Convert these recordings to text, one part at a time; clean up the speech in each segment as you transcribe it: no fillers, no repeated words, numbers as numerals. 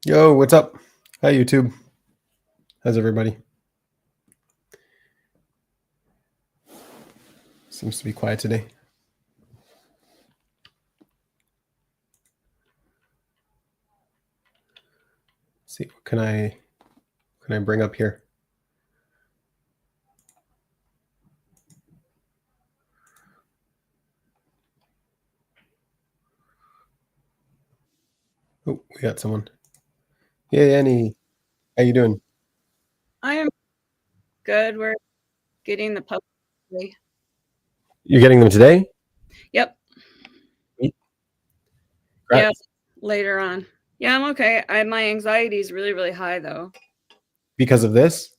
Yo, what's up? Hi, YouTube. How's everybody? Seems to be quiet today. Let's see, what can I bring up here? Oh, we got someone. Hey, Annie. How you doing? I am good. We're getting the puppy today. You're getting them today? Yep. Yeah, Congrats. later on. Yeah, I'm okay. My anxiety is really, really high though. Because of this?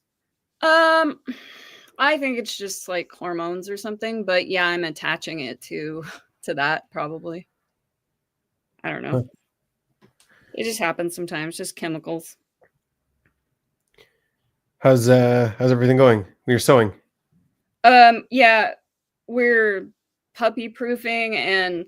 I think it's just like hormones or something, but yeah, I'm attaching it to that probably. I don't know. Huh. It just happens sometimes, just chemicals. How's everything going? You're sewing. Yeah, we're puppy proofing and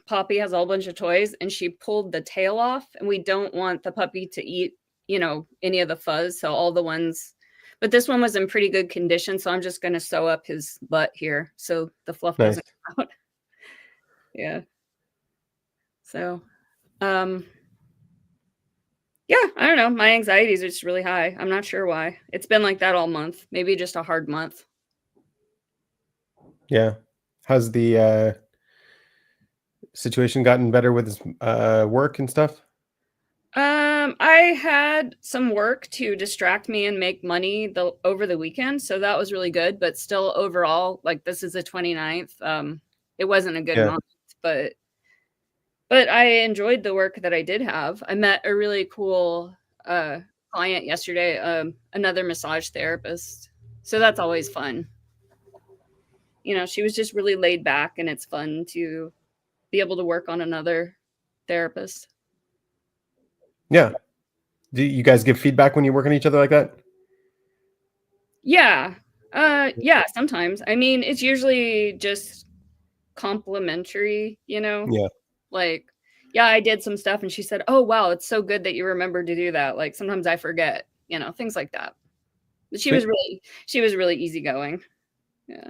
Poppy has a whole bunch of toys and she pulled the tail off and we don't want the puppy to eat, any of the fuzz. So all the ones, but this one was in pretty good condition. So I'm just going to sew up his butt here so the fluff Nice. doesn't come out. Yeah. So, um, yeah, I don't know. My anxiety is just really high. I'm not sure why. It's been like that all month. Maybe just a hard month. Yeah. How's the situation gotten better with work and stuff? I had some work to distract me and make money over the weekend, so that was really good. But still, overall, like this is the 29th. It wasn't a good Yeah. month, but I enjoyed the work that I did have. I met a really cool client yesterday, another massage therapist. So that's always fun. She was just really laid back, and it's fun to be able to work on another therapist. Yeah. Do you guys give feedback when you work on each other like that? Yeah. Yeah, sometimes. I mean, it's usually just complimentary, Yeah. Like, yeah, I did some stuff and she said, "Oh, wow, it's so good that you remembered to do that." Like sometimes I forget, things like that. But Sweet. she was really easygoing. Yeah.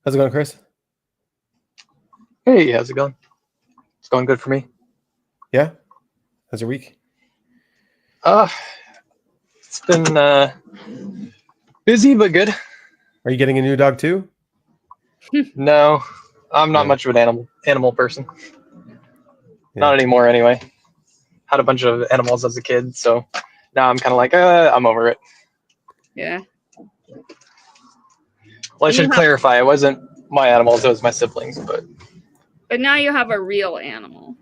How's it going, Chris? Hey, how's it going? It's going good for me. Yeah. How's your week? It's been busy but good. Are you getting a new dog too? No, I'm not No. much of an animal person. Yeah. Not anymore, anyway. Had a bunch of animals as a kid, so now I'm kind of like, I'm over it. Yeah. Well, I should clarify, it wasn't my animals; it was my siblings. But now you have a real animal.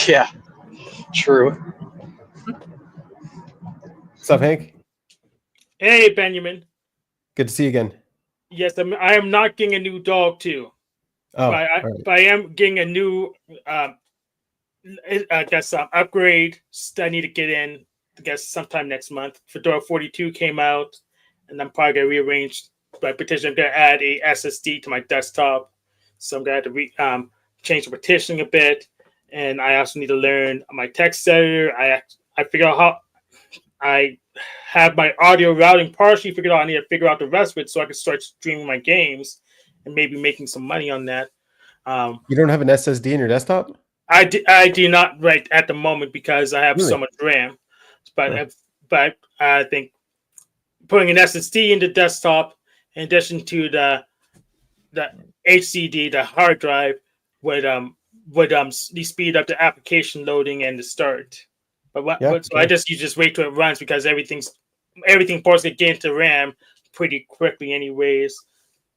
Yeah, true. What's up, Hank? Hey, Benjamin. Good to see you again. Yes, I am not getting a new dog too. Oh, but I am getting a new, I guess, upgrade that I need to get in, I guess, sometime next month. Fedora 42 came out, and I'm probably going to rearrange my petition. I'm going to add a SSD to my desktop. So I'm going to have to change the partitioning a bit. And I also need to learn my text editor. I figure out how I have my audio routing partially figured out. I need to figure out the rest of it so I can start streaming my games and maybe making some money on that. You don't have an SSD in your desktop? I do not right at the moment because I have so much RAM. But I think putting an SSD in the desktop in addition to the HDD, the hard drive, would speed up the application loading and the start. So I just wait till it runs because everything ports get into RAM pretty quickly anyways.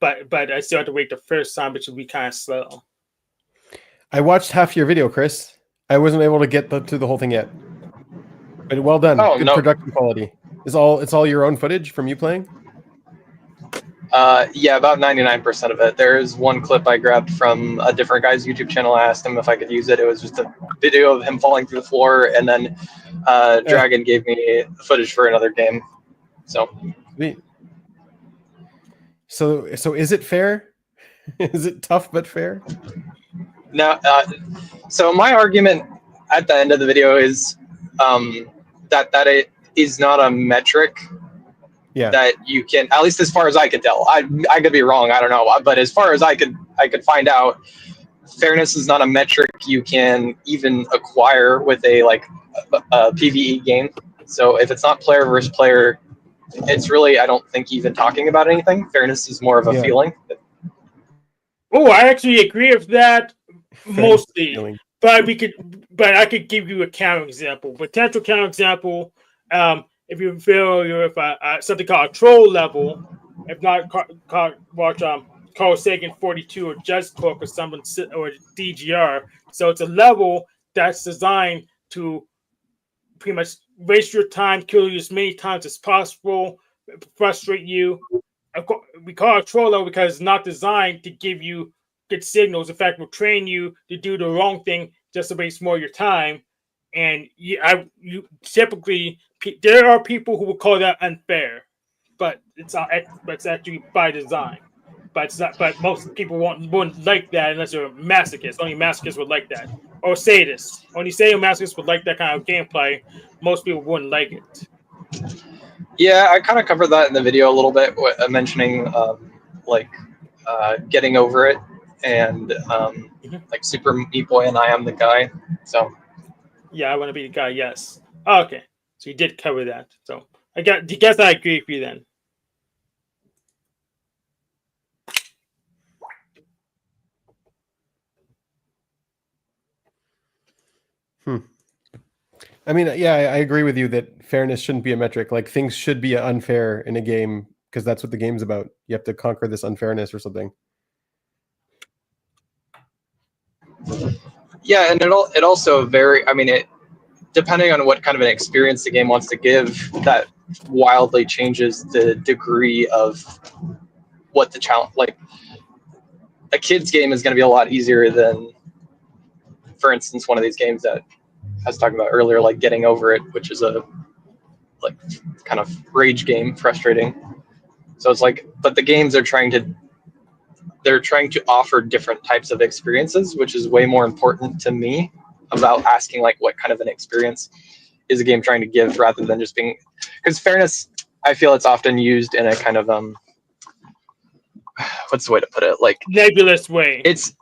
But I still have to wait the first time, which will be kind of slow. I watched half your video, Chris. I wasn't able to get to the whole thing yet. But well done. Oh, good no. Production quality. It's all your own footage from you playing? Yeah, about 99% of it. There is one clip I grabbed from a different guy's YouTube channel. I asked him if I could use it. It was just a video of him falling through the floor, and then Dragon gave me footage for another game. So Sweet. So is it fair? Is it tough but fair? now, so my argument at the end of the video is that it is not a metric Yeah. that you can, at least as far as I could tell. I could be wrong, I don't know, but as far as I could find out, fairness is not a metric you can even acquire with a PvE game. So if it's not player versus player, it's really, I don't think, even talking about anything. Fairness is more of a feeling. Oh, I actually agree with that mostly. Feeling. But I could give you a counter example. Potential counter example. If you feel you're with something called a troll level, if not, watch Carl Sagan 42 or Just Talk or someone or DGR. So it's a level that's designed to pretty much waste your time, kill you as many times as possible, frustrate you. We call it a troll level because it's not designed to give you good signals. In fact, will train you to do the wrong thing just to waste more of your time. And you typically, there are people who will call that unfair, but it's actually by design. But it's not. But most people wouldn't like that unless you're a masochist. Only masochists would like that, or sadists. Only sadomasochists would like that kind of gameplay. Most people wouldn't like it. Yeah, I kind of covered that in the video a little bit, mentioning getting over it and like Super Meat Boy and I Am the Guy. So yeah, I want to be the guy. Yes. Oh, okay, so you did cover that. So I guess I agree with you then. I mean, yeah, I agree with you that fairness shouldn't be a metric. Like, things should be unfair in a game because that's what the game's about. You have to conquer this unfairness or something. yeah, and it also depending on what kind of an experience the game wants to give, that wildly changes the degree of what the challenge. Like, a kid's game is going to be a lot easier than, for instance, one of these games that I was talking about earlier, like Getting Over It, which is a kind of rage game, frustrating. So it's like, but the games are trying to offer different types of experiences, which is way more important to me about asking like what kind of an experience is a game trying to give, rather than just being, because fairness, I feel it's often used in a kind of what's the way to put it, like nebulous way. It's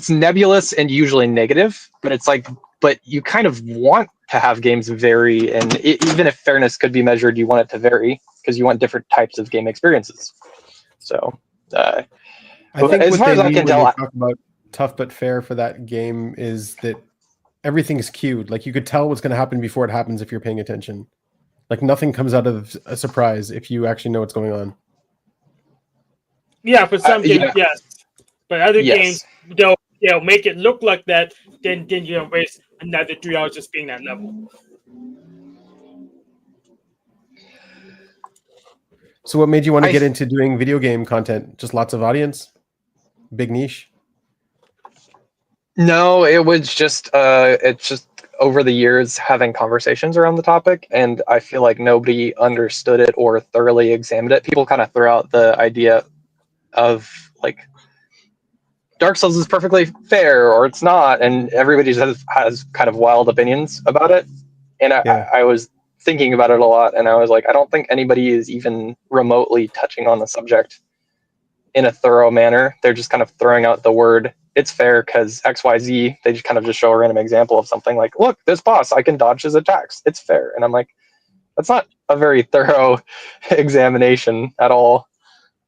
nebulous and usually negative, but it's like, but you kind of want to have games vary, and even if fairness could be measured, you want it to vary because you want different types of game experiences. So I think as what far they as I mean can when tell, they talk about tough but fair for that game is that everything's cued. Like, you could tell what's going to happen before it happens if you're paying attention. Like, nothing comes out of a surprise if you actually know what's going on. Yeah, for some games, yeah. yes. But other Yes. games, they'll make it look like that. Then you waste another 3 hours just being that level. So what made you want to get into doing video game content? Just lots of audience? Big niche? No, it was just it's just over the years having conversations around the topic, and I feel like nobody understood it or thoroughly examined it. People kind of throw out the idea of like Dark Souls is perfectly fair or it's not, and everybody has kind of wild opinions about it. And I was thinking about it a lot, and I was like, I don't think anybody is even remotely touching on the subject in a thorough manner. They're just kind of throwing out the word, it's fair because XYZ. They just kind of just show a random example of something like, look, this boss, I can dodge his attacks. It's fair. And I'm like, that's not a very thorough examination at all.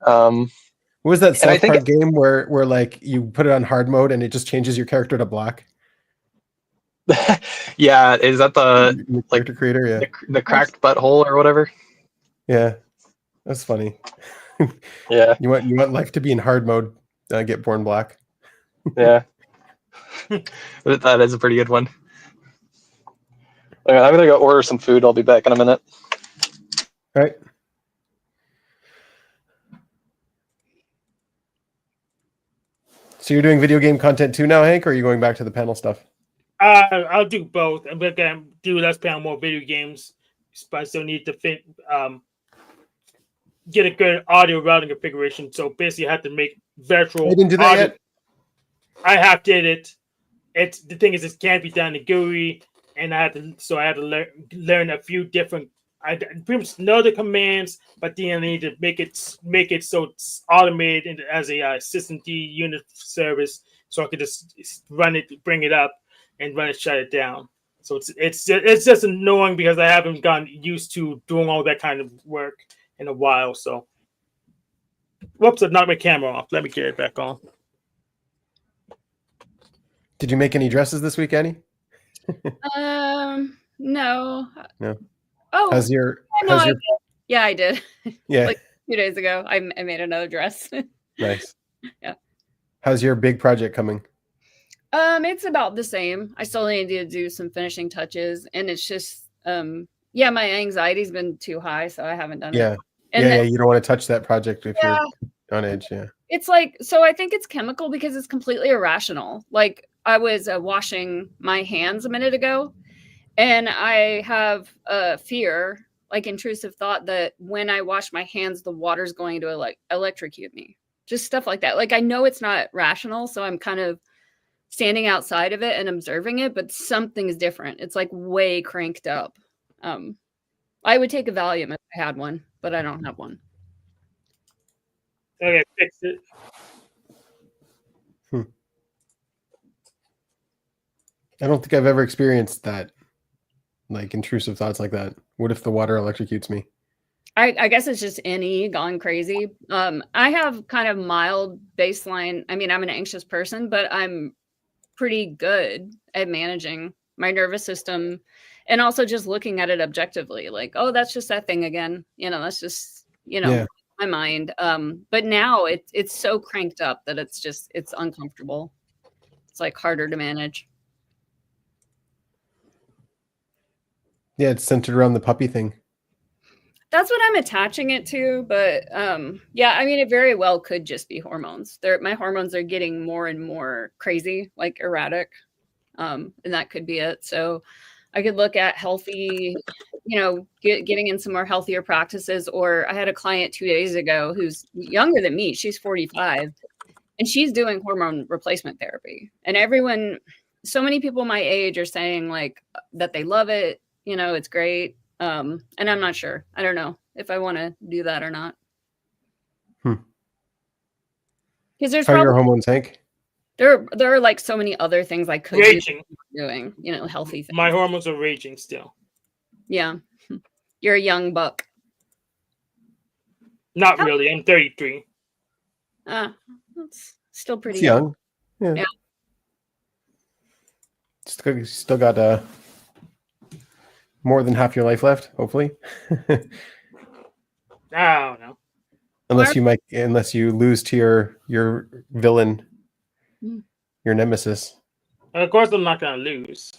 What was that South Park game where like you put it on hard mode and it just changes your character to black? Yeah, is that the character creator? Yeah, the cracked butthole or whatever. Yeah, that's funny. Yeah, you want life to be in hard mode. Get born black. Yeah, that is a pretty good one. Okay, I'm gonna go order some food. I'll be back in a minute. All right. So you're doing video game content too now, Hank, or are you going back to the panel stuff? I'll do both. I'm gonna do less panel, more video games, but I still need to get a good audio routing configuration. So basically, I have to make virtual. I didn't do that yet. I half did it. it's the thing is it can't be done in GUI, and I had to learn a few different. I pretty much know the commands, but then I need to make it so it's automated as a system D unit service, so I could just run it, bring it up, and run it, shut it down. So it's just annoying because I haven't gotten used to doing all that kind of work in a while. So, whoops! I knocked my camera off. Let me get it back on. Did you make any dresses this week, Annie? No. No. Oh, How's your? no, I did. Yeah, I did. Yeah. Like 2 days ago, I made another dress. Nice. Yeah. How's your big project coming? It's about the same. I still need to do some finishing touches, and it's just, yeah, my anxiety's been too high, so I haven't done Yeah. it. And Yeah, you don't want to touch that project if Yeah. you're on edge. Yeah. It's like, so I think it's chemical because it's completely irrational. Like I was washing my hands a minute ago, and I have a fear, like intrusive thought, that when I wash my hands, the water's going to electrocute me. Just stuff like that. Like I know it's not rational, so I'm kind of standing outside of it and observing it, but something is different. It's like way cranked up. I would take a Valium if I had one, but I don't have one. Okay, fix it. I don't think I've ever experienced that, like intrusive thoughts like that. What if the water electrocutes me? I guess it's just NE gone crazy. I have kind of mild baseline. I mean, I'm an anxious person, but I'm pretty good at managing my nervous system and also just looking at it objectively. Like, oh, that's just that thing again. That's just, Yeah. my mind. But now it's so cranked up that it's uncomfortable. It's like harder to manage. Yeah, it's centered around the puppy thing. That's what I'm attaching it to, but yeah, I mean, it very well could just be hormones. My hormones are getting more and more crazy, like erratic, and that could be it. So I could look at healthy, getting in some more healthier practices. Or I had a client 2 days ago who's younger than me. She's 45, and she's doing hormone replacement therapy. And so many people my age are saying like that they love it. It's great. And I'm not sure. I don't know if I want to do that or not. Because there's How are your hormones, Hank? there are like so many other things I could Raging. be doing, healthy things. My hormones are raging still. Yeah. You're a young buck. Not really. I'm 33. That's still pretty It's young. Yeah. Still got more than half your life left, hopefully. I don't know. Unless you lose to your villain, your nemesis. Of course, I'm not gonna lose.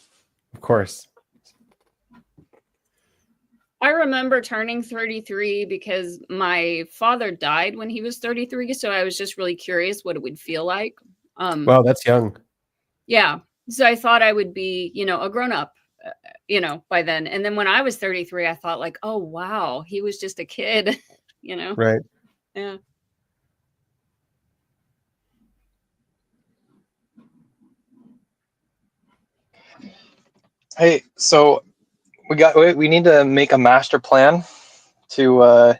Of course. I remember turning 33 because my father died when he was 33, so I was just really curious what it would feel like. Wow, that's young. Yeah, so I thought I would be, a grown up. By then. And then when I was 33, I thought like, oh, wow, he was just a kid, Right. Yeah. Hey, so we need to make a master plan to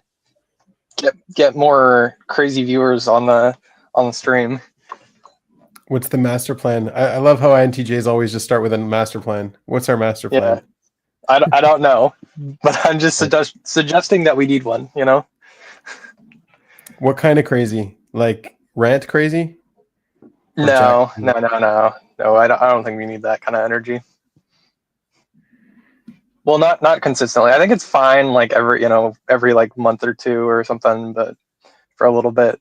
get more crazy viewers on the stream. What's the master plan? I love how INTJs always just start with a master plan. What's our master plan? Yeah. I don't know, but I'm just suggesting that we need one, What kind of crazy? Like rant crazy? No. I don't think we need that kind of energy. Well, not consistently. I think it's fine, like every like month or two or something, but for a little bit.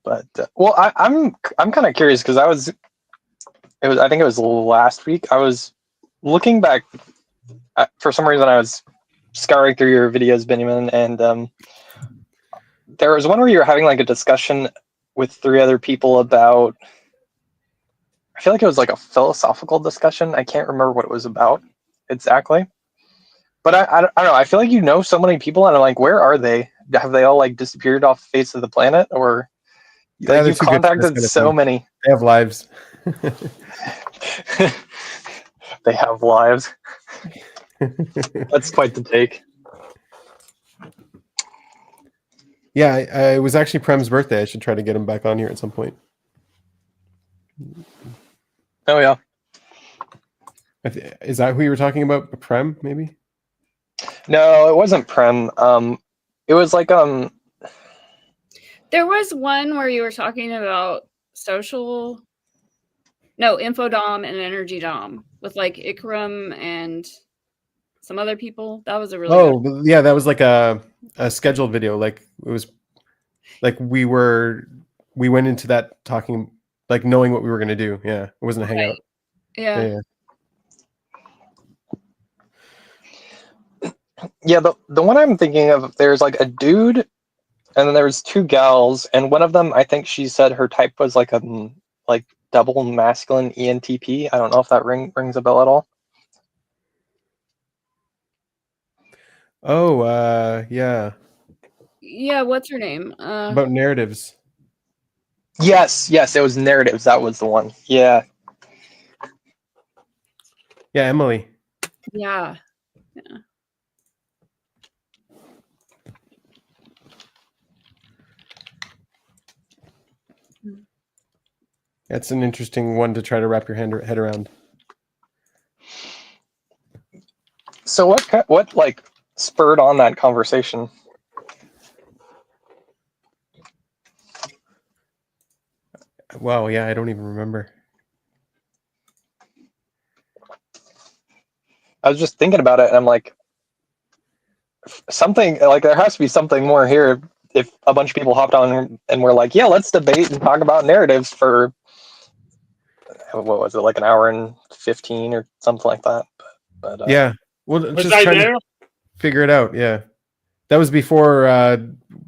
But I'm kind of curious because I think it was last week. I was looking back. For some reason, I was scouring through your videos, Benjamin, and there was one where you were having like a discussion with 3 other people about. I feel like it was like a philosophical discussion. I can't remember what it was about exactly. But I don't know. I feel like so many people, and I'm like, where are they? Have they all like disappeared off the face of the planet, or? Like, you've contacted so many. They have lives. They have lives. That's quite the take. Yeah, it was actually Prem's birthday. I should try to get him back on here at some point. Oh yeah. Is that who you were talking about? Prem, maybe? No, it wasn't Prem. It was like There was one where you were talking about info dom and energy dom with like Ikram and some other people. That was a really good. Yeah, that was like a scheduled video. Like it was like we went into that talking, like knowing what we were going to do. Yeah, it wasn't a hangout. Right. Yeah. Yeah, the one I'm thinking of, there's like a dude, and then there's two gals, and one of them, I think she said her type was like a double masculine ENTP. I don't know if that rings a bell at all. Oh, yeah. Yeah, what's her name? About narratives. Yes, it was narratives. That was the one. Yeah. Yeah, Emily. Yeah. That's an interesting one to try to wrap your head around. So what like spurred on that conversation? Wow, yeah, I don't even remember. I was just thinking about it, and I'm like, something like there has to be something more here. If a bunch of people hopped on and were like, yeah, let's debate and talk about narratives for, what was it, like an hour and 15 or something like that. But yeah, well, Was just I trying there? to figure it out. Yeah, that was before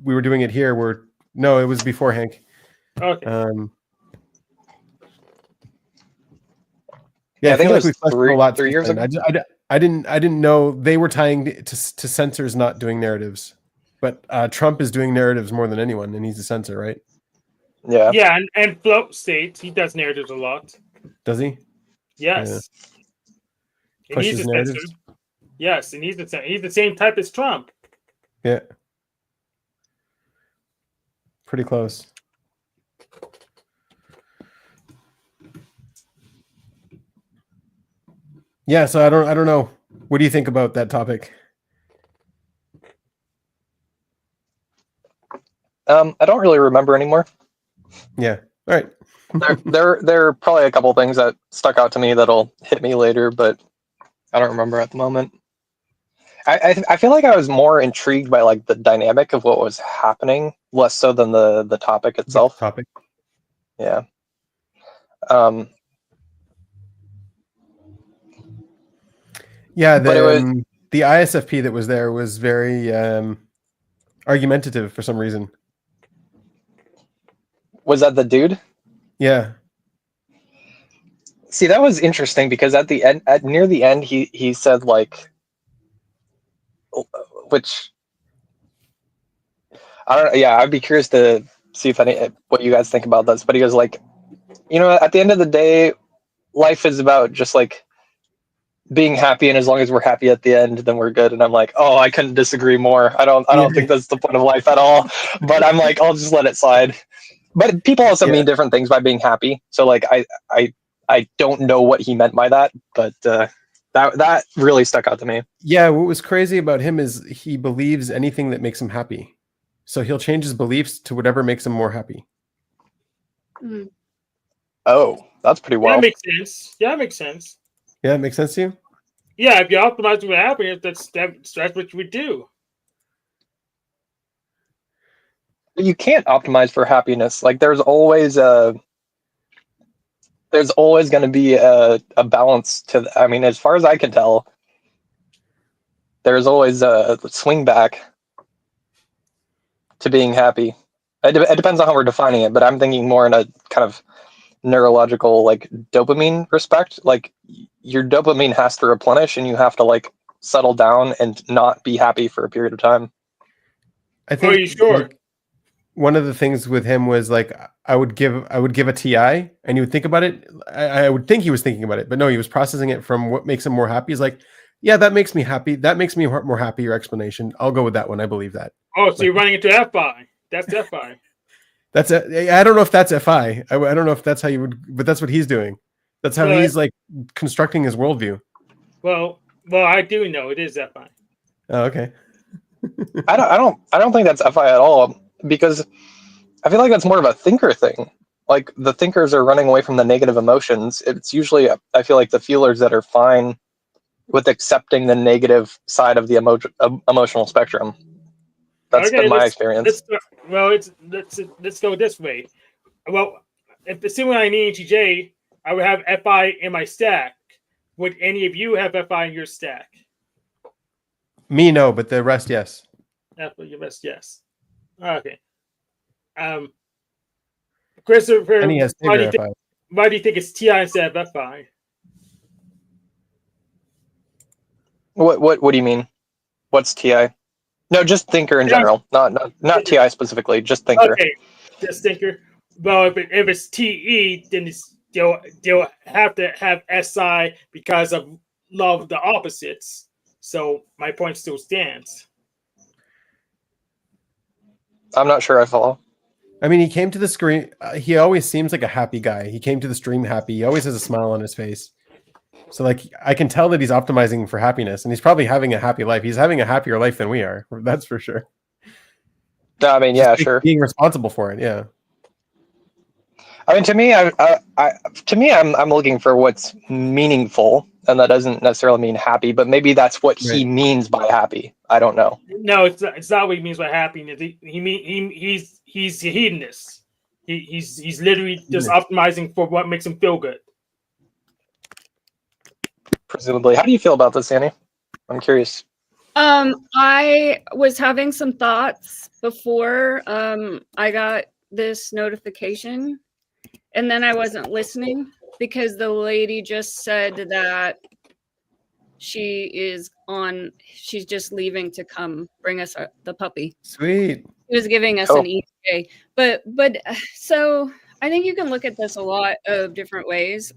we were doing it here. No, it was before Hank. Okay. Yeah, I think it like was we fleshed a lot 3 years ago. I didn't know they were tying to censors not doing narratives, but Trump is doing narratives more than anyone, and he's a censor, right? Yeah. Yeah, and Float states he does narratives a lot. Does he? Yes. Yeah. And he's Pushes a narratives. censor. Yes, and he's the same type as Trump. Yeah. Pretty close. Yeah, so I don't know. What do you think about that topic? I don't really remember anymore. Yeah. All right. there are probably a couple things that stuck out to me that'll hit me later, but I don't remember at the moment. I feel like I was more intrigued by like the dynamic of what was happening, less so than the topic itself. Topic. Yeah. Yeah, but it was, the ISFP that was there was very argumentative for some reason. Was that the dude? Yeah. See, that was interesting because at the end, near the end, he said like, which I don't know. Yeah, I'd be curious to see what you guys think about this. But he was like, at the end of the day, life is about just like being happy, and as long as we're happy at the end, then we're good. And I'm like, oh, I couldn't disagree more. I don't think that's the point of life at all. But I'm like, I'll just let it slide. But people also mean different things by being happy. So like, I don't know what he meant by that, but that really stuck out to me. Yeah, what was crazy about him is he believes anything that makes him happy. So he'll change his beliefs to whatever makes him more happy. Mm. Oh, that's pretty wild. That makes sense. Yeah, that makes sense. Yeah, it makes sense to you? Yeah, if you optimize for happiness, that's what you would do. You can't optimize for happiness. Like there's always going to be a balance to. I mean, as far as I can tell, there's always a swing back to being happy. It depends on how we're defining it, but I'm thinking more in a kind of neurological, like dopamine respect. Like your dopamine has to replenish, and you have to like settle down and not be happy for a period of time. I think. Are you sure? one of the things with him was like I would give a TI, and you would think about it. I would think he was thinking about it, but no, he was processing it from what makes him more happy. He's like, yeah, that makes me happy. That makes me more happy. Your explanation, I'll go with that one. I believe that. Oh, so you're running into FI. That's FI. That's I don't know if that's FI. I don't know if that's how you would, but that's what he's doing. That's how he's like constructing his worldview. Well, I do know it is FI. Oh, okay. I don't think that's FI at all, because I feel like that's more of a thinker thing. Like the thinkers are running away from the negative emotions. It's usually, I feel like, the feelers that are fine with accepting the negative side of the emotional spectrum. That's been my experience. Let's go this way. Well, if assuming I need ENTJ, I would have FI in my stack. Would any of you have FI in your stack? Me, no, but the rest, yes. Your rest, yes. Okay. Christopher, And he has why do you think it's TI instead of FI? What do you mean? What's TI? No, just thinker in general, not TI specifically, just thinker. Okay, just thinker. Well, if it's TE, then they'll have to have SI because of love of the opposites. So my point still stands. I'm not sure I follow. I mean, he came to the screen. He always seems like a happy guy. He came to the stream happy. He always has a smile on his face. So, like, I can tell that he's optimizing for happiness, and he's probably having a happy life. He's having a happier life than we are. That's for sure. I mean, yeah, sure. Being responsible for it, yeah. I mean, to me, I'm looking for what's meaningful, and that doesn't necessarily mean happy, but maybe that's what he means by happy. I don't know. No, it's not what he means by happiness. He's a hedonist. He's literally just optimizing for what makes him feel good. Presumably. How do you feel about this, Annie? I'm curious. I was having some thoughts before I got this notification, and then I wasn't listening because the lady just said that she's just leaving to come bring us the puppy. Sweet. She was giving us an ETA. But so I think you can look at this a lot of different ways.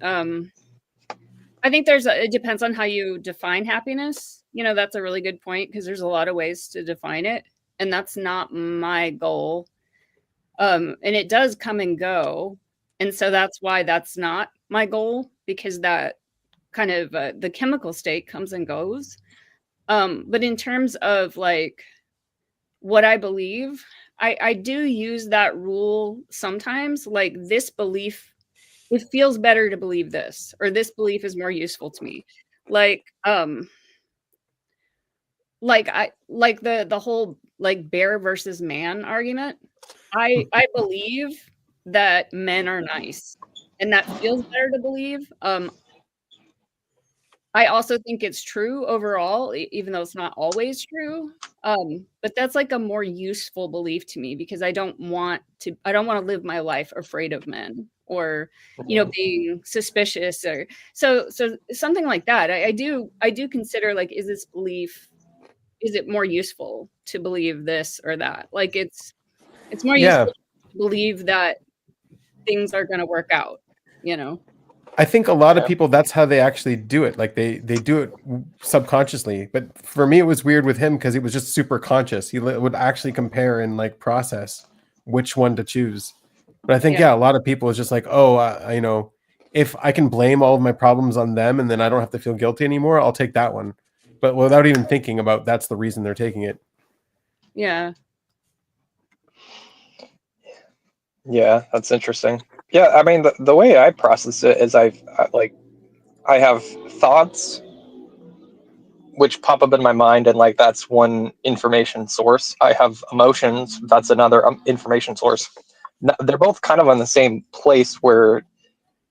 I think it depends on how you define happiness. You know, that's a really good point because there's a lot of ways to define it. And that's not my goal. And it does come and go. And so that's why that's not my goal, because that kind of the chemical state comes and goes. But in terms of like what I believe, I do use that rule sometimes, like this belief, it feels better to believe this, or this belief is more useful to me. Like the whole like bear versus man argument. I believe that men are nice, and that feels better to believe. I also think it's true overall, even though it's not always true. But that's like a more useful belief to me because I don't want to live my life afraid of men or, being suspicious or so something like that. I do consider like, is it more useful to believe this or that? Like it's more useful to believe that things are going to work out, I think a lot of people, that's how they actually do it. Like they do it subconsciously. But for me, it was weird with him because he was just super conscious. He would actually compare and like process which one to choose. But I think, a lot of people is just like, if I can blame all of my problems on them and then I don't have to feel guilty anymore, I'll take that one. But without even thinking about that's the reason they're taking it. Yeah. Yeah, that's interesting. Yeah, I mean, the way I process it is I have thoughts which pop up in my mind, and like that's one information source. I have emotions, that's another information source. They're both kind of on the same place where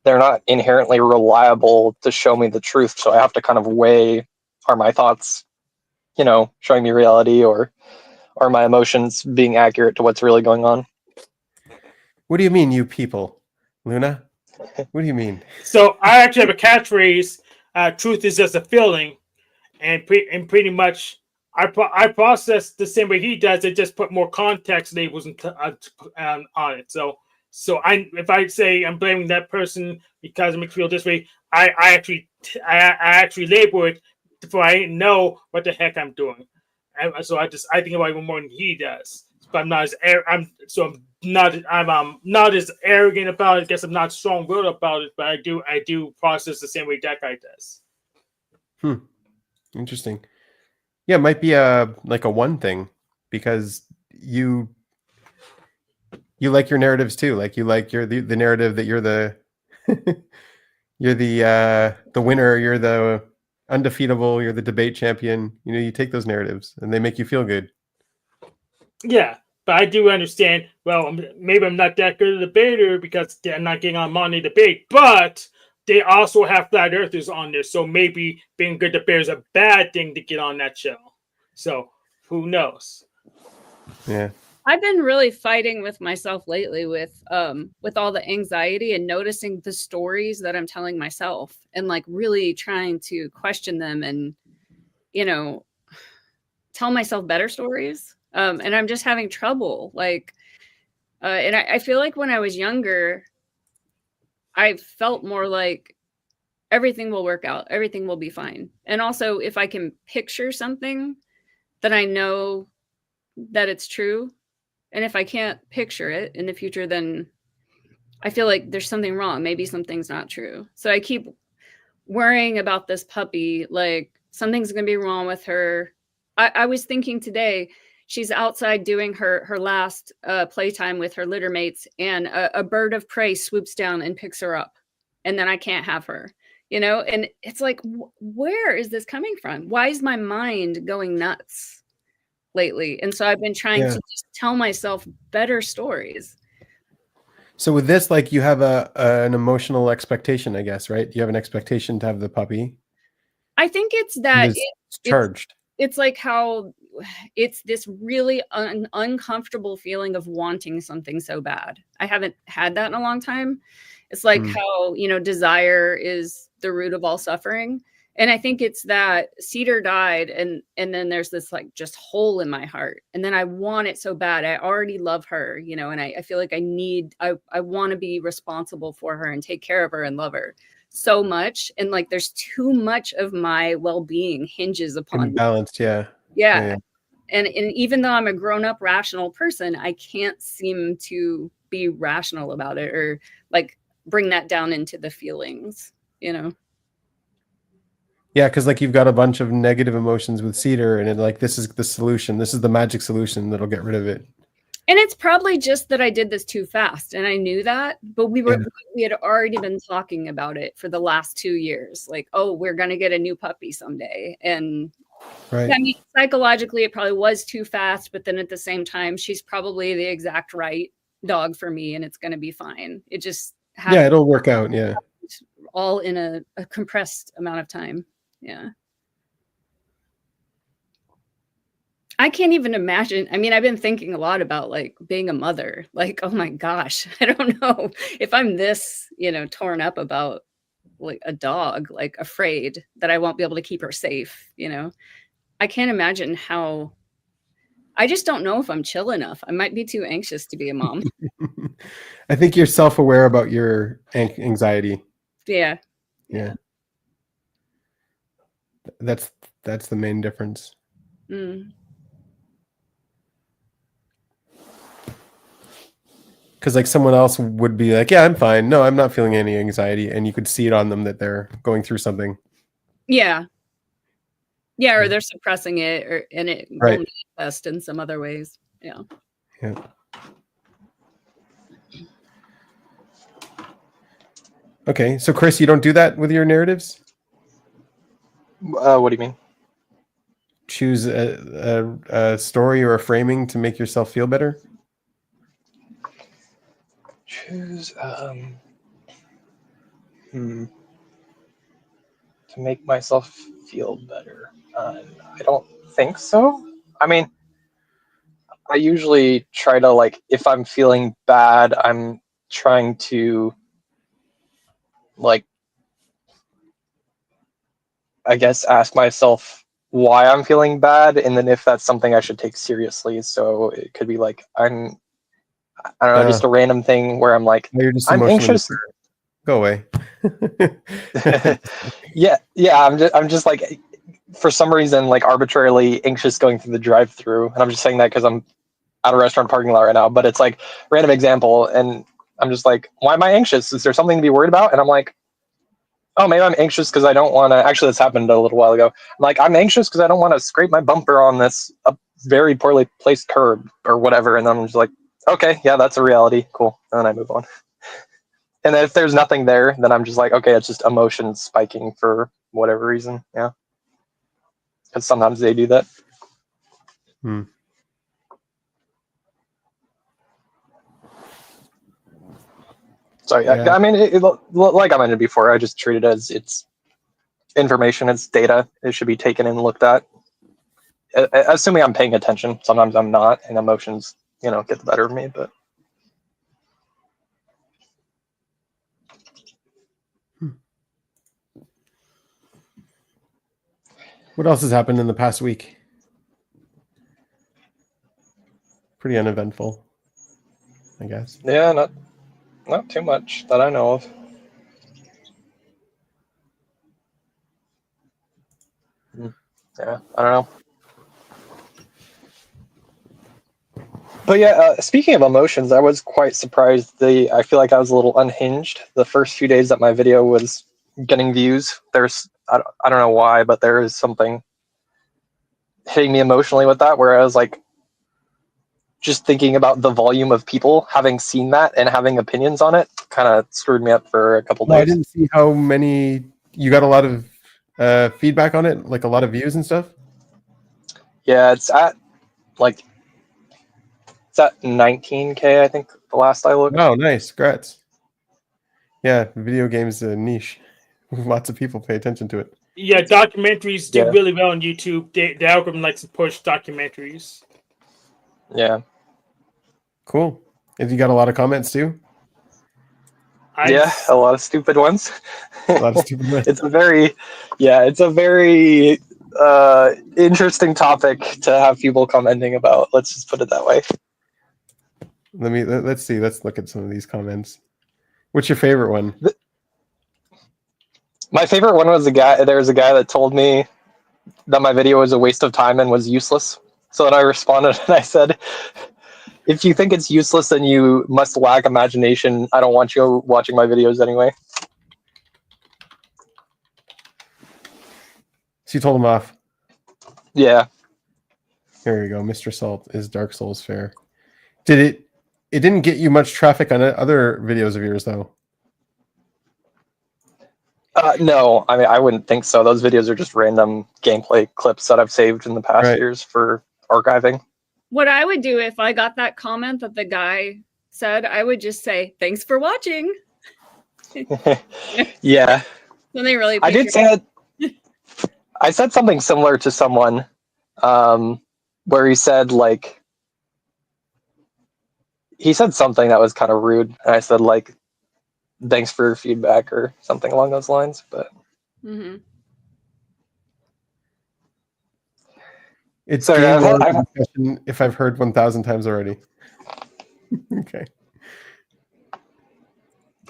they're not inherently reliable to show me the truth. So I have to kind of weigh, are my thoughts, showing me reality, or are my emotions being accurate to what's really going on? What do you mean, you people? Luna? What do you mean? So I actually have a catchphrase. Truth is just a feeling, and pretty much I process the same way he does. I just put more context labels on it. So if I say I'm blaming that person because it makes me feel this way, I actually label it before I know what the heck I'm doing. So I think about it even more than he does. But I'm not as I'm not as arrogant about it. I guess I'm not strong-willed about it, but I do process the same way that guy does. Interesting. Yeah, it might be a one thing, because you like your narratives too. Like you like the narrative that you're the you're the winner, you're the undefeatable, you're the debate champion. You know, you take those narratives and they make you feel good. Yeah, but I do understand. Well, maybe I'm not that good a debater because I'm not getting on Monday debate, but they also have flat earthers on there, so maybe being a good debater is a bad thing to get on that show. So who knows? Yeah. I've been really fighting with myself lately with all the anxiety and noticing the stories that I'm telling myself and like really trying to question them and, you know, tell myself better stories. And I'm just having trouble. Like, and I feel like when I was younger, I felt more like everything will work out. Everything will be fine. And also if I can picture something that I know that it's true, and if I can't picture it in the future, then I feel like there's something wrong. Maybe something's not true. So I keep worrying about this puppy, like something's going to be wrong with her. I was thinking today, she's outside doing her last playtime with her litter mates, and a bird of prey swoops down and picks her up. And then I can't have her, you know? And it's like, where is this coming from? Why is my mind going nuts lately? And so I've been trying to just tell myself better stories. So with this, like you have an emotional expectation, I guess, right? You have an expectation to have the puppy. I think it's that it's charged. It's like how it's this really uncomfortable feeling of wanting something so bad. I haven't had that in a long time. It's like how, you know, desire is the root of all suffering. And I think it's that Cedar died and then there's this like just hole in my heart. And then I want it so bad. I already love her, you know, and I feel like I want to be responsible for her and take care of her and love her so much. And like there's too much of my well-being hinges upon balance. Yeah. And even though I'm a grown-up rational person, I can't seem to be rational about it or like bring that down into the feelings, you know. Yeah, because like you've got a bunch of negative emotions with Cedar, and like this is the solution. This is the magic solution that'll get rid of it. And it's probably just that I did this too fast, and I knew that. But we had already been talking about it for the last 2 years. Like, oh, we're gonna get a new puppy someday, and right. I mean, psychologically, it probably was too fast. But then at the same time, she's probably the exact right dog for me, and it's gonna be fine. It just it'll work out. Yeah, all in a compressed amount of time. Yeah. I can't even imagine. I mean, I've been thinking a lot about like being a mother. Like, oh my gosh, I don't know if I'm this, you know, torn up about like a dog, like afraid that I won't be able to keep her safe, you know. I can't imagine how. I just don't know if I'm chill enough. I might be too anxious to be a mom. I think you're self-aware about your anxiety. Yeah. That's the main difference. Because like someone else would be like, yeah, I'm fine. No, I'm not feeling any anxiety. And you could see it on them that they're going through something. Yeah. Yeah, or they're suppressing it, and it will manifest in some other ways. Yeah. Okay, so Chris, you don't do that with your narratives? What do you mean? Choose a story or a framing to make yourself feel better? Choose to make myself feel better. I don't think so. I mean, I usually try to, like, if I'm feeling bad, I'm trying to, like, I guess ask myself why I'm feeling bad, and then if that's something I should take seriously. So it could be like I don't know, just a random thing where I'm like, You're just I'm emotionally anxious. mature. Go away. Yeah, I'm just like, for some reason, like arbitrarily anxious going through the drive-through, and I'm just saying that because I'm at a restaurant parking lot right now. But it's like random example, and I'm just like, why am I anxious? Is there something to be worried about? And I'm like, oh, maybe I'm anxious because I don't want to. Actually, this happened a little while ago. I'm like, I'm anxious because I don't want to scrape my bumper on this very poorly placed curb or whatever. And then I'm just like, okay, yeah, that's a reality. Cool. And then I move on. And then if there's nothing there, then I'm just like, okay, it's just emotions spiking for whatever reason. Yeah. Because sometimes they do that. Hmm. So Yeah. I mean, like I mentioned before, I just treat it as it's information, it's data. It should be taken and looked at. Assuming I'm paying attention. Sometimes I'm not, and emotions, get the better of me. But What else has happened in the past week? Pretty uneventful, I guess. yeah, not too much that I know of. Yeah, I don't know. But yeah, speaking of emotions, I was quite surprised. I feel like I was a little unhinged the first few days that my video was getting views. I don't know why, but there is something hitting me emotionally with that, where I was like, just thinking about the volume of people having seen that and having opinions on it kind of screwed me up for a couple Well, I days. didn't see how many you got. A lot of feedback on it, like a lot of views and stuff. Yeah, it's at 19K, I think, the last I looked. Oh, nice, congrats. Yeah, video games a niche. Lots of people pay attention to it. Yeah, documentaries do Yeah. really well on YouTube. The algorithm likes to push documentaries. Yeah. Cool. Have you got a lot of comments too? Yeah, a lot of stupid ones. A lot of stupid ones. It's a very interesting topic to have people commenting about. Let's just put it that way. Let's see. Let's look at some of these comments. What's your favorite one? My favorite one was there was a guy that told me that my video was a waste of time and was useless. So then I responded and I said, if you think it's useless, then you must lack imagination. I don't want you watching my videos anyway. So you told him off. Yeah. Here we go. Mr. Salt is Dark Souls fair. It didn't get you much traffic on other videos of yours though. No, I mean, I wouldn't think so. Those videos are just random gameplay clips that I've saved in the past years for archiving. What I would do if I got that comment that the guy said, I would just say, thanks for watching. Yeah. When they really I did say that. I said something similar to someone where he said, he said something that was kind of rude. And I said, thanks for your feedback or something along those lines. But It's sorry, discussion if I've heard 1,000 times already. Okay.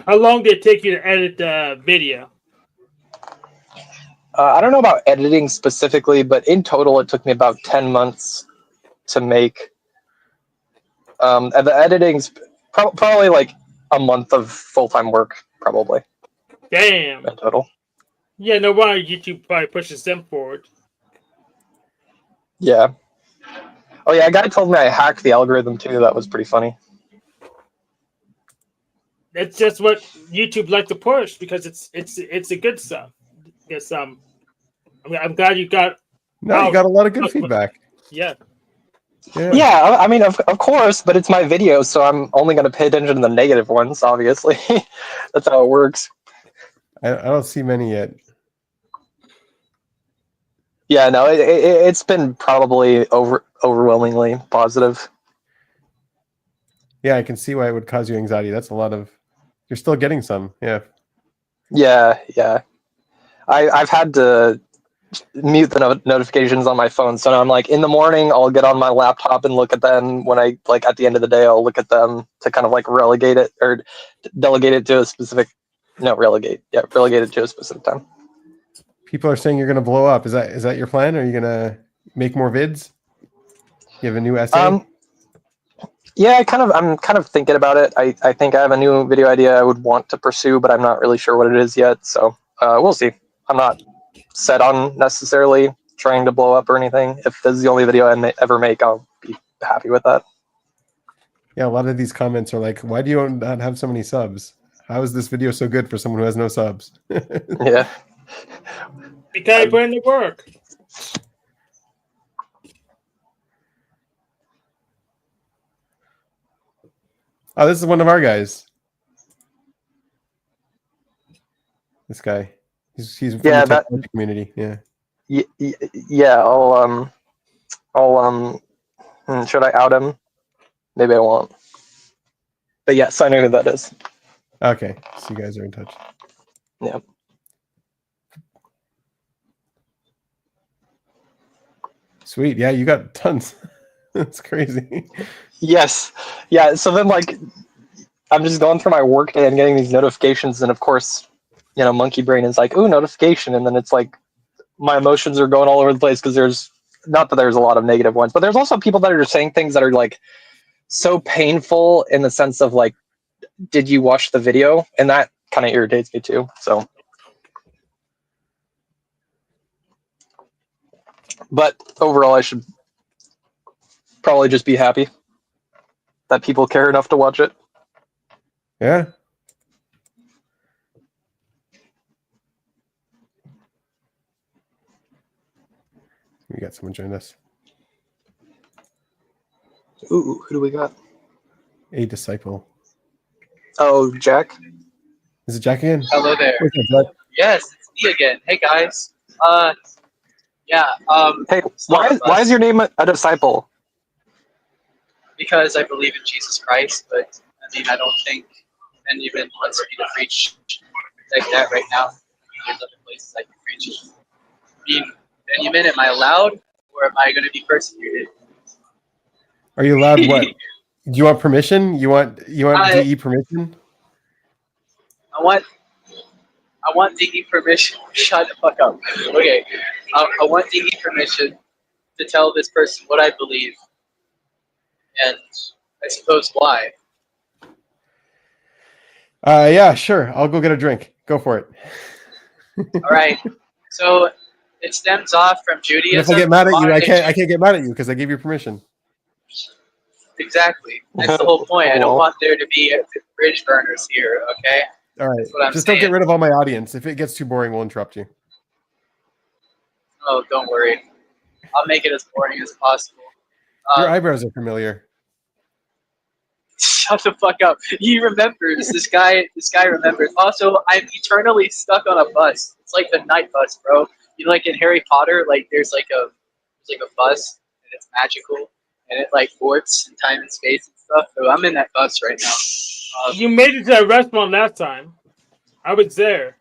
How long did it take you to edit the video? I don't know about editing specifically, but in total, it took me about 10 months to make. And the editing's probably like a month of full-time work, probably. Damn. In total. Yeah, no wonder YouTube probably pushes them forward. Yeah. Oh yeah, a guy told me I hacked the algorithm too. That was pretty funny. It's just what YouTube like to push because it's the good stuff. It's I mean, I'm glad you got. No, you got a lot of good feedback. Yeah. Yeah, I mean, of course, but it's my video, so I'm only going to pay attention to the negative ones, obviously. That's how it works. I don't see many yet. Yeah, no, it's been probably overwhelmingly positive. Yeah, I can see why it would cause you anxiety. That's a lot of... You're still getting some, yeah. Yeah. I've had to mute the notifications on my phone. So now I'm like, in the morning, I'll get on my laptop and look at them. When I like at the end of the day, I'll look at them to kind of like relegate it or delegate it to a specific. No, relegate. Yeah, relegate it to a specific time. People are saying you're gonna blow up. Is that your plan? Are you gonna make more vids? You have a new essay? Yeah, I'm kind of thinking about it. I think I have a new video idea I would want to pursue, but I'm not really sure what it is yet. So we'll see. I'm not set on necessarily trying to blow up or anything. If this is the only video I ever make, I'll be happy with that. Yeah, a lot of these comments are like, "Why do you not have so many subs? How is this video so good for someone who has no subs?" Yeah. Because I put in the work. Oh, this is one of our guys. This guy. He's from the technology community. Yeah. Yeah. Should I out him? Maybe I won't. But yes, I know who that is. Okay, so you guys are in touch. Yeah. Sweet. Yeah, you got tons. That's crazy. Yes. Yeah. So then, like, I'm just going through my workday and getting these notifications, and of course, you know, monkey brain is like, "Ooh, notification," and then it's like, my emotions are going all over the place because there's not that there's a lot of negative ones, but there's also people that are saying things that are like so painful in the sense of like, did you watch the video? And that kind of irritates me too. So, but overall, I should probably just be happy that people care enough to watch it. Yeah. We got someone join us. Ooh, who do we got? A disciple. Oh, Jack. Is it Jack again? Hello there. What's up, Jack? Yes, it's me again. Hey guys. Yeah. Hey, why is your name a disciple? Because I believe in Jesus Christ, but I mean I don't think anyone wants me to preach like that right now. There's other places I can preach. I mean, Benjamin, am I allowed, or am I going to be persecuted? Are you allowed what? Do you want permission? You want DE permission? I want DE permission. Shut the fuck up. Okay. I want DE permission to tell this person what I believe, and I suppose why. Yeah, sure. I'll go get a drink. Go for it. All right. So it stems off from And Judaism. if I get mad at you, I modern-day can't get mad at you because I gave you permission. Exactly. That's the whole point. I don't want there to be bridge burners here, okay? All right. That's what I'm Just saying. don't get rid of all my audience. If it gets too boring, we'll interrupt you. Oh, don't worry. I'll make it as boring as possible. Your eyebrows are familiar. Shut the fuck up. He remembers. This guy remembers. Also, I'm eternally stuck on a bus. It's like the night bus, bro. You know, like in Harry Potter, like there's like a bus and it's magical and it like warps in time and space and stuff. So I'm in that bus right now. You made it to that restaurant last time. I was there.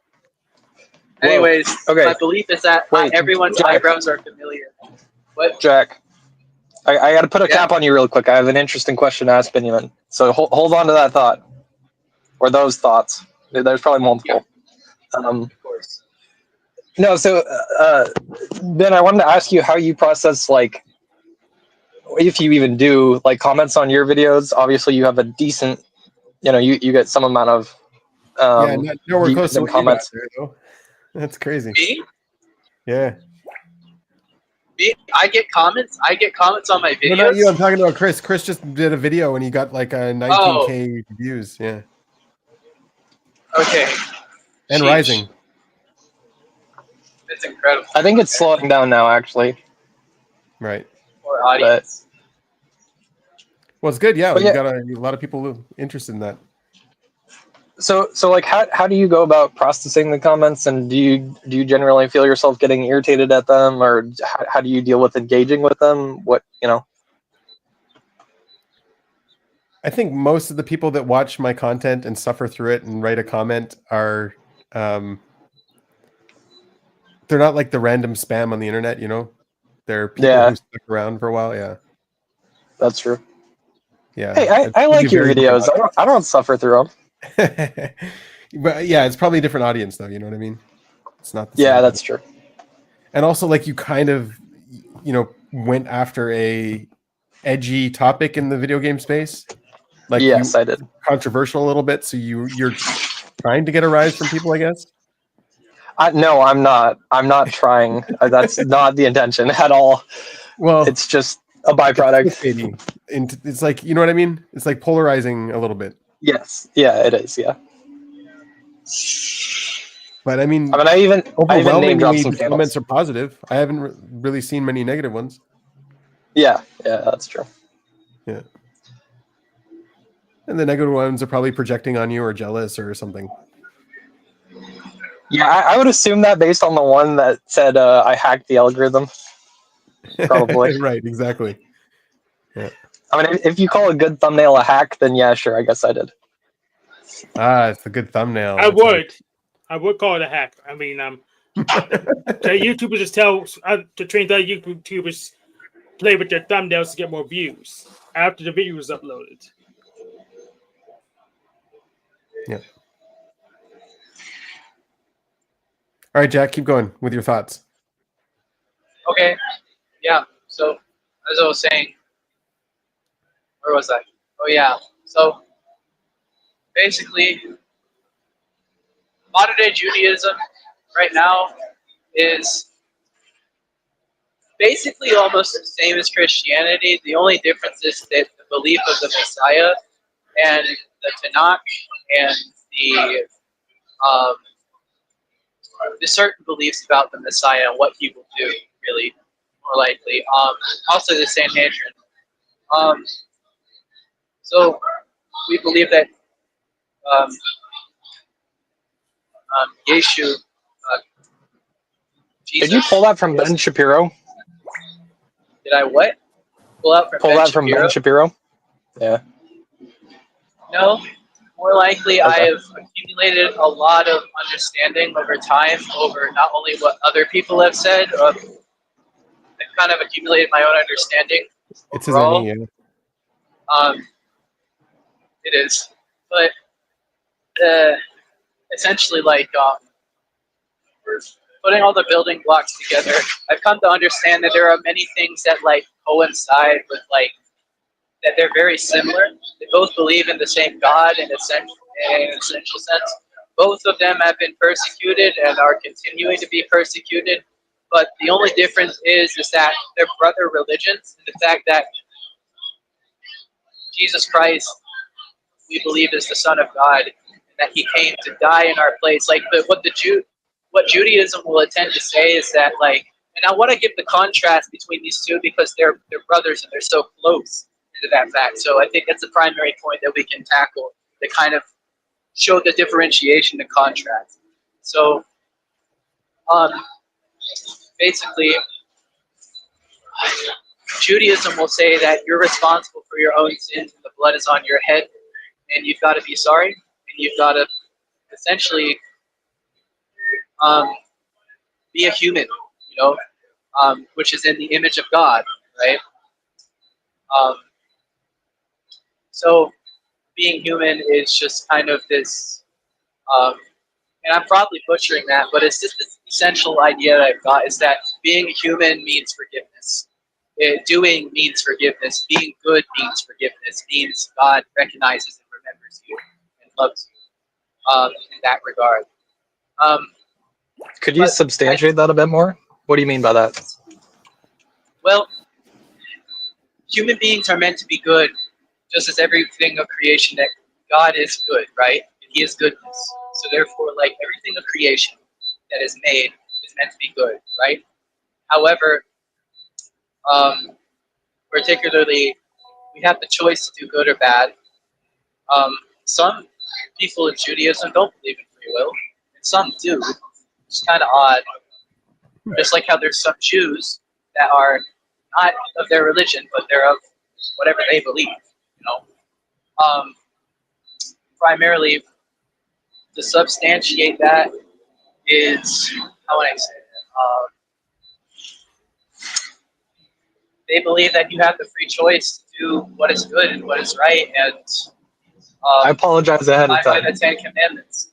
Anyways, okay. My belief is that everyone's Jack. eyebrows are familiar. What? Jack, I got to put a cap on you real quick. I have an interesting question to ask Benjamin. So hold on to that thought, or those thoughts. There's probably multiple. Of course. No, so Ben, I wanted to ask you how you process, like, if you even do, like, comments on your videos. Obviously, you have a decent, you know, you get some amount of nowhere close to what comments. you got there, though. That's crazy. Me? Yeah. Me? I get comments on my videos. No, not you. I'm talking about Chris. Chris just did a video and he got like a 19K views. Yeah. Okay. And Sheesh. rising. It's incredible. I think it's slowing down now, actually. Right. Or audience. Well, it's good. Yeah. But You got a lot of people interested in that. So like, how do you go about processing the comments, and do you generally feel yourself getting irritated at them, or how do you deal with engaging with them? What, you know? I think most of the people that watch my content and suffer through it and write a comment are they're not like the random spam on the internet, you know. They're people Yeah. who stuck around for a while. Yeah, That's true. yeah. Hey, It's I probably like your very different videos. I don't suffer through them. audience. But yeah, it's probably a different audience though. You know what I mean? It's not the same Yeah, thing. that's true. And also, like, you kind of, you know, went after a edgy topic in the video game space. Like, Yes, you I did. controversial a little bit, so you're trying to get a rise from people, I guess. No, I'm not. I'm not trying. That's not the intention at all. Well, It's just a it's byproduct. clickbaity. It's like, you know what I mean? It's like polarizing a little bit. Yes. Yeah, it is. Yeah. But I mean, I mean, I even name dropped overwhelmingly, some the comments channels. are positive. I haven't really seen many negative ones. Yeah, that's true. Yeah. And the negative ones are probably projecting on you or jealous or something. Yeah, I would assume that based on the one that said I hacked the algorithm. Probably. Right, exactly. I mean, if you call a good thumbnail a hack, then yeah, sure, I guess I did. It's a good thumbnail. I It's like- would call it a hack. I mean, the YouTubers just tell to train the YouTubers play with their thumbnails to get more views after the video was uploaded. Yeah. All right, Jack, keep going with your thoughts. Okay. Yeah. So as I was saying, where was I? Oh yeah. So basically, modern day Judaism right now is basically almost the same as Christianity. The only difference is that the belief of the Messiah and the Tanakh and um, the certain beliefs about the Messiah and what he will do, really, more likely. Also the Sanhedrin. So we believe that Yeshu, Jesus. Did you pull that from Ben Shapiro? Did I what? Pull out from Pull Ben that from Shapiro? Ben Shapiro? Yeah. No, more likely Okay. I have accumulated a lot of understanding over time over not only what other people have said, I've kind of accumulated my own understanding It says overall. any, yeah. It is, but essentially, like, we're putting all the building blocks together. I've come to understand that there are many things that like coincide with like that they're very similar. They both believe in the same God in an essential sense. Both of them have been persecuted and are continuing to be persecuted. But the only difference is that they're brother religions, and the fact that Jesus Christ, we believe, is the Son of God, and that He came to die in our place. Like what Judaism will tend to say is that, like, and I want to give the contrast between these two because they're brothers and they're so close into that fact. So I think that's the primary point that we can tackle to kind of show the differentiation, the contrast. So basically, Judaism will say that you're responsible for your own sins and the blood is on your head and you've got to be sorry and you've got to essentially be a human, you know, which is in the image of God, right? So being human is just kind of this, and I'm probably butchering that, but it's just this essential idea that I've got is that being human means forgiveness. Doing means forgiveness. Being good means forgiveness. Means God recognizes and remembers you and loves you in that regard. Could you substantiate that a bit more? What do you mean by that? Well, human beings are meant to be good, just as everything of creation that God is good, right? And He is goodness. So therefore, like everything of creation that is made is meant to be good, right? However, particularly, we have the choice to do good or bad. Some people in Judaism don't believe in free will, and some do. It's kind of odd. Just like how there's some Jews that are not of their religion, but they're of whatever they believe. You know, primarily to substantiate that is how would I say it? they believe that you have the free choice to do what is good and what is right, and I apologize ahead of abide by time. the Ten Commandments.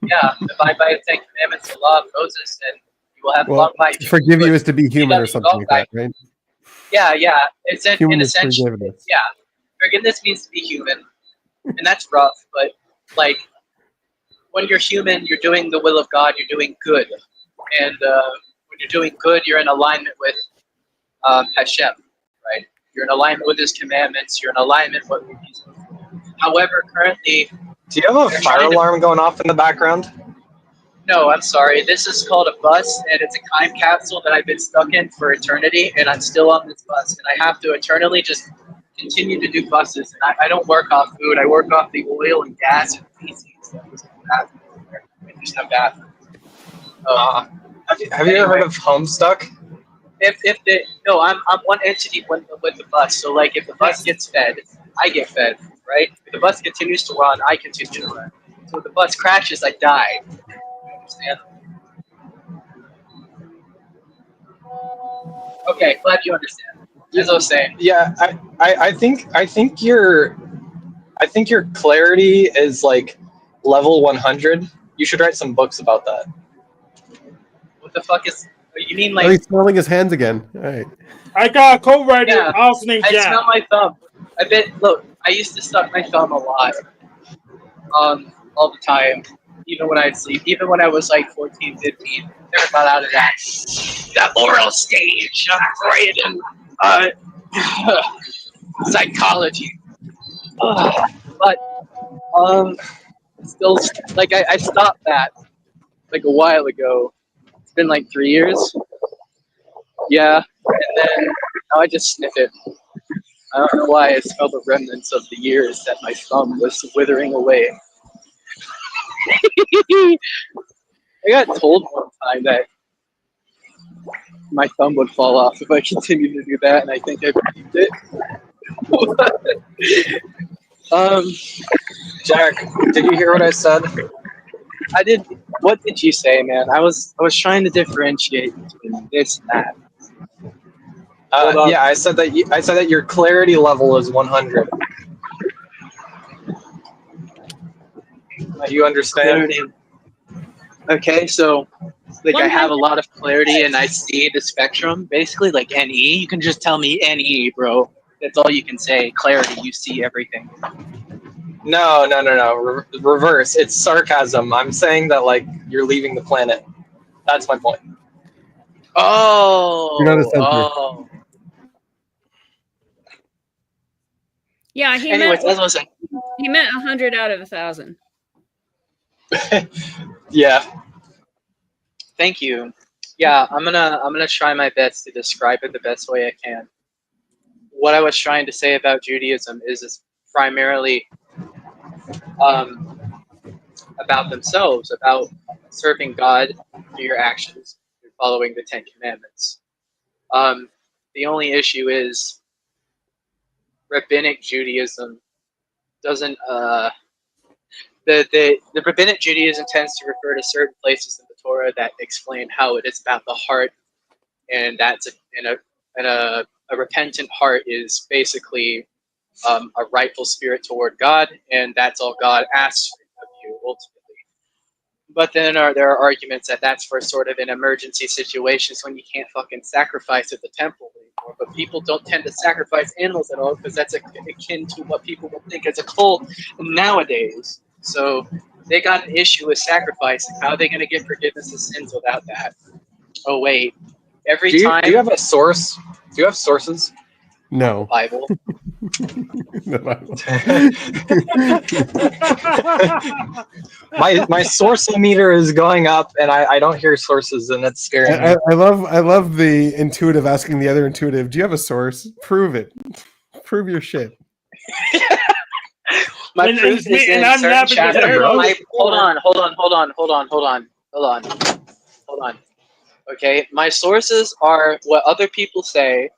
Yeah, abide by the Ten Commandments, the law of Moses, and you will have Well, long life. to forgive you is to be human or something like that, right? Yeah, yeah. It's in Human is essential. forgiveness. Yeah, forgiveness means to be human, and that's rough. But like, when you're human, you're doing the will of God. You're doing good, and when you're doing good, you're in alignment with Hashem, right? You're in alignment with His commandments. You're in alignment with. However, currently, Do you have a they're fire trying to- alarm going off in the background? no, I'm sorry. This is called a bus, and it's a time capsule that I've been stuck in for eternity, and I'm still on this bus, and I have to eternally just continue to do buses. And I don't work off food. I work off the oil and gas and feces that was in the bathroom. I just have bathrooms. Have you ever heard of Homestuck? I'm one entity with the bus. So like, if the bus gets fed, I get fed, right? If the bus continues to run, I continue to run. So if the bus crashes, I die. You understand? Okay, glad you understand. As I was saying. Yeah, I think your clarity is like level 100. You should write some books about that. What the fuck is? You mean Oh, like? he's smelling his hands again. All right. I got a co-writer Yeah, also named I Jack. smell my thumb. I bet. Look, I used to suck my thumb a lot. All the time. Even when I'd sleep. Even when I was like 14, 15. Never got out of that oral stage. I'm great in psychology. But still, like I stopped that like a while ago. It's been like 3 years. Yeah, and then now I just sniff it. I don't know why I smell the remnants of the years that my thumb was withering away. I got told one time that my thumb would fall off if I continued to do that, and I think I believed it. Jack, did you hear what I said? I did. What did you say, man? I was trying to differentiate between this and that. Yeah, I said that your clarity level is 100. You understand? Clarity. Okay, so like I have a lot of clarity and I see the spectrum. Basically, like NE. You can just tell me NE, bro. That's all you can say. Clarity. You see everything. No. Reverse. It's sarcasm. I'm saying that like you're leaving the planet. That's my point. Oh. You're not a censor. Oh. Yeah, he Anyways, meant as I was saying. he meant 100 out of 1,000. Yeah. Thank you. Yeah, I'm gonna try my best to describe it the best way I can. What I was trying to say about Judaism is primarily about themselves, about serving God through your actions and following the Ten Commandments. The only issue is rabbinic Judaism doesn't. The rabbinic Judaism tends to refer to certain places in the Torah that explain how it is about the heart, and that's a repentant heart is basically a rightful spirit toward God, and that's all God asks of you ultimately. But then there are arguments that that's for sort of in emergency situations when you can't fucking sacrifice at the temple anymore. But people don't tend to sacrifice animals at all because that's akin to what people would think as a cult nowadays. So they got an issue with sacrificing. How are they going to get forgiveness of sins without that? Oh wait, every time. Do you have a source? Do you have sources? No. Bible. The Bible. my source meter is going up, and I don't hear sources, and that's scary. I love the intuitive asking the other intuitive. Do you have a source? Prove it. Prove your shit. My And- proof and- is and in I'm certain laughing because chapters. I- Hold on. Okay, my sources are what other people say,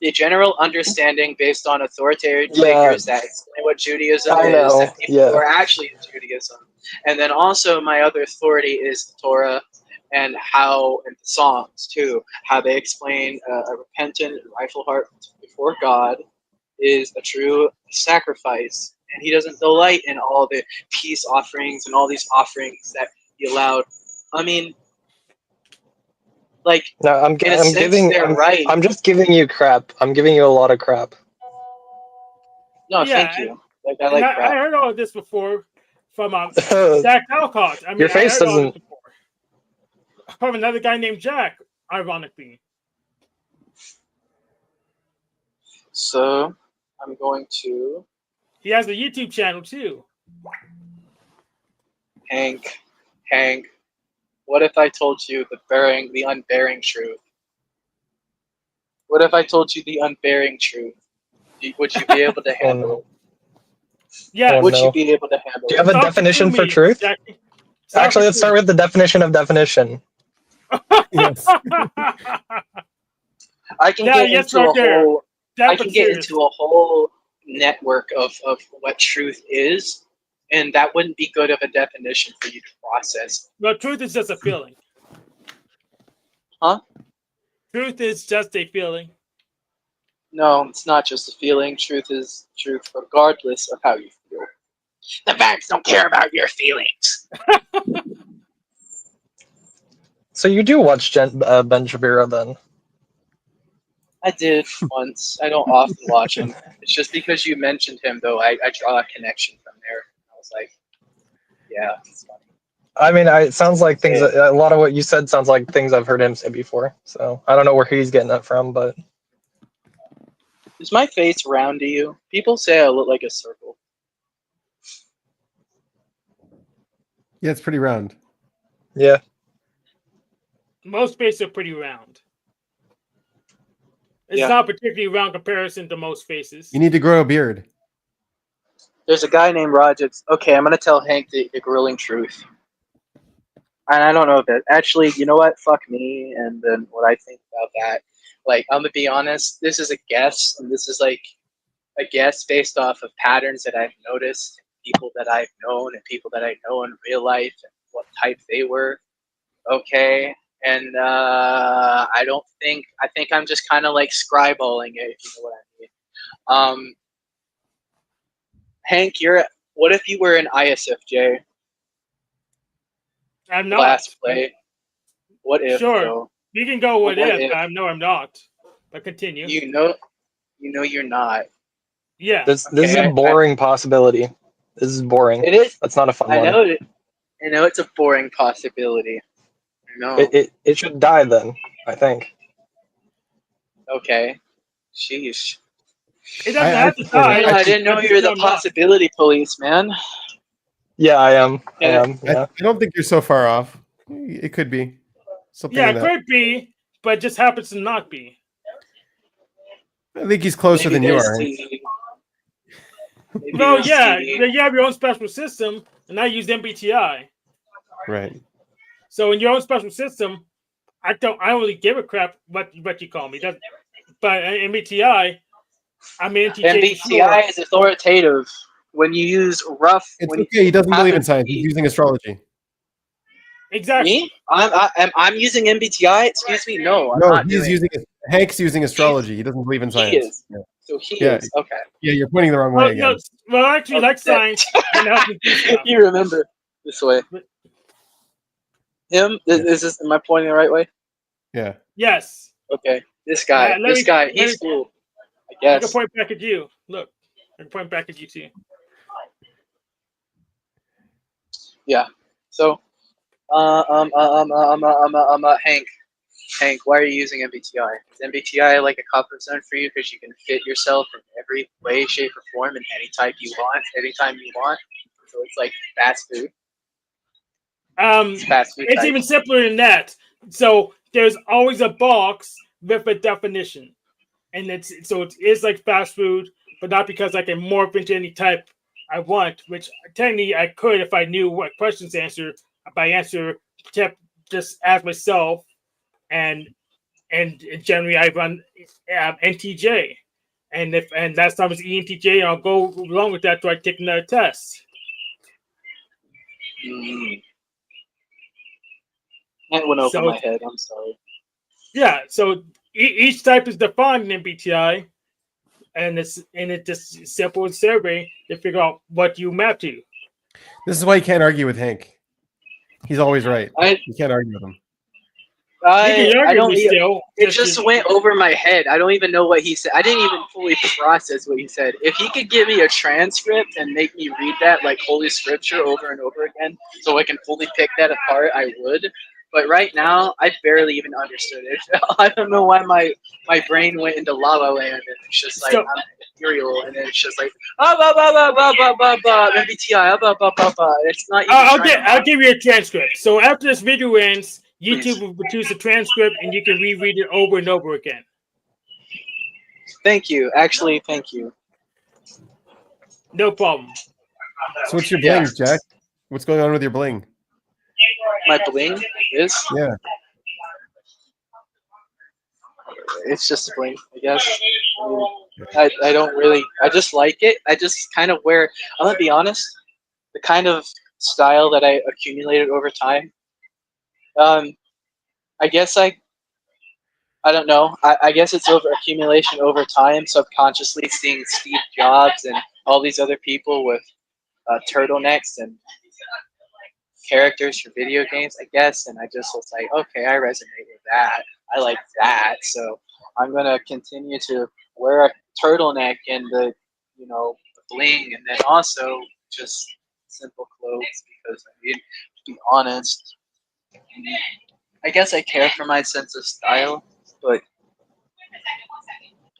the general understanding based on authoritative figures that explain what Judaism I know, is, and people yeah. who are actually in Judaism. And then also my other authority is the Torah, and how and the songs too, how they explain a repentant and rightful heart before God is a true sacrifice, and He doesn't delight in all the peace offerings and all these offerings that He allowed. I mean, like No, in a sense, they're right. I'm just giving you crap. I'm giving you a lot of crap. No, Yeah, thank you. Like I And like I crap. heard all this before from Your Jack Alcott. I mean, I face heard all this doesn't. before from another guy named Jack, ironically. So I'm going to He has a YouTube channel too. Hank. What if I told you the unbearing truth? What if I told you the unbearing truth? Would you be able to Oh, handle no. it? Yeah. Oh, Would you no. be able to handle Do you have it? a Talk definition to for me, truth? Jackie. Actually, let's start with the definition of definition. Yes. I can Yeah, get yes, into right a there. whole That I can get into a whole network of what truth is, and that wouldn't be good of a definition for you to process. No, truth is just a feeling. Huh? Truth is just a feeling. No, it's not just a feeling. Truth is truth regardless of how you feel. The facts don't care about your feelings. So you do watch Ben Shapiro then? I did once. I don't often watch him. It's just because you mentioned him, though, I draw a connection from there. I was like, yeah, it's funny. I mean, it sounds like things. A lot of what you said sounds like things I've heard him say before. So I don't know where he's getting that from, but Is my face round to you? People say I look like a circle. Yeah, it's pretty round. yeah. Most faces are pretty round. It's Yeah. not particularly round comparison to most faces. You need to grow a beard. There's a guy named Roger. Okay, I'm gonna tell Hank the grueling truth. And I don't know if that actually, you know what? Fuck me, and then what I think about that. Like, I'm gonna be honest. This is a guess, and this is like a guess based off of patterns that I've noticed, people that I've known, and people that I know in real life, and what type they were. Okay, and I think I'm just kind of like scriballing it, if you know what I mean. Hank, what if you were an ISFJ? I'm not. Last play. What if? Sure. Though? You can go with What it. if? No, I'm not. But continue. You know you're not. Yeah. This is Okay, a boring possibility. This is boring. It is. That's not a fun I one. know it. I know it's a boring possibility. I know. It should die then, I think. Okay. Sheesh. It doesn't I have to prefer die. that. I didn't know you were the I'm not. possibility police, man. Yeah, I am. Yeah. Yeah. I don't think you're so far off. It could be something. Yeah, in it that. could be, but it just happens to not be. I think he's closer Maybe than you there's are. the- maybe Well, there's yeah, the- you have your own special system, and I use MBTI. Right. So in your own special system, I don't really give a crap what you call me. But MBTI, I'm an NTJ for sure. MBTI is authoritative. When you use rough, It's when okay. He doesn't believe in happens to science. He's be- using astrology. Exactly. Me? I'm using MBTI. Excuse me. No, I'm No, not he's doing. using Hank's using astrology. He doesn't believe in He science. is. Yeah. So he Yeah. is. Okay. Yeah, you're pointing the wrong Well, way again. no, I actually like Okay. science and helps me do stuff. You remember this way. Him? Is this? Am I pointing the right way? Yeah. Yes. Okay. This guy. Let me- He's cool. I I can guess. point back at you. Look, I can point back at you too. Yeah. So, Hank, why are you using MBTI? Is MBTI like a comfort zone for you because you can fit yourself in every way, shape, or form in any type you want, anytime you want? So it's like fast food. It's fast food. It's type. even simpler than that. So there's always a box with a definition, and it is like fast food, but not because I can morph into any type I want. Which technically I could if I knew what questions to answer. If I answer, just ask myself, and generally I run NTJ, and last time was ENTJ, and I'll go along with that till I take another test. That went over So- my head. I'm sorry. Yeah, so each type is defined in MBTI, and it's just a simple survey to figure out what you map to. This is why you can't argue with Hank. He's always right. I You can't argue with him. You can argue don't. me still. It just went over my head. I don't even know what he said. I didn't even fully process what he said. If he could give me a transcript and make me read that like Holy Scripture over and over again so I can fully pick that apart, I would. But right now, I barely even understood it. I don't know why my brain went into La La Land, and it's just like, I'm ethereal, and it's just like, MBTI, It's not even I'll give you a transcript. So after this video ends, YouTube will produce a transcript, and you can reread it over and over again. Thank you. Actually, thank you. No problem. So what's your bling, Jack? What's going on with your bling? My bling is? Yeah. It's just a bling, I guess. I don't really, I just like it. I just kind of wear, I'm going to be honest, the kind of style that I accumulated over time. I guess I don't know. I guess it's over accumulation over time, subconsciously seeing Steve Jobs and all these other people with turtlenecks and characters for video games, I guess, and I just was like, okay, I resonate with that. I like that, so I'm gonna continue to wear a turtleneck and the bling, and then also just simple clothes because I mean, to be honest, I guess I care for my sense of style, but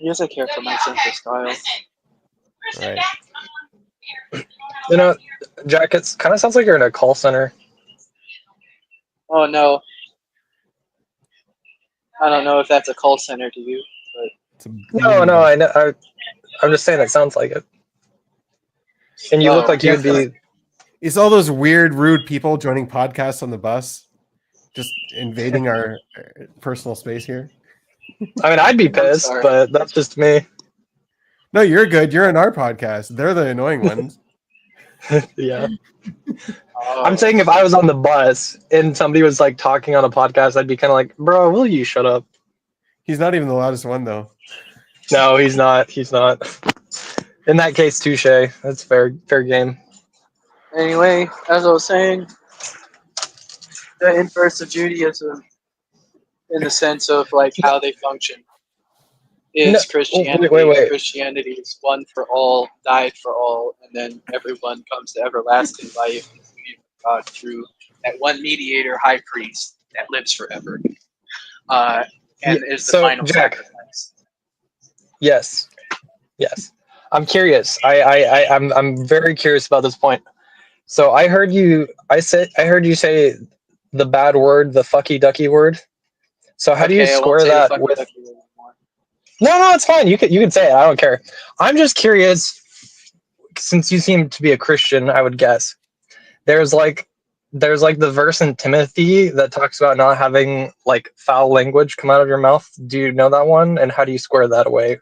I guess I care for my sense of style. Right. You know, Jack, it kind of sounds like you're in a call center. Oh no. I don't know if that's a call center to you, but It's a No, I know. I'm just saying it sounds like it. And you look like you would be. It's all those weird, rude people joining podcasts on the bus, just invading our personal space here. I mean, I'd be pissed, sorry. but that's just me. No, you're good. You're in our podcast. They're the annoying ones. Yeah. I'm saying if I was on the bus and somebody was like talking on a podcast, I'd be kind of like, bro, will you shut up? He's not even the loudest one, though. No, he's not. He's not. In that case, touche. That's fair game. Anyway, as I was saying, the inverse of Judaism, in the sense of like how they function, is No, Christianity. wait. Christianity is one for all, died for all, and then everyone comes to everlasting life in communion with God through that one mediator, high priest that lives forever, and is the So, final Jack. sacrifice. Yes. I'm curious. I'm very curious about this point. So I heard you say the bad word, the fucky ducky word. So how do you Okay, I won't square say the that fucking with? ducky word anymore. No, it's fine. You can say it. I don't care. I'm just curious. Since you seem to be a Christian, I would guess there's like the verse in Timothy that talks about not having like foul language come out of your mouth. Do you know that one? And how do you square that away?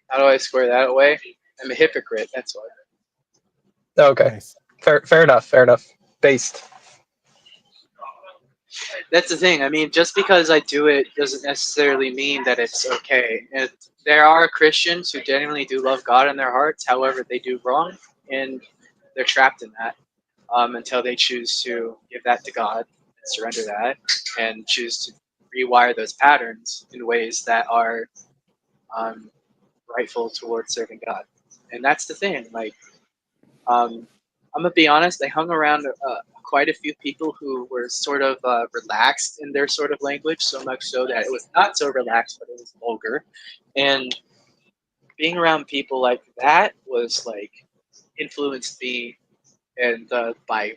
How do I square that away? I'm a hypocrite. That's why. Okay, Nice. fair enough. Based. That's the thing. I mean, just because I do it doesn't necessarily mean that it's okay. And there are Christians who genuinely do love God in their hearts. However, they do wrong, and they're trapped in that until they choose to give that to God, and surrender that, and choose to rewire those patterns in ways that are rightful towards serving God. And that's the thing. Like, I'm gonna be honest. I hung around quite a few people who were sort of relaxed in their sort of language, so much so that it was not so relaxed, but it was vulgar. And being around people like that was like influenced me and by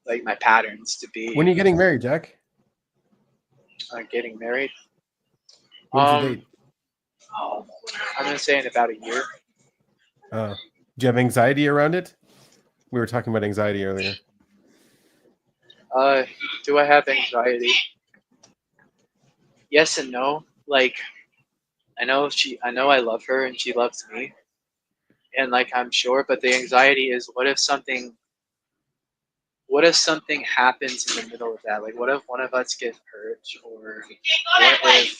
like my patterns to be When are you getting married, Jack? getting married. When's the date? I'm gonna say in about a year. Do you have anxiety around it? We were talking about anxiety earlier. Do I have anxiety? Yes and no. Like, I know I love her and she loves me, and like I'm sure, but the anxiety is, what what if something happens in the middle of that? Like, what if one of us gets hurt, or what if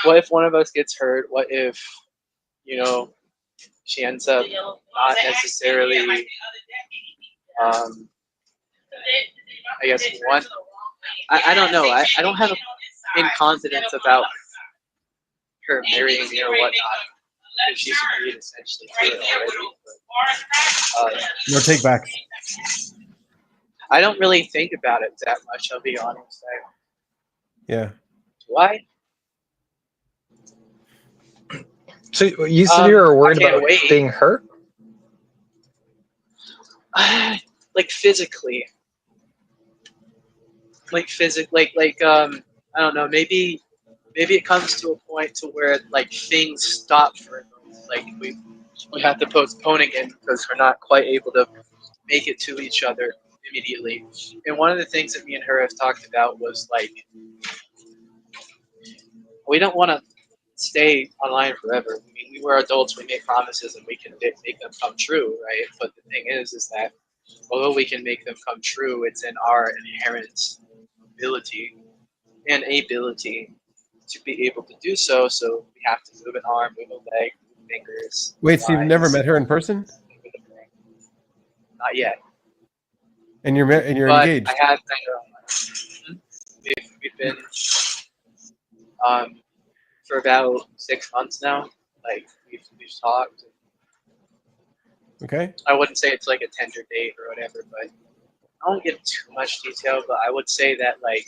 what if one of us gets hurt? What if, she ends up not necessarily, I guess, one. I don't know. I don't have inconfidence about her marrying me or whatnot. Because she's agreed essentially to it already. But, No take backs. I don't really think about it that much, I'll be honest. Yeah. Do I? So you said you were worried I can't about wait. being hurt? Like physically. I don't know, maybe it comes to a point to where like things stop for a moment. Like we have to postpone again because we're not quite able to make it to each other immediately. And one of the things that me and her have talked about was like, we don't want to stay online forever. I mean, we were adults, we make promises and we can make them come true, right? But the thing is that although we can make them come true, it's in our inherent ability to be able to do so. So we have to move an arm, move a leg, move fingers. Wait, so you've never met her in person? Not yet. And you're But engaged? I have been, we've been for about 6 months now. Like we've talked. Okay. I wouldn't say it's like a tender date or whatever, but I won't give too much detail. But I would say that like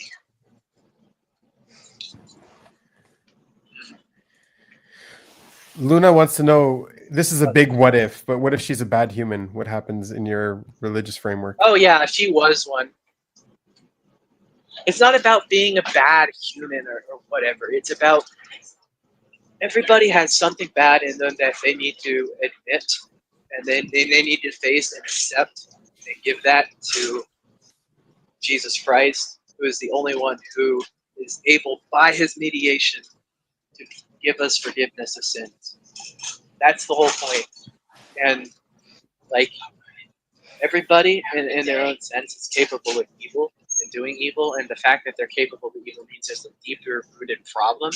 Luna wants to know, this is a big what if, but what if she's a bad human? What happens in your religious framework? oh yeah, she was one. It's not about being a bad human or whatever. It's about everybody has something bad in them that they need to admit, and then they need to face and accept and give that to Jesus Christ, who is the only one who is able, by his mediation, to give us forgiveness of sins. That's the whole point. And like everybody in their own sense is capable of evil and doing evil, and the fact that they're capable of evil means there's a deeper rooted problem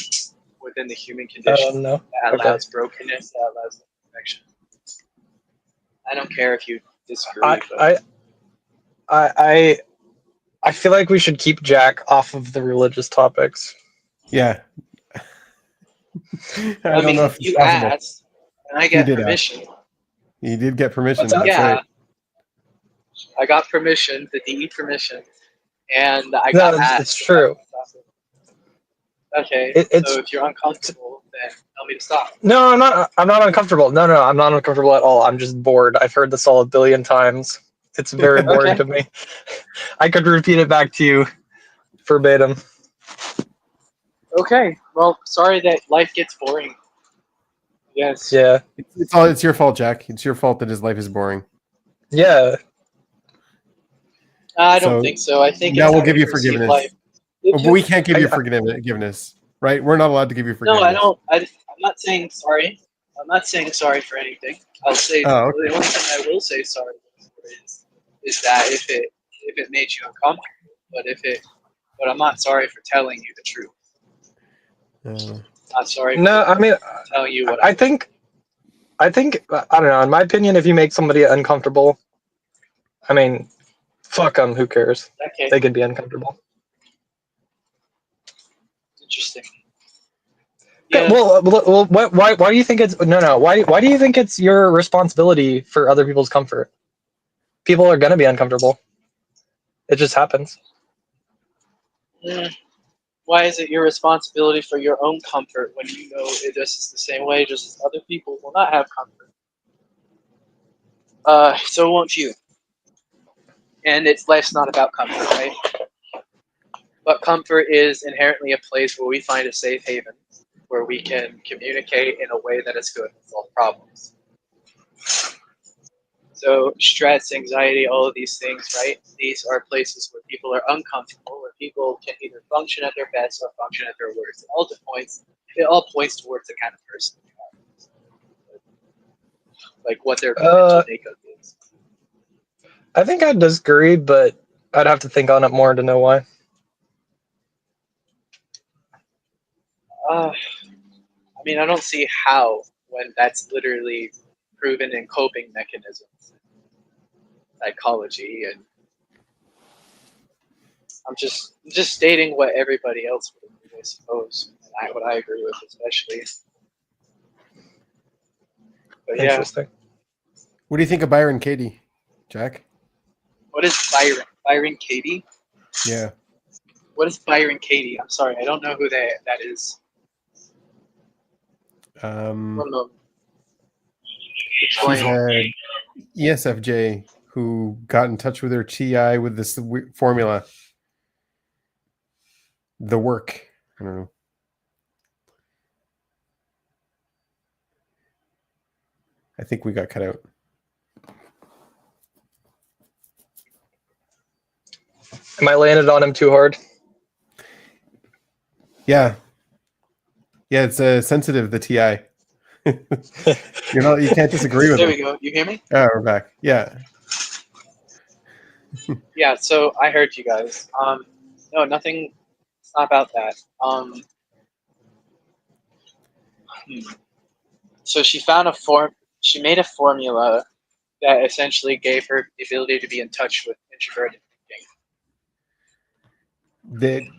within the human condition No. that Okay. allows brokenness, that allows imperfection. I don't care if you disagree. But I feel like we should keep Jack off of the religious topics. Yeah. I don't mean, know if it's you possible. asked, and I get did permission. You did get permission. What's up? That's Yeah, right. I got permission, the DE permission, and I No, got it's asked. true. Okay, It's- so if you're uncomfortable, then tell me to stop. No, I'm not. I'm not uncomfortable. No, I'm not uncomfortable at all. I'm just bored. I've heard this all a billion times. It's very boring Okay. to me. I could repeat it back to you verbatim. Okay, well, sorry that life gets boring. Yes. Yeah. It's your fault, Jack. It's your fault that his life is boring. Yeah. I don't So, think so. I think now it's we'll how give you perceive forgiveness. life. If But you- we can't give you I- forgiveness, right? We're not allowed to give you forgiveness. No, I don't. I'm not saying sorry. I'm not saying sorry for anything. I'll say Oh, okay. the only thing I will say sorry for is that if it made you uncomfortable, but I'm not sorry for telling you the truth. Not sorry No, for I mean, telling you what I think, I don't know. In my opinion, if you make somebody uncomfortable, I mean, fuck them. Who cares? Okay, They can be uncomfortable. interesting. Okay, Yeah. well, why do you think it's no? Why do you think it's your responsibility for other people's comfort? People are gonna be uncomfortable. It just happens. Why is it your responsibility for your own comfort when you know it just is the same way, just as other people will not have comfort? So won't you. And life's not about comfort, right? But comfort is inherently a place where we find a safe haven, where we can communicate in a way that is good and solve problems. So stress, anxiety, all of these things, right? These are places where people are uncomfortable, where people can either function at their best or function at their worst. It all it all points towards the kind of person they are. Like what their Uh, mental makeup is. I think I'd disagree, but I'd have to think on it more to know why. I mean, I don't see how when that's literally proven in coping mechanisms, psychology, and I'm just stating what everybody else would agree, I suppose, and what I agree with especially. But yeah, Interesting. What do you think of Byron Katie, Jack? what is Byron? Byron Katie? Yeah. What is Byron Katie? I'm sorry, I don't know who that is. One moment. She's a ESFJ who got in touch with her TI with this formula. The work. I don't know. I think we got cut out. Am I laying it on him too hard? Yeah. Yeah, it's sensitive, the TI. You can't disagree with There it. we go. You hear me? Oh, we're back. Yeah. Yeah. So I heard you guys. No, nothing. It's not about that. So she found a form. She made a formula that essentially gave her the ability to be in touch with introverted thinking.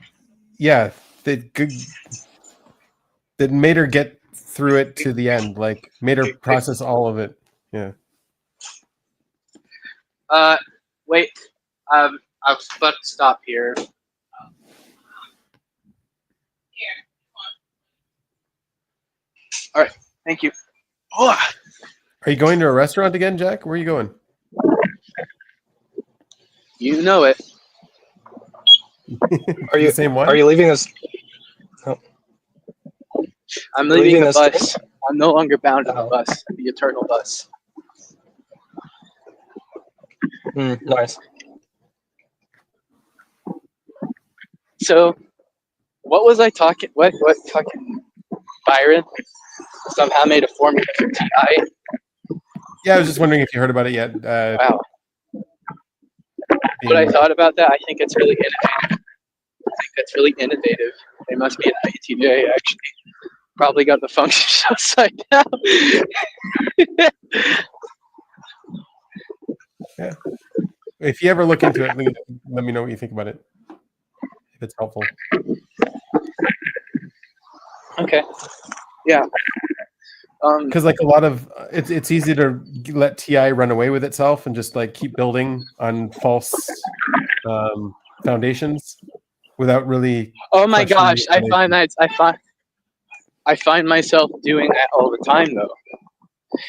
That made her get through it to the end, like made her process all of it. Yeah. Wait. I've but stop here. All right. Thank you. Oh, Are you going to a restaurant again, Jack? Where are you going? you know it. Are you the same one? Are you leaving this? I'm leaving the this bus. I'm no longer bound to the Oh. bus, the eternal bus. Nice. So, what was I talking? What fucking Byron somehow made a formula for TI? Yeah, I was just wondering if you heard about it yet. Wow. What I thought about that, I think it's really innovative. They must be an ITJ actually. Probably got the functions upside down. Yeah. If you ever look into it, let me know what you think about it. If it's helpful. Okay. Yeah. Because like a lot of it's easy to let TI run away with itself and just like keep building on false foundations without really. Oh my questioning gosh, the I find myself doing that all the time though.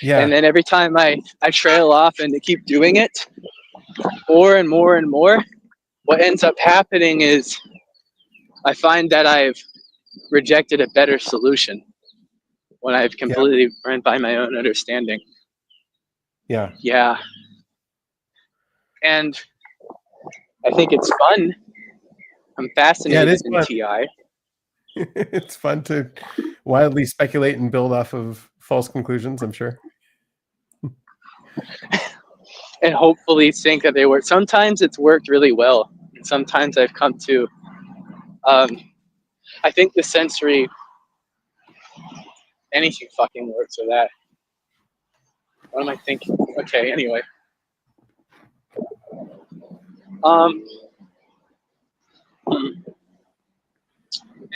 Yeah. And then every time I trail off and to keep doing it more and more and more, what ends up happening is I find that I've rejected a better solution when I've completely ran by my own understanding. Yeah. Yeah. And I think it's fun. I'm fascinated in fun. TI. It's fun to wildly speculate and build off of false conclusions, I'm sure. And hopefully think that they work. Sometimes it's worked really well. And sometimes I've come to, I think the sensory, anything fucking works with that. What am I thinking? Okay, anyway.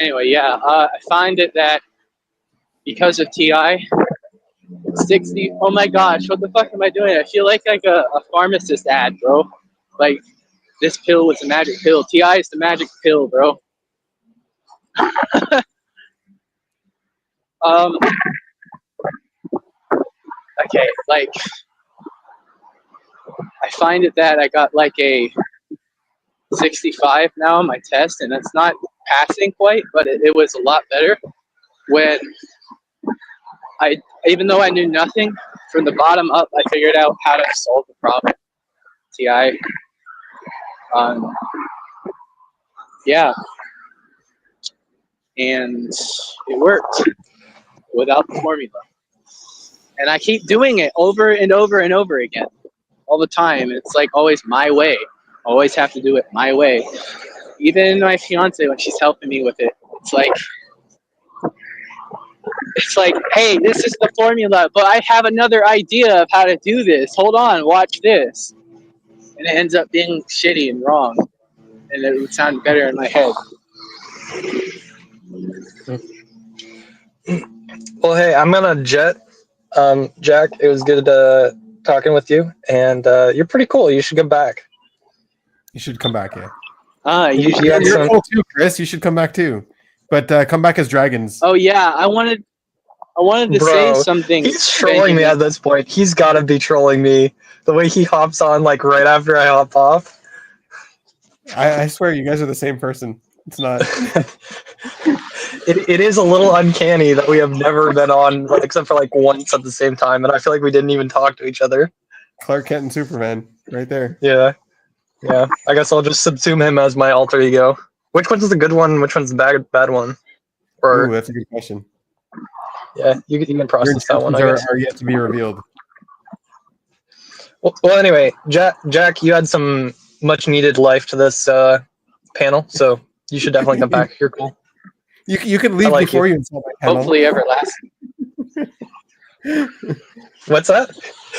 Anyway, yeah, I find it that because of TI, 60, oh my gosh, what the fuck am I doing? I feel like a pharmacist ad, bro. Like, this pill was a magic pill. TI is the magic pill, bro. Okay, like, I find it that I got like a 65 now on my test, and it's not passing quite, but it was a lot better when even though I knew nothing, from the bottom up, I figured out how to solve the problem. TI. Yeah. and it worked without the formula. And I keep doing it over and over and over again, all the time. It's like always my way. Always have to do it my way. Even my fiance, when she's helping me with it, it's like, hey, this is the formula, but I have another idea of how to do this. Hold on, watch this. And it ends up being shitty and wrong. And it would sound better in my head. Well, hey, I'm gonna jet. Jack, it was good talking with you, and you're pretty cool. You should come back. You should come back, yeah. You had You're some. cool too, Chris. You should come back too. But come back as dragons. Oh yeah, I wanted to say Bro, something. he's trolling me at this point. He's got to be trolling me. The way he hops on, like, right after I hop off. I swear you guys are the same person. It's not. It is a little uncanny that we have never been on, like, except for, like, once at the same time, and I feel like we didn't even talk to each other. Clark Kent and Superman, right there. Yeah. Yeah. I guess I'll just subsume him as my alter ego. Which one's the good one? Which one's the bad one? Or, Ooh, that's a good question. yeah, you can Your process that one, I intentions guess. are yet to be revealed. Well, anyway, Jack, you had some much needed life to this panel, so you should definitely come back. You're cool. You can leave like before you. you install my panel. Hopefully everlasting. What's that?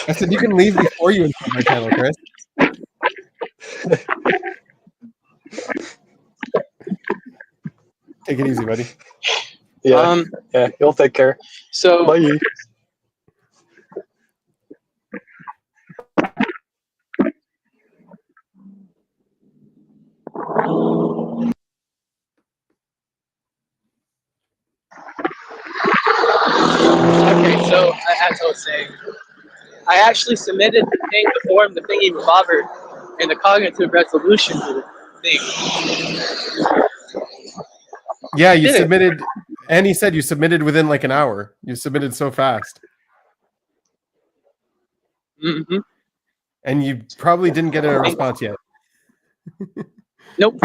I said you can leave before you install my panel, Chris. Take it easy, buddy. Yeah, yeah, you'll take care. So Bye. okay, so as I was saying, I actually submitted the form, the thingy bobber, and the cognitive resolution to the thing. Yeah, you Did it. submitted, and he said you submitted within like an hour. You submitted so fast, Mm-hmm. and you probably didn't get a response yet. Nope.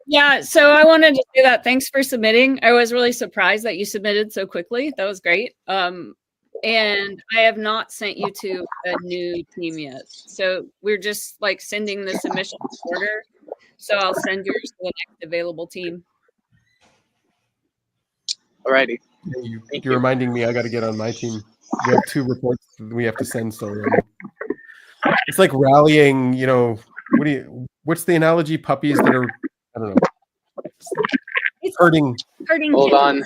Yeah, so I wanted to say that thanks for submitting. I was really surprised that you submitted so quickly. That was great. And I have not sent you to a new team yet. So we're just like sending the submission order. So I'll send yours to the next available team. Alrighty. You're reminding me I got to get on my team. We have 2 reports we have to send still. It's like rallying, you know, what's the analogy? Puppies that are, I don't know, It's herding Hold kittens. on.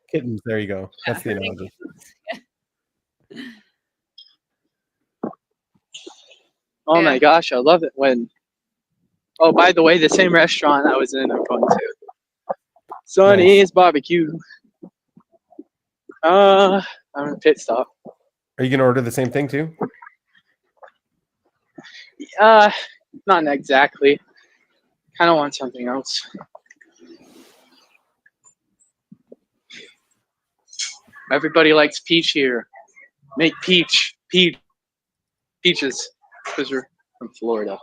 kittens. There you go. That's the analogy. Oh my Yeah. gosh, I love it when. Oh, by the way, the same restaurant I was in, I'm going to. Sonny's Barbecue. I'm in a pit stop. Are you going to order the same thing too? Not exactly. Kind of want something else. Everybody likes peach here. Make peaches, because we're from Florida.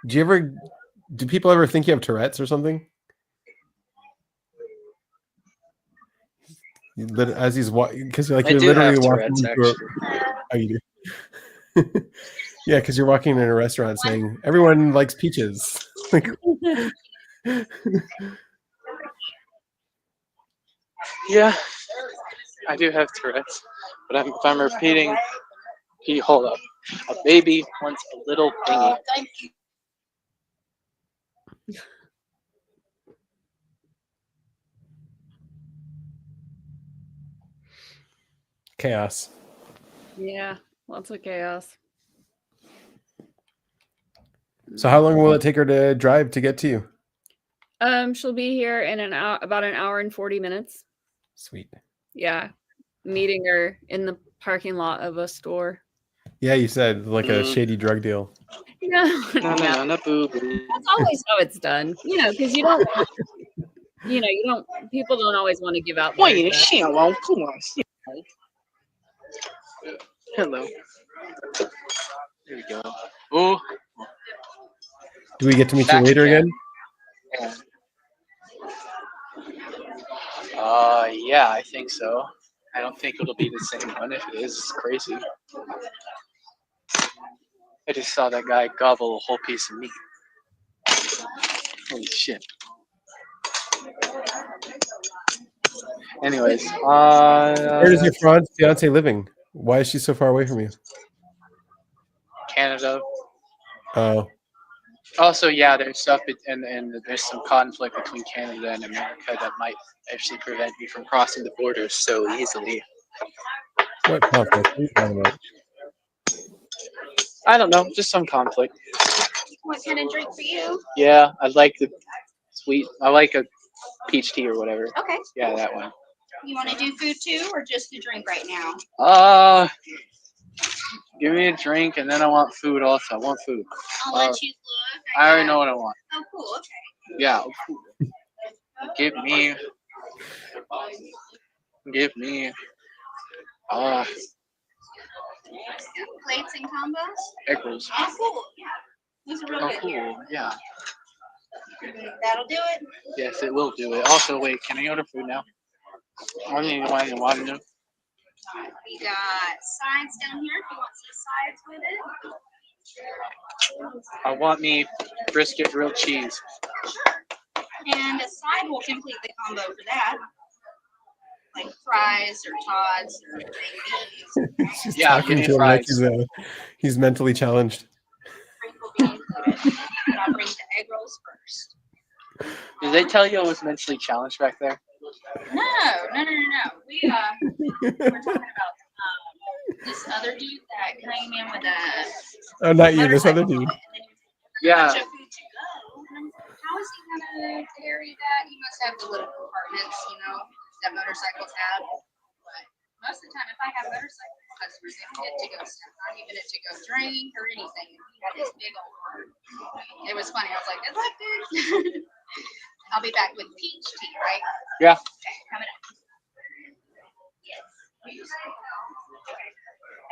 Do people ever think you have Tourette's or something? As he's walking, because like I you're do literally have walking Tourette's, into oh, you do. Yeah, because you're walking in a restaurant saying everyone likes peaches. Like, Yeah, I do have Tourette's, but if I'm repeating, hold up. A baby wants a little thingy. chaos. Yeah, lots of chaos. So how long will it take her to drive to get to you? She'll be here in about an hour and 40 minutes. Sweet. Yeah, meeting her in the parking lot of a store. Yeah, you said like a shady drug deal. No, No, boo boo. that's always how it's done. You know, because you don't. People don't always want to give out. their address. Hello. There we go. Oh. Do we get to meet you Back later again. again? Yeah, I think so. I don't think it'll be the same one. If it is, it's crazy. I just saw that guy gobble a whole piece of meat. Holy shit. Anyways, Where is your fiance living? Why is she so far away from you? Canada. Oh, Also, yeah, there's stuff, and there's some conflict between Canada and America that might actually prevent me from crossing the borders so easily. what conflict? What are you talking about? I don't know, just some conflict. What kind of drink for you? Yeah, I like the sweet. I like a peach tea or whatever. Okay. Yeah, that one. You want to do food too, or just the drink right now? Give me a drink, and then I want food also. I want food. I'll let you look. I already know what I want. Oh, cool. Okay. Yeah. Give me. Plates and combos? Egg rolls. Oh, cool. Yeah. Those are really Oh, good here. cool. Yeah. That'll do it. Yes, it will do it. Also, wait, can I order food now? I need to want to do. We got sides down here if you want some sides with it. I want me brisket grilled cheese. And a side will complete the combo for that. Like fries or Todd's or baked beans. She's Yeah, talking give to me him like fries. he's mentally challenged. Drink will be included. But I'll bring the egg rolls first. Did they tell you I was mentally challenged back there? No. We we're talking about this other dude that came in with a Oh, not you. This other motorcycle dude. and then Yeah. bunch of food to go. And I'm like, how is he gonna carry that? He must have the little compartments, that motorcycles have. But most of the time, if I have motorcycle customers, they don't get to go stuff, not even get to go drink or anything. And he had this big old cart. It was funny. I was like, good luck, dude. I'll be back with peach tea, right? Yeah. Okay, coming up.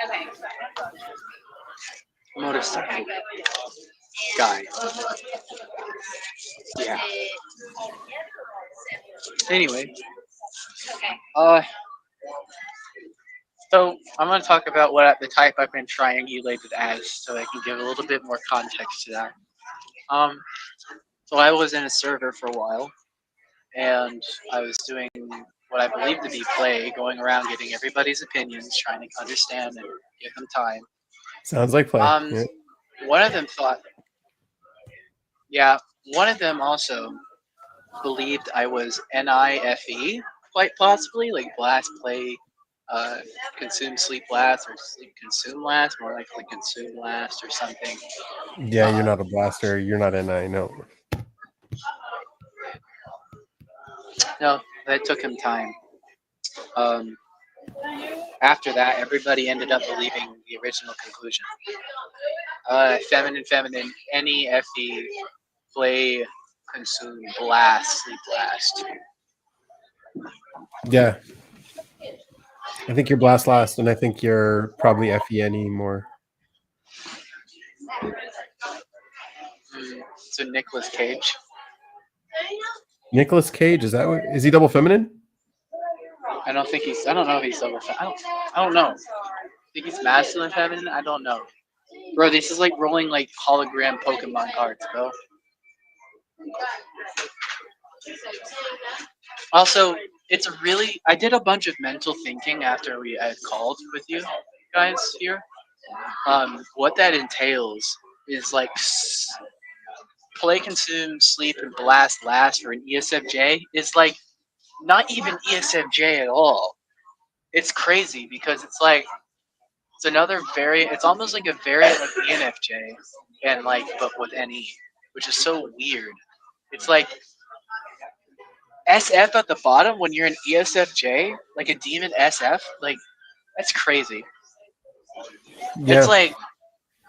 Okay. Motorcycle guy. Yeah. Anyway. Okay. So I'm going to talk about what the type I've been triangulated as, so I can give a little bit more context to that. So I was in a server for a while, and I was doing what I believe to be play, going around getting everybody's opinions, trying to understand and give them time. Sounds like play. Yeah. One of them thought, one of them also believed I was NIFE, quite possibly, like blast, play, consume, sleep, last, or sleep, consume, last, more likely consume, last, or something. Yeah, you're not a blaster. You're not NI. No. No, that took him time. After that, everybody ended up believing the original conclusion. Feminine, NEFE, play, consume, blast, sleep, last. Yeah. I think you're blast last, and I think you're probably FENE more. So Nicolas Cage. Nicolas Cage, is he double feminine? I don't know if he's double feminine. I don't know. I think he's masculine feminine. I don't know. Bro, this is like rolling like hologram Pokemon cards, bro. Also, I did a bunch of mental thinking after we had called with you guys here. What that entails is like play, consume, sleep, and blast last for an ESFJ is like not even ESFJ at all. It's crazy because it's like it's almost like a variant of ENFJ and like but with NE, which is so weird. It's like SF at the bottom when you're an ESFJ, like a demon SF, like that's crazy. Yeah. It's like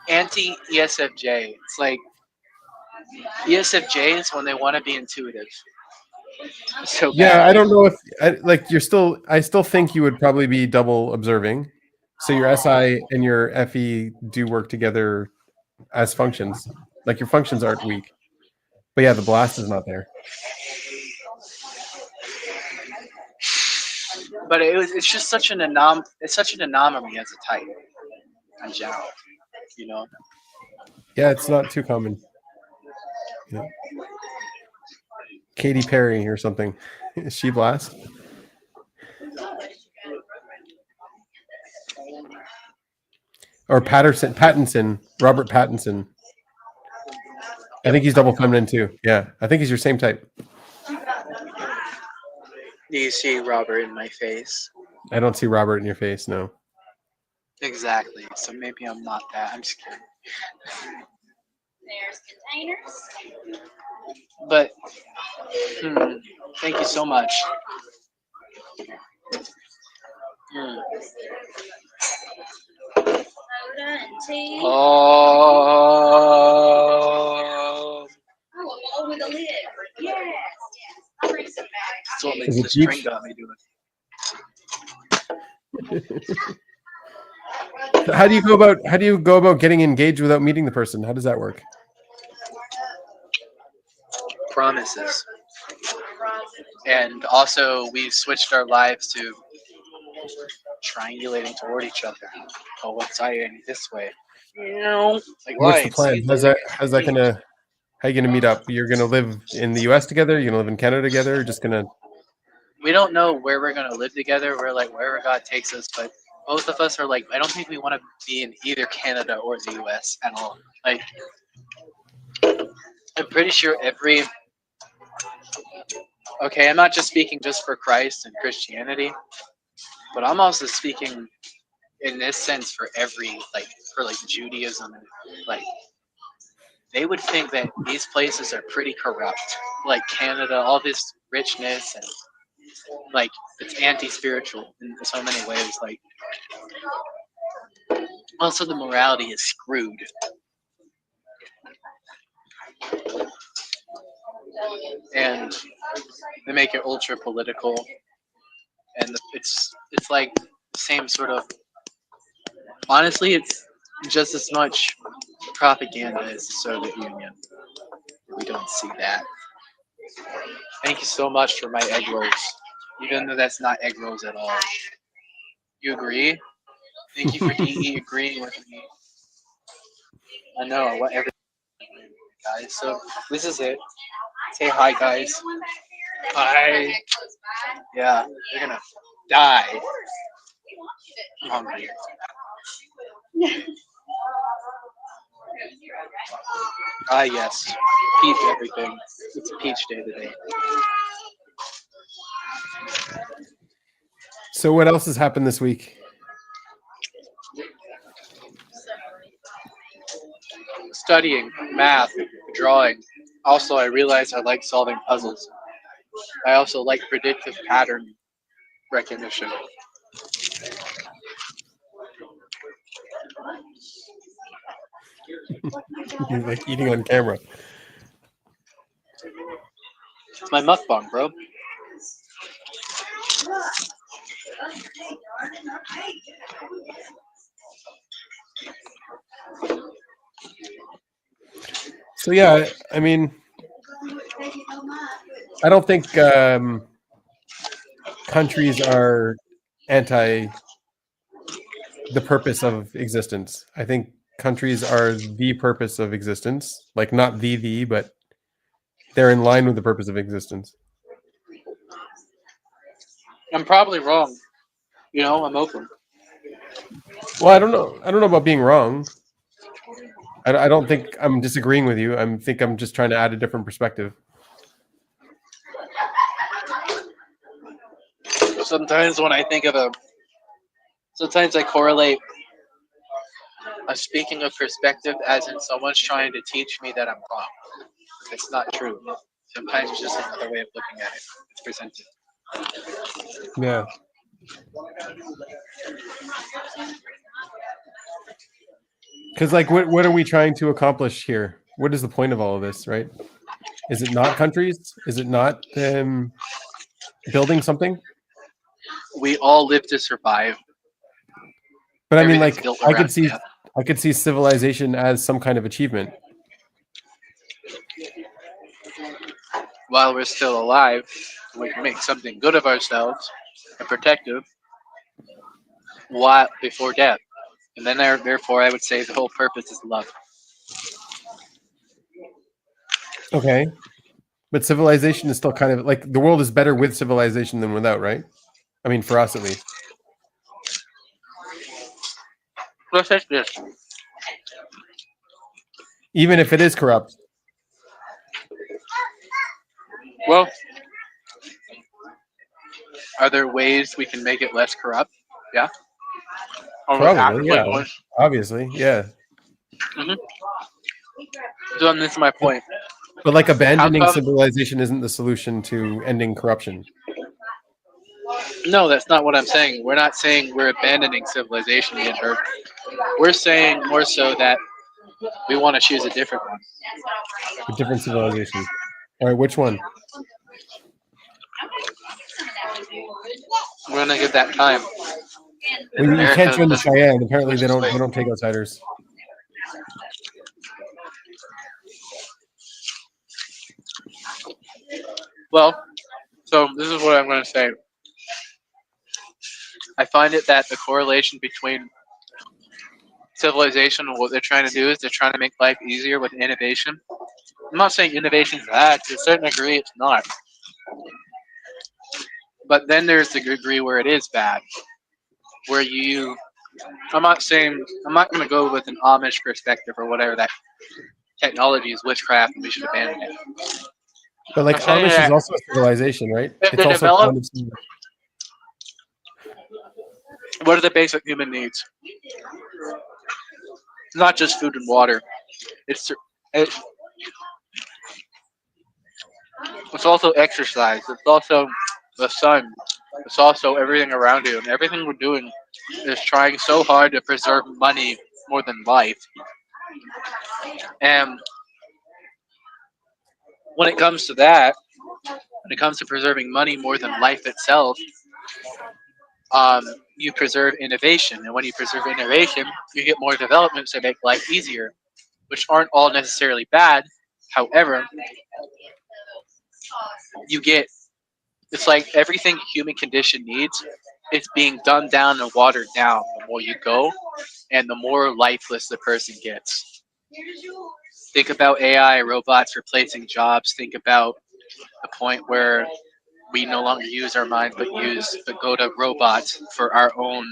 anti ESFJ. It's like ESFJs when they want to be intuitive. So Yeah, bad. I don't know if I still think you would probably be double observing. So your SI and your FE do work together as functions. Like your functions aren't weak. But yeah, the blast is not there. but it's just such an it's such an anomaly as a type in general, you know. Yeah, it's not too common. Yeah. Katy Perry or something. Is she Blast? Or Pattinson, Robert Pattinson. I think he's double feminine too. Yeah, I think he's your same type. Do you see Robert in my face? I don't see Robert in your face, no. Exactly. So maybe I'm not that. I'm just kidding. There's containers. But thank you so much. Soda and tea. Oh. Oh, oh, with a lid. Yes, yes. I'll bring some back. That's what makes Is it this peach? drink got me doing. How do you go about getting engaged without meeting the person? How does that work? Promises. And also, we switched our lives to triangulating toward each other. Oh, what's I this way? Like, What's why? the plan? How you gonna meet up? You're gonna live in the US together? You're gonna live in Canada together? Or just gonna We don't know where we're gonna live together. We're like wherever God takes us, but both of us are like, I don't think we want to be in either Canada or the US at all. Like, I'm pretty sure okay, I'm not just speaking just for Christ and Christianity, but I'm also speaking in this sense for Judaism and like they would think that these places are pretty corrupt, like Canada, all this richness and like it's anti-spiritual in so many ways. Like also the morality is screwed. And they make it ultra political, and it's like the same sort of. Honestly, it's just as much propaganda as the Soviet Union. We don't see that. Thank you so much for my egg rolls, even though that's not egg rolls at all. You agree? Thank you for DE agreeing with me. I know what everything, guys. So this is it. Say hi, guys. Hi. Yeah, they're gonna die. I'm hungry. Ah, yes. Peach everything. It's a peach day today. So what else has happened this week? Studying, math, drawing. Also, I realized I like solving puzzles. I also like predictive pattern recognition. Like eating on camera. It's my mukbang, bro. So yeah, I mean, I don't think countries are anti the purpose of existence. I think countries are the purpose of existence, like not the, but they're in line with the purpose of existence. I'm probably wrong. You know, I'm open. Well, I don't know. I don't know about being wrong. I don't think I'm disagreeing with you. I think I'm just trying to add a different perspective. Sometimes when I think of sometimes I correlate a speaking of perspective as in someone's trying to teach me that I'm wrong. It's not true. Sometimes it's just another way of looking at it. It's presented. Yeah. Because like what are we trying to accomplish here? What is the point of all of this, right? Is it not countries? Is it not building something? We all live to survive. But I mean, Everything's like built I around death. could see civilization as some kind of achievement. While we're still alive, we can make something good of ourselves. and protective while before death. And then therefore I would say the whole purpose is love. Okay. But civilization is still kind of like the world is better with civilization than without, right? I mean, for us at least. Let's take this. Even if it is corrupt. Well, are there ways we can make it less corrupt? Yeah. Or Probably, yeah. actively- Obviously, yeah. So this is my point. But like abandoning come- civilization isn't the solution to ending corruption. No, that's not what I'm saying. We're not saying we're abandoning civilization yet. We're saying more so that we want to choose a different one. A different civilization. All right, which one? We're gonna give that time. Well, you can't join the Cheyenne. Apparently, they don't take outsiders. Well, so this is what I'm going to say. I find it that the correlation between civilization and what they're trying to do is they're trying to make life easier with innovation. I'm not saying innovation is bad. To a certain degree, it's not. But then there's the degree where it is bad, where I'm not going to go with an Amish perspective or whatever, that technology is witchcraft and we should abandon it. But like Amish is also a civilization, right? If It's they also develop- kind of similar. What are the basic human needs? Not just food and water. It's also exercise. It's also the sun. It's also everything around you. And everything we're doing is trying so hard to preserve money more than life. And when it comes to that, when it comes to preserving money more than life itself, you preserve innovation. And when you preserve innovation, you get more developments that make life easier, which aren't all necessarily bad. However, it's like everything human condition needs, it's being done down and watered down the more you go and the more lifeless the person gets. Think about AI, robots replacing jobs. Think about the point where we no longer use our minds but go to robots for our own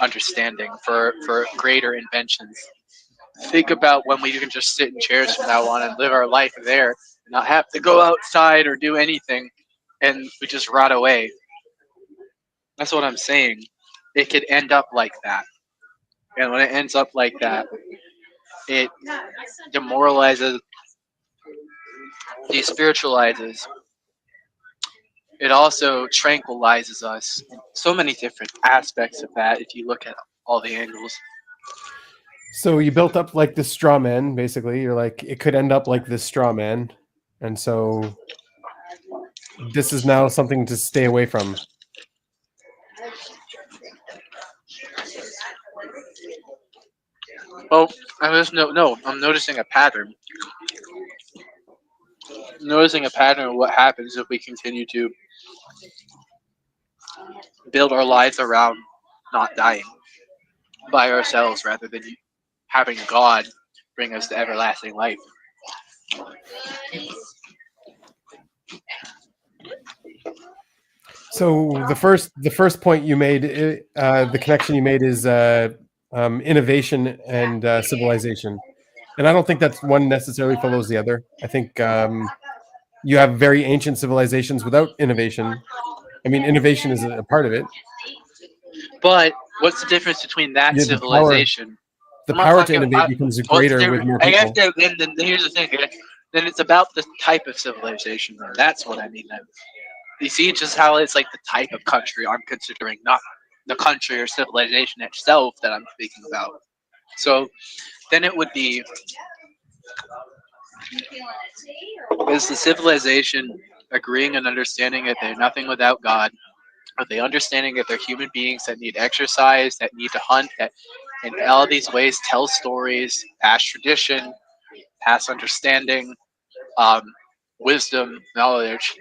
understanding, for greater inventions. Think about when we can just sit in chairs from now on and live our life there, and not have to go outside or do anything, and we just rot away. That's what I'm saying. It could end up like that. And when it ends up like that, it demoralizes, despiritualizes. It also tranquilizes us. So many different aspects of that if you look at all the angles. So you built up like this straw man, basically. You're like, it could end up like this straw man. And so this is now something to stay away from. Well, I'm noticing a pattern. Noticing a pattern of what happens if we continue to build our lives around not dying by ourselves rather than having God bring us to everlasting life. So the first point you made, the connection you made is innovation and civilization, and I don't think that's one necessarily follows the other. I think you have very ancient civilizations without innovation. I mean, innovation is a part of it. But what's the difference between that Yeah, civilization? The I'm not power to talking innovate about- becomes what's greater the with more difference? people. I guess then here's the thing. Then it's about the type of civilization. That's what I mean. You see just how it's like the type of country I'm considering, not the country or civilization itself that I'm speaking about. So then it would be, is the civilization agreeing and understanding that they're nothing without God? Are they understanding that they're human beings that need exercise, that need to hunt, that in all these ways tell stories, pass tradition, pass understanding, wisdom, knowledge,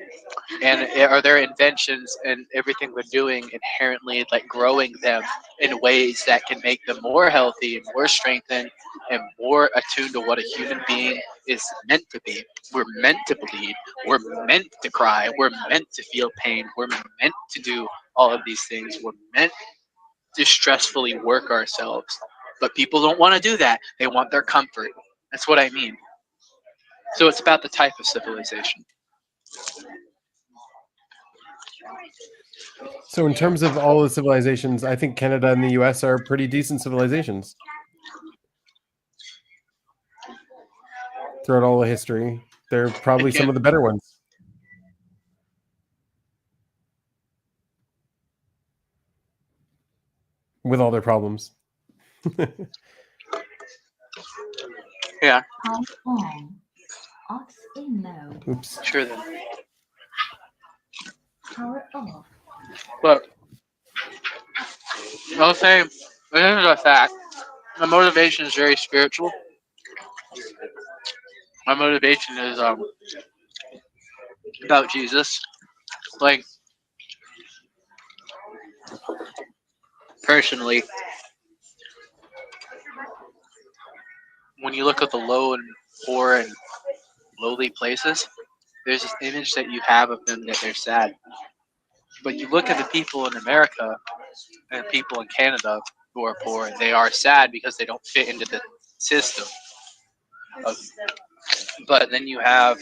and are their inventions and everything they're doing inherently like growing them in ways that can make them more healthy and more strengthened and more attuned to what a human being is meant to be. We're meant to bleed. We're meant to cry. We're meant to feel pain. We're meant to do all of these things. We're meant to stressfully work ourselves. But people don't want to do that. They want their comfort. That's what I mean. So it's about the type of civilization. So in terms of all the civilizations, I think Canada and the US are pretty decent civilizations. Throughout all the history, they're probably some of the better ones. With all their problems. Yeah. Off in mode. Oops. Sure then. Power off. But I'll say, this is a fact. My motivation is very spiritual. My motivation is about Jesus. Like, personally, when you look at the low and poor and lowly places, there's this image that you have of them that they're sad. But you look at the people in America and people in Canada who are poor, they are sad because they don't fit into the system. But then you have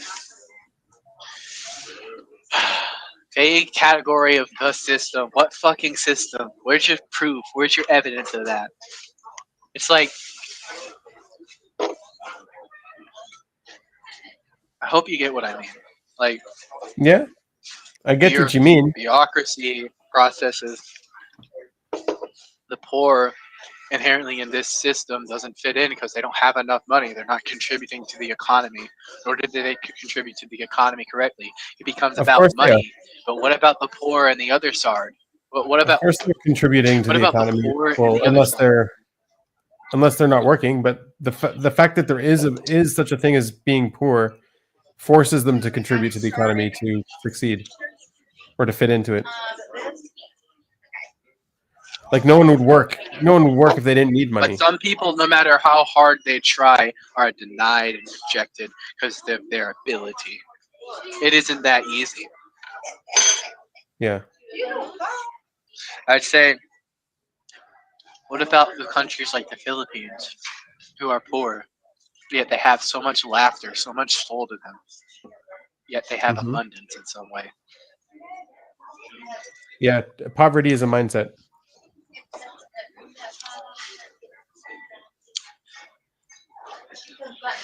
a category of the system. What fucking system? Where's your proof? Where's your evidence of that? It's like, I hope you get what I mean. Like, Yeah, I get what you mean. bureaucracy processes. The poor inherently in this system doesn't fit in because they don't have enough money. They're not contributing to the economy, nor did they contribute to the economy correctly. It becomes Of about course they are. money. But what about the poor and the other side? What Of about course, they're contributing to what the about the economy. poor and Well, the other unless side? they're not working. But the fact that there is such a thing as being poor forces them to contribute to the economy to succeed or to fit into it. Like no one would work. No one would work if they didn't need money. But some people, no matter how hard they try, are denied and rejected because of their ability. It isn't that easy. Yeah. I'd say, what about the countries like the Philippines, who are poor, yet they have so much laughter, so much soul to them, yet they have Mhm. abundance in some way? Yeah. Poverty is a mindset.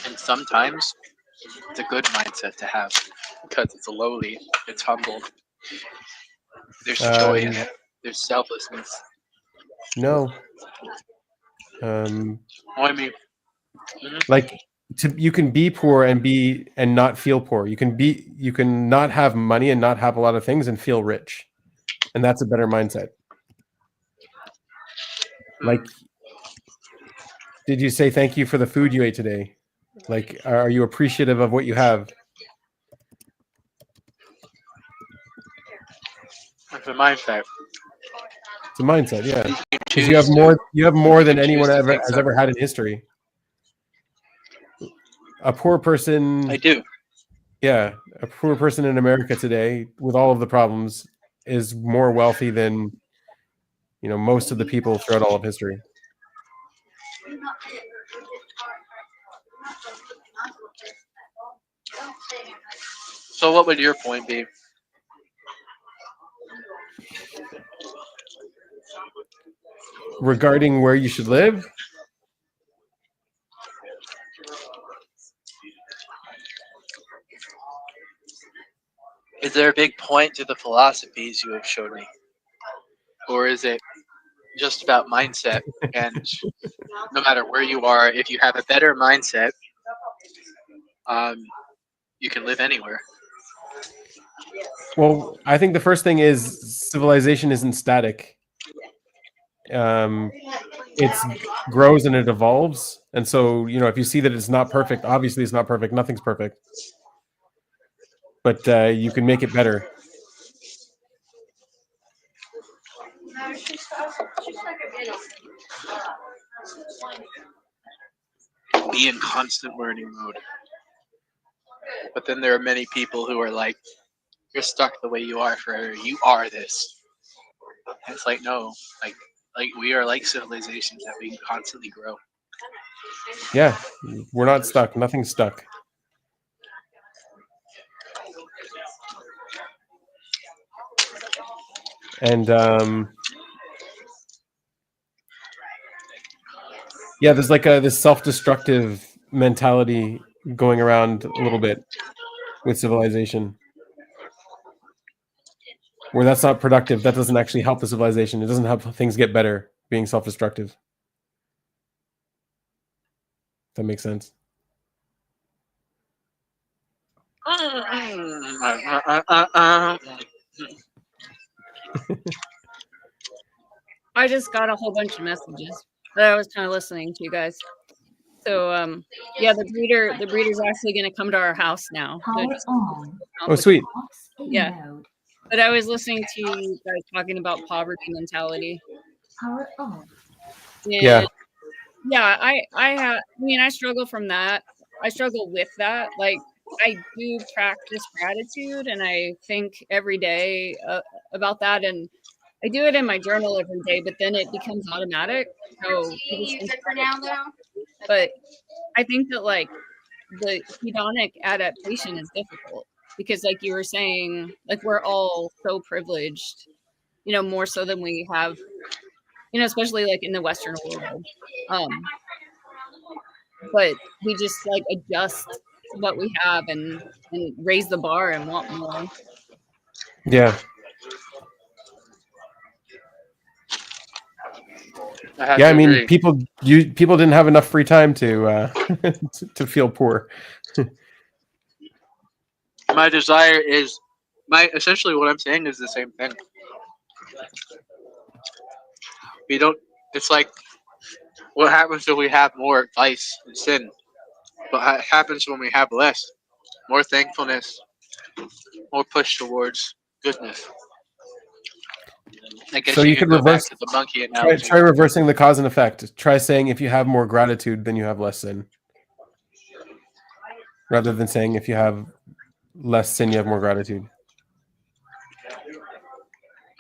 And sometimes it's a good mindset to have because it's lowly, it's humble, there's joy in it, there's selflessness. No. Well, I mean, Like you can be poor and not feel poor. You can not have money and not have a lot of things and feel rich. And that's a better mindset. Like, did you say thank you for the food you ate today? Like, are you appreciative of what you have? it's a mindset. It's a mindset, yeah. Because Choose to- you have more than choose anyone to ever think has so. ever had in history. A poor person, I do. yeah, a poor person in America today with all of the problems is more wealthy than, most of the people throughout all of history. So what would your point be? Regarding where you should live, Is there a big point to the philosophies you have showed me? Or is it just about mindset? And no matter where you are, if you have a better mindset, you can live anywhere. well, I think the first thing is civilization isn't static. It grows and it evolves. And so, if you see that it's not perfect, obviously it's not perfect. Nothing's perfect. but you can make it better. No, she's like a video. Be in constant learning mode. But then there are many people who are like, you're stuck the way you are forever. You are this. And it's like, no, like we are like civilizations that we can constantly grow. Yeah, we're not stuck. Nothing's stuck. And yeah, there's like this self-destructive mentality going around a little bit with civilization, where that's not productive. That doesn't actually help the civilization. It doesn't help things get better being self-destructive. If that makes sense. I just got a whole bunch of messages that I was kind of listening to you guys. So yeah, the breeder's actually going to come to our house now. Power on. Oh, sweet. Box in Yeah. mode. But I was listening to you guys talking about poverty mentality. Power off. And Yeah. yeah, I mean, I struggle from that. I struggle with that. Like, I do practice gratitude, and I think every day about that, and I do it in my journal every day. But then it becomes automatic. So you just Is think it for about now, it. though? But I think that like the hedonic adaptation is difficult because, like you were saying, like we're all so privileged, you know, more so than we have, you know, especially like in the Western world. But we just like adjust to what we have and raise the bar and want more. Yeah. Yeah, I mean, people didn't have enough free time to to feel poor. My desire is essentially what I'm saying is the same thing. We don't. It's like what happens if we have more vice and sin? What happens when we have less? More thankfulness, more push towards goodness. I guess So you could could go reverse. back to the monkey analogy. Try reversing the cause and effect. Try saying if you have more gratitude, then you have less sin, rather than saying if you have less sin, you have more gratitude.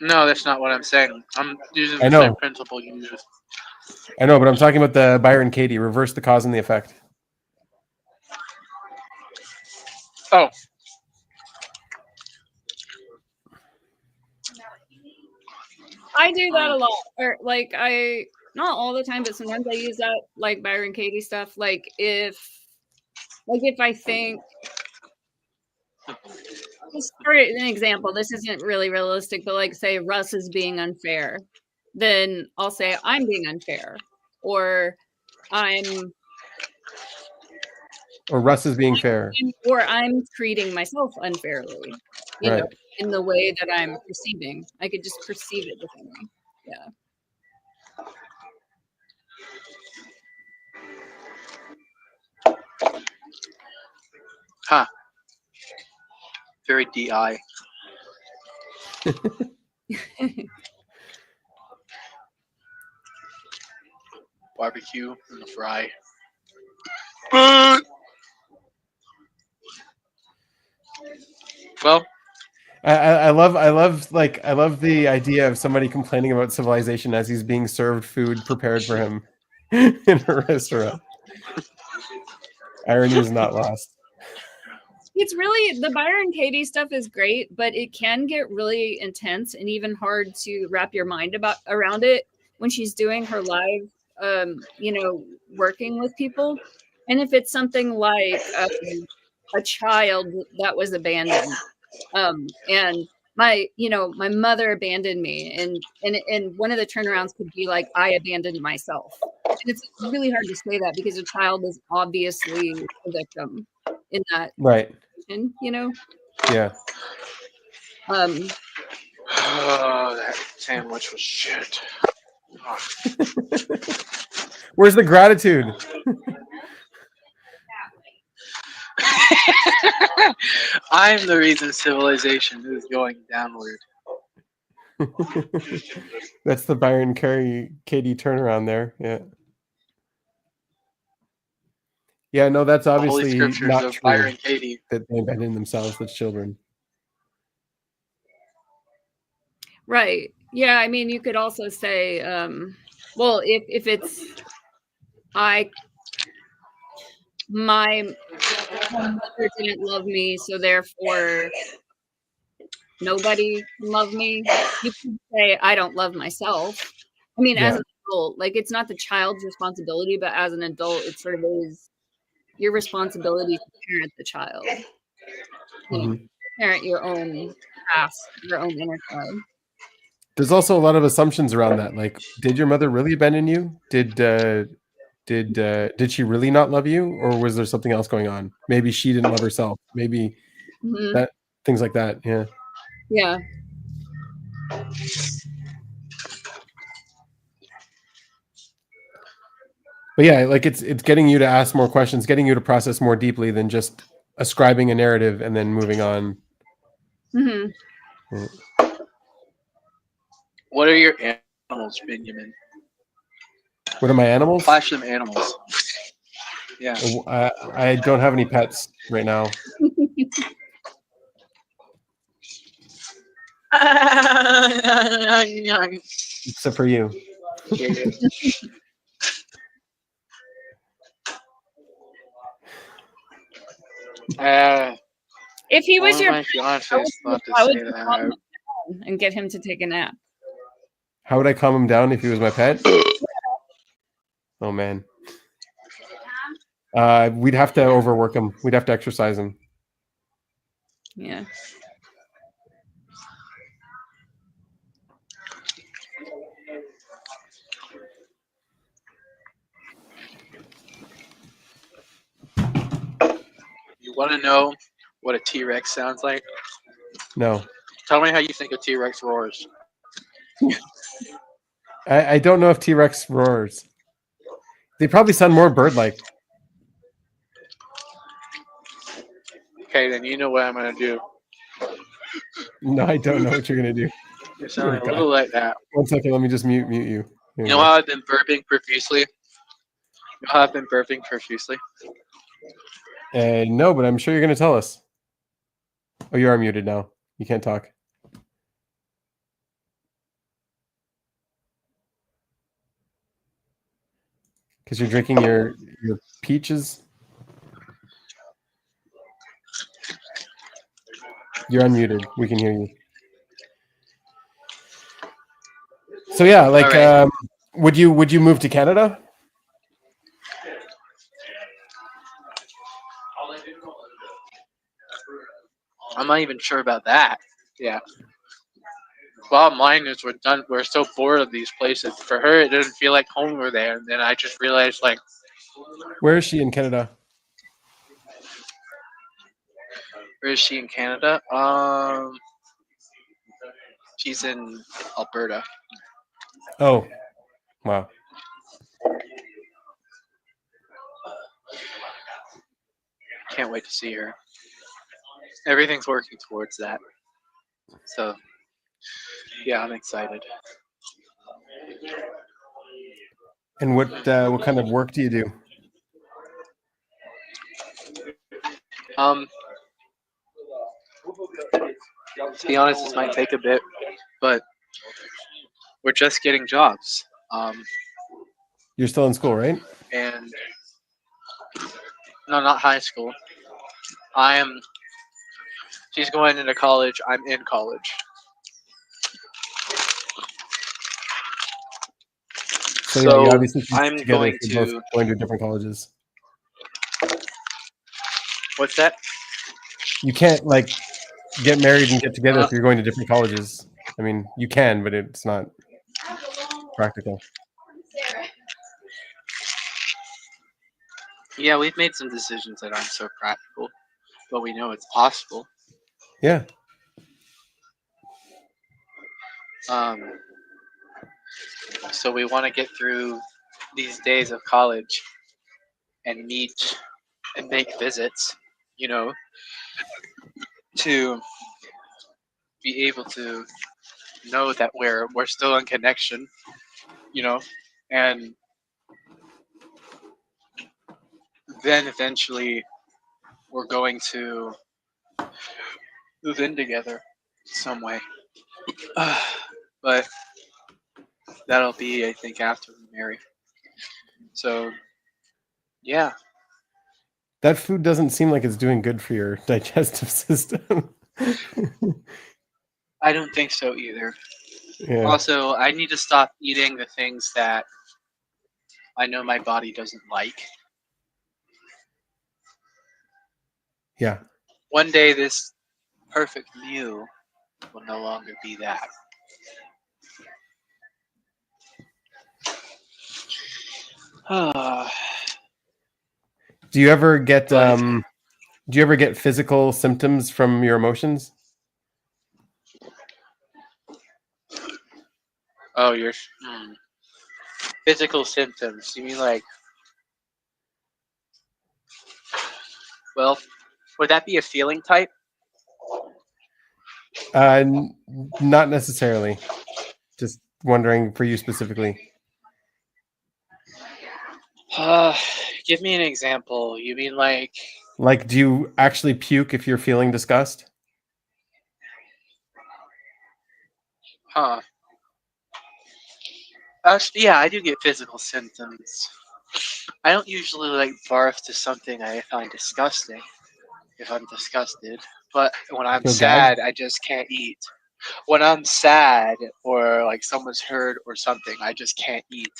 No, that's not what I'm saying. I'm using I the same know. principle you use. I know, but I'm talking about the Byron Katie. Reverse the cause and the effect. Oh. I do that a lot. Or like not all the time, but sometimes I use that like Byron Katie stuff. Like if I think, just for an example, this isn't really realistic, but like say Russ is being unfair, then I'll say I'm being unfair, or Russ is being fair. or I'm treating myself unfairly, you know, in the way that I'm perceiving. I could just perceive it differently. Yeah. Huh. Very DI. Barbecue and the fry. Well, I love the idea of somebody complaining about civilization as he's being served food prepared for him in a restaurant. Irony is not lost. It's really, the Byron Katie stuff is great, but it can get really intense and even hard to wrap your mind around it when she's doing her live, you know, working with people. And if it's something like a child that was abandoned, and my mother abandoned me, and one of the turnarounds could be like, I abandoned myself. And it's really hard to say that because a child is obviously a victim in that. Right. You know? Yeah. Oh, that sandwich was shit. Oh. Where's the gratitude? I'm the reason civilization is going downward. That's the Byron Curry Katie turnaround there. Yeah. Yeah, no, that's The Holy obviously Scriptures not of true Byron Katie. that they abandon themselves as children. Right. Yeah, I mean, you could also say, well, if it's my mother didn't love me, so therefore nobody can love me. You could say I don't love myself. I mean, as Yeah. an adult, like it's not the child's responsibility, but as an adult, it sort of is your responsibility to parent the child. You know, Mhm. parent your own past, your own inner child. There's also a lot of assumptions around that. Like, did your mother really abandon you? Did she really not love you, or was there something else going on? Maybe she didn't love herself. Maybe Mhm. that things like that. Yeah. Yeah. But yeah, like it's getting you to ask more questions, getting you to process more deeply than just ascribing a narrative and then moving on. Hmm. Yeah. What are your animals, Benjamin? What are my animals? Flash them animals. Yeah. I don't have any pets right now, except for you. If he was one of your my pet, fiancés thought to how would say you that. calm him down and get him to take a nap? How would I calm him down if he was my pet? Oh man. We'd have to overwork him. We'd have to exercise him. Yeah. You want to know what a T-Rex sounds like? No, Tell me how you think a T-Rex roars. I don't know if T-Rex roars. They probably sound more bird-like. Okay, then you know what I'm gonna do. No, I don't know what you're gonna do. You're sounding Oh, a little like that. 1 second, let me just mute you. Here You we know go. how I've been burping profusely? You know how I've been burping profusely? No, but I'm sure you're gonna tell us. Oh, you are muted now. You can't talk. Because you're drinking your peaches. You're unmuted. We can hear you. So yeah, like, All right. would you move to Canada? I'm not even sure about that. Yeah. Bottom line is we're done. We're so bored of these places. For her, it didn't feel like home over there. And then I just realized, like, Where is she in Canada? where is she in Canada? She's in Alberta. Oh, wow. Can't wait to see her. Everything's working towards that. So, yeah, I'm excited. And what kind of work do you do? To be honest, this might take a bit, but we're just getting jobs. You're still in school, right? And no, not high school. I am. She's going into college. I'm in college. So yeah, you So obviously can I'm get together going if you're both to. going to different colleges. What's that? You can't like get married and get together Uh, if you're going to different colleges. I mean, you can, but it's not practical. Yeah, we've made some decisions that aren't so practical, but we know it's possible. Yeah. So we want to get through these days of college and meet and make visits you know, to be able to know that we're still in connection, you know, and then eventually we're going to move in together some way. But that'll be, I think, after we marry. So yeah, That food doesn't seem like it's doing good for your digestive system. I don't think so either. Yeah. Also, I need to stop eating the things that I know my body doesn't like. Yeah. One day, this perfect meal will no longer be that. Do you ever get But do you ever get physical symptoms from your emotions? oh, your physical symptoms. You mean like, well, would that be a feeling type? Not necessarily. Just wondering for you specifically. Give me an example. You mean like, Like, do you actually puke if you're feeling disgust? huh? Actually, yeah, I do get physical symptoms. I don't usually like barf to something I find disgusting if I'm disgusted. But when I'm Feel gag? sad, I just can't eat. When I'm sad or like someone's hurt or something, I just can't eat.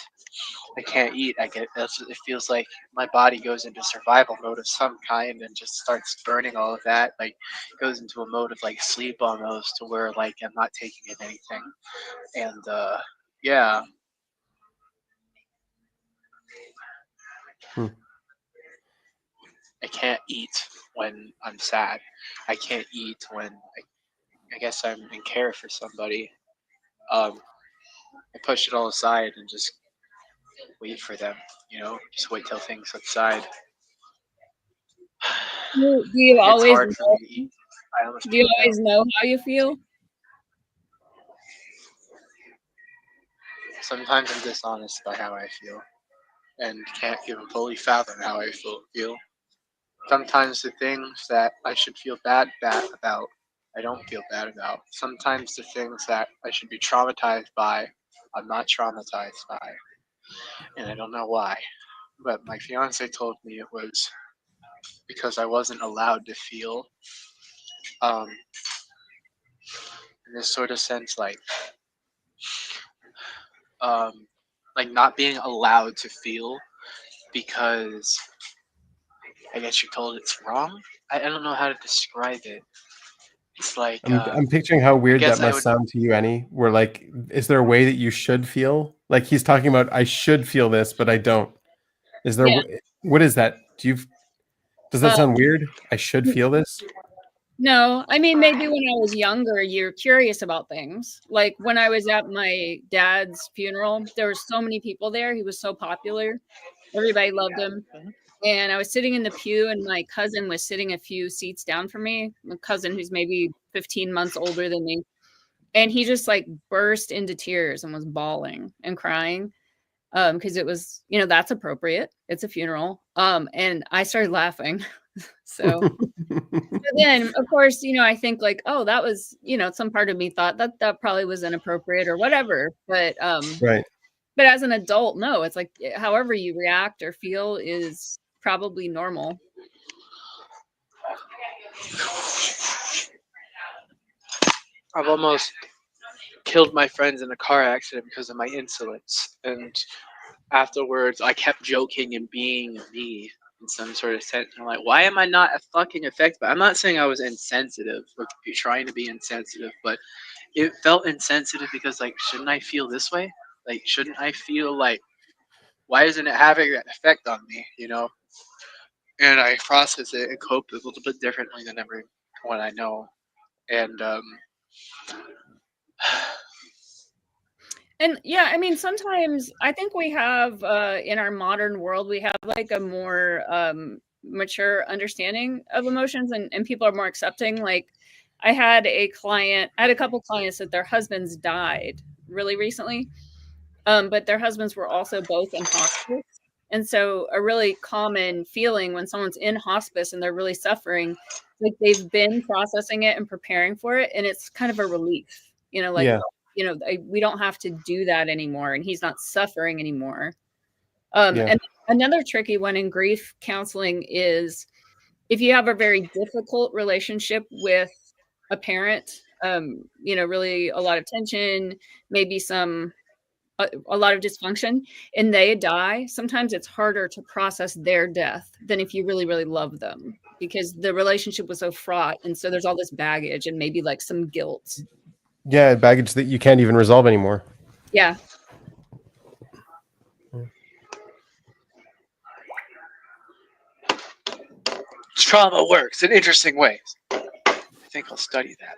I can't eat. It feels like my body goes into survival mode of some kind and just starts burning all of that. Like goes into a mode of like sleep almost, to where like I'm not taking in anything. And yeah, Hmm. I can't eat when I'm sad. I can't eat when I guess I'm in care for somebody. I push it all aside and just wait for them. Just wait till things subside. Do you It's always hard for know, me to eat. I almost do you puke out. always know how you feel? Sometimes I'm dishonest by how I feel and can't even fully fathom how I feel. Sometimes the things that I should feel bad about, I don't feel bad about. Sometimes the things that I should be traumatized by, I'm not traumatized by. And I don't know why. But my fiance told me it was because I wasn't allowed to feel, um, in this sort of sense, um, like not being allowed to feel because I guess you're told it's wrong. I don't know how to describe it. It's like, I'm picturing how I weird guess that I must would, sound to you, Annie. Where like, is there a way that you should feel? Like he's talking about, I should feel this, but I don't. Is there? Yeah. What is that? Does that Uh, sound weird? I should feel this. no, I mean, maybe when I was younger, you're curious about things. Like when I was at my dad's funeral, there were so many people there. He was so popular. Everybody loved him. And I was sitting in the pew, and my cousin was sitting a few seats down from me, a cousin who's maybe 15 months older than me. And he just like burst into tears and was bawling and crying. Because it was, that's appropriate. It's a funeral. And I started laughing. So then, of course, I think like, oh, that was, some part of me thought that probably was inappropriate or whatever. Right. But as an adult, no, it's like however you react or feel is probably normal. I've almost killed my friends in a car accident because of my insolence. And afterwards, I kept joking and being me in some sort of sense. I'm like, why am I not a fucking affected? I'm not saying I was insensitive or trying to be insensitive, but it felt insensitive because, like, shouldn't I feel this way? Like, shouldn't I feel like, why isn't it having an effect on me? And I process it and cope a little bit differently than everyone I know. And And yeah, I mean, sometimes I think we have in our modern world, we have like a more mature understanding of emotions, and people are more accepting. Like I had a couple clients that their husbands died really recently, but their husbands were also both in hospice. And so a really common feeling when someone's in hospice and they're really suffering, like they've been processing it and preparing for it, and it's kind of a relief, like, Yeah. We don't have to do that anymore, and he's not suffering anymore. Yeah. And another tricky one in grief counseling is if you have a very difficult relationship with a parent, really a lot of tension, maybe a lot of dysfunction, and they die, sometimes it's harder to process their death than if you really, really love them, because the relationship was so fraught. And so there's all this baggage and maybe like some guilt. Yeah, baggage that you can't even resolve anymore. Yeah. Trauma works in interesting ways. I think I'll study that.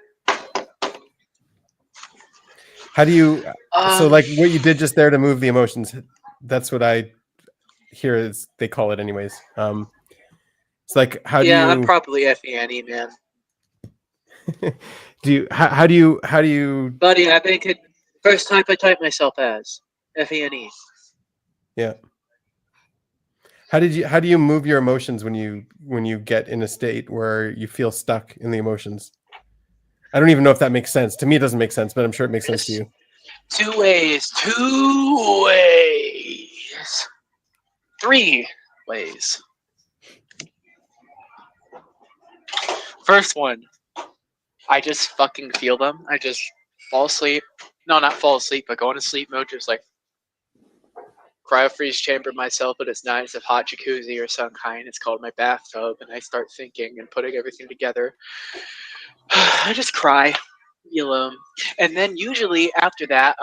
How do you so Um, like what you did just there to move the emotions, that's what I hear is they call it anyways. It's like how do yeah, I'm you probably F-E-N-E, man. how do you Buddy, I think it first type I type myself as F-E-N-E. yeah. How do you move your emotions when you get in a state where you feel stuck in the emotions? I don't even know if that makes sense. To me it doesn't make sense, but I'm sure it makes sense to you. Two ways. 3 ways. First one, I just fucking feel them. I just fall asleep. No, not fall asleep, but go into sleep mode, just like cryo freeze chamber myself, but it's nice, a hot jacuzzi or some kind. It's called my bathtub, and I start thinking and putting everything together. I just cry, and then usually after that,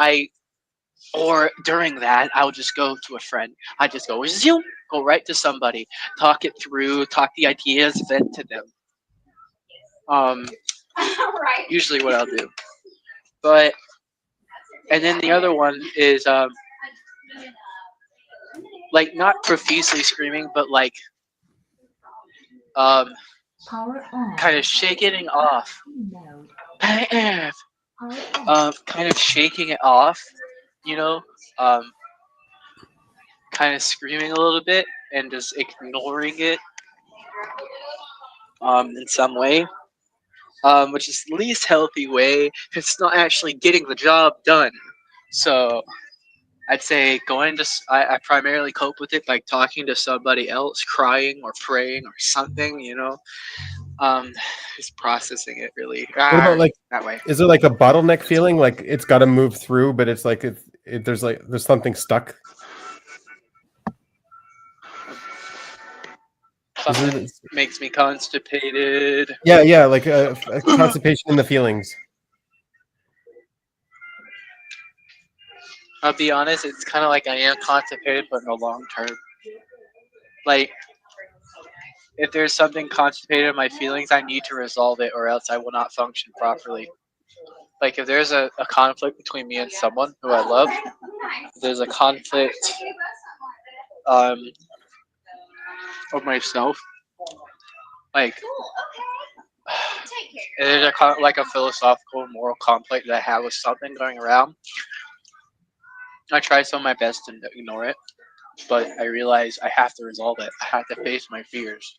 or during that, I'll just go to a friend. I just go zoom, go right to somebody, talk it through, talk the ideas, vent to them. Usually what I'll do, but and then the other one is like not profusely screaming, but like Power on. kind of shaking it off. Mode. Kind Power on. of shaking it off, you know, kind of screaming a little bit and just ignoring it in some way, which is the least healthy way. It's not actually getting the job done. So I'd say I primarily cope with it by talking to somebody else, crying or praying or something, just processing it really. What about like That way? is there like a bottleneck feeling like it's got to move through but it's like there's something stuck? Something makes me constipated. Yeah, like a constipation in the feelings. I'll be honest, it's kind of like I am constipated, but in the long term. Like, if there's something constipated in my feelings, I need to resolve it, or else I will not function properly. Like, if there's a conflict between me and someone who I love, if there's a conflict of myself, like, if there's like a philosophical, moral conflict that I have with something going around, I try so my best to ignore it, but I realize I have to resolve it. I have to face my fears,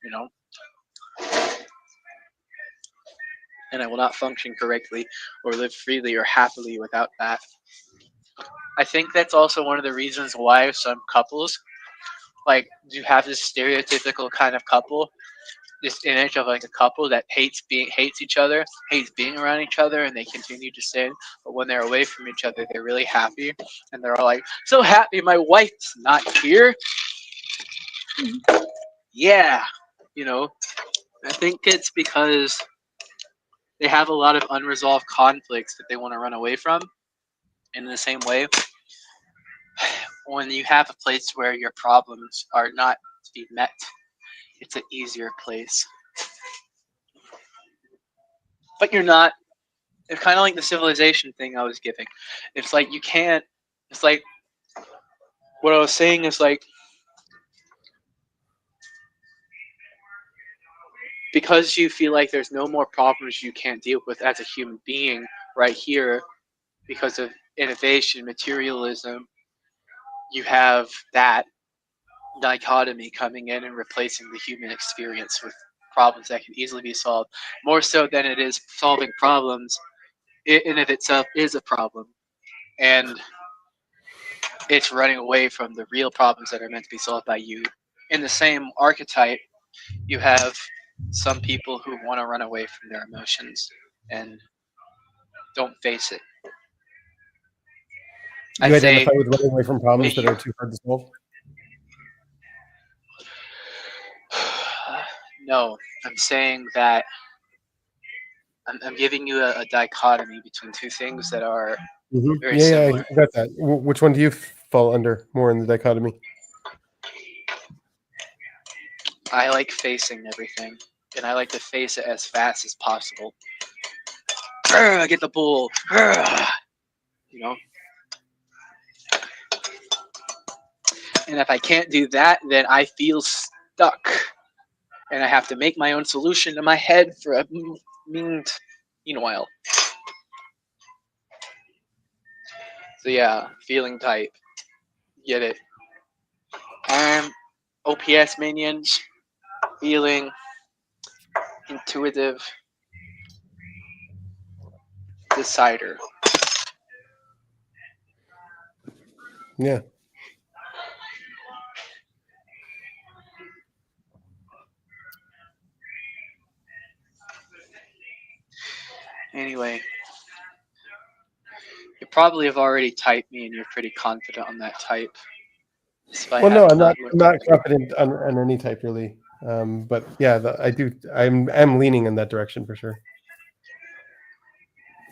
and I will not function correctly or live freely or happily without that. I think that's also one of the reasons why some couples, like, you have this stereotypical kind of couple, this image of like a couple that hates each other, hates being around each other, and they continue to sin. But when they're away from each other, they're really happy, and they're all like, "So happy, my wife's not here." Yeah, I think it's because they have a lot of unresolved conflicts that they want to run away from. In the same way, when you have a place where your problems are not to be met, it's an easier place. But you're not. It's kind of like the civilization thing I was giving. It's like you can't. It's like what I was saying is like because you feel like there's no more problems you can't deal with as a human being right here because of innovation, materialism, you have that dichotomy coming in and replacing the human experience with problems that can easily be solved, more so than it is solving problems in of itself is a problem. And it's running away from the real problems that are meant to be solved by you. In the same archetype, you have some people who want to run away from their emotions and don't face it. You I'd say identify with running away from problems that are too hard to solve? no, I'm saying that I'm giving you a dichotomy between two things that are very Yeah, similar. I got that. Which one do you fall under more in the dichotomy? I like facing everything, and I like to face it as fast as possible. I get the bull. You know? And if I can't do that, then I feel stuck. And I have to make my own solution in my head for a meanwhile. So yeah, feeling type. Get it. OPS minions. Feeling. Intuitive. Decider. Yeah. Anyway. You probably have already typed me and you're pretty confident on that type. Well, no, I'm not confident on any type really. But yeah, I'm leaning in that direction for sure.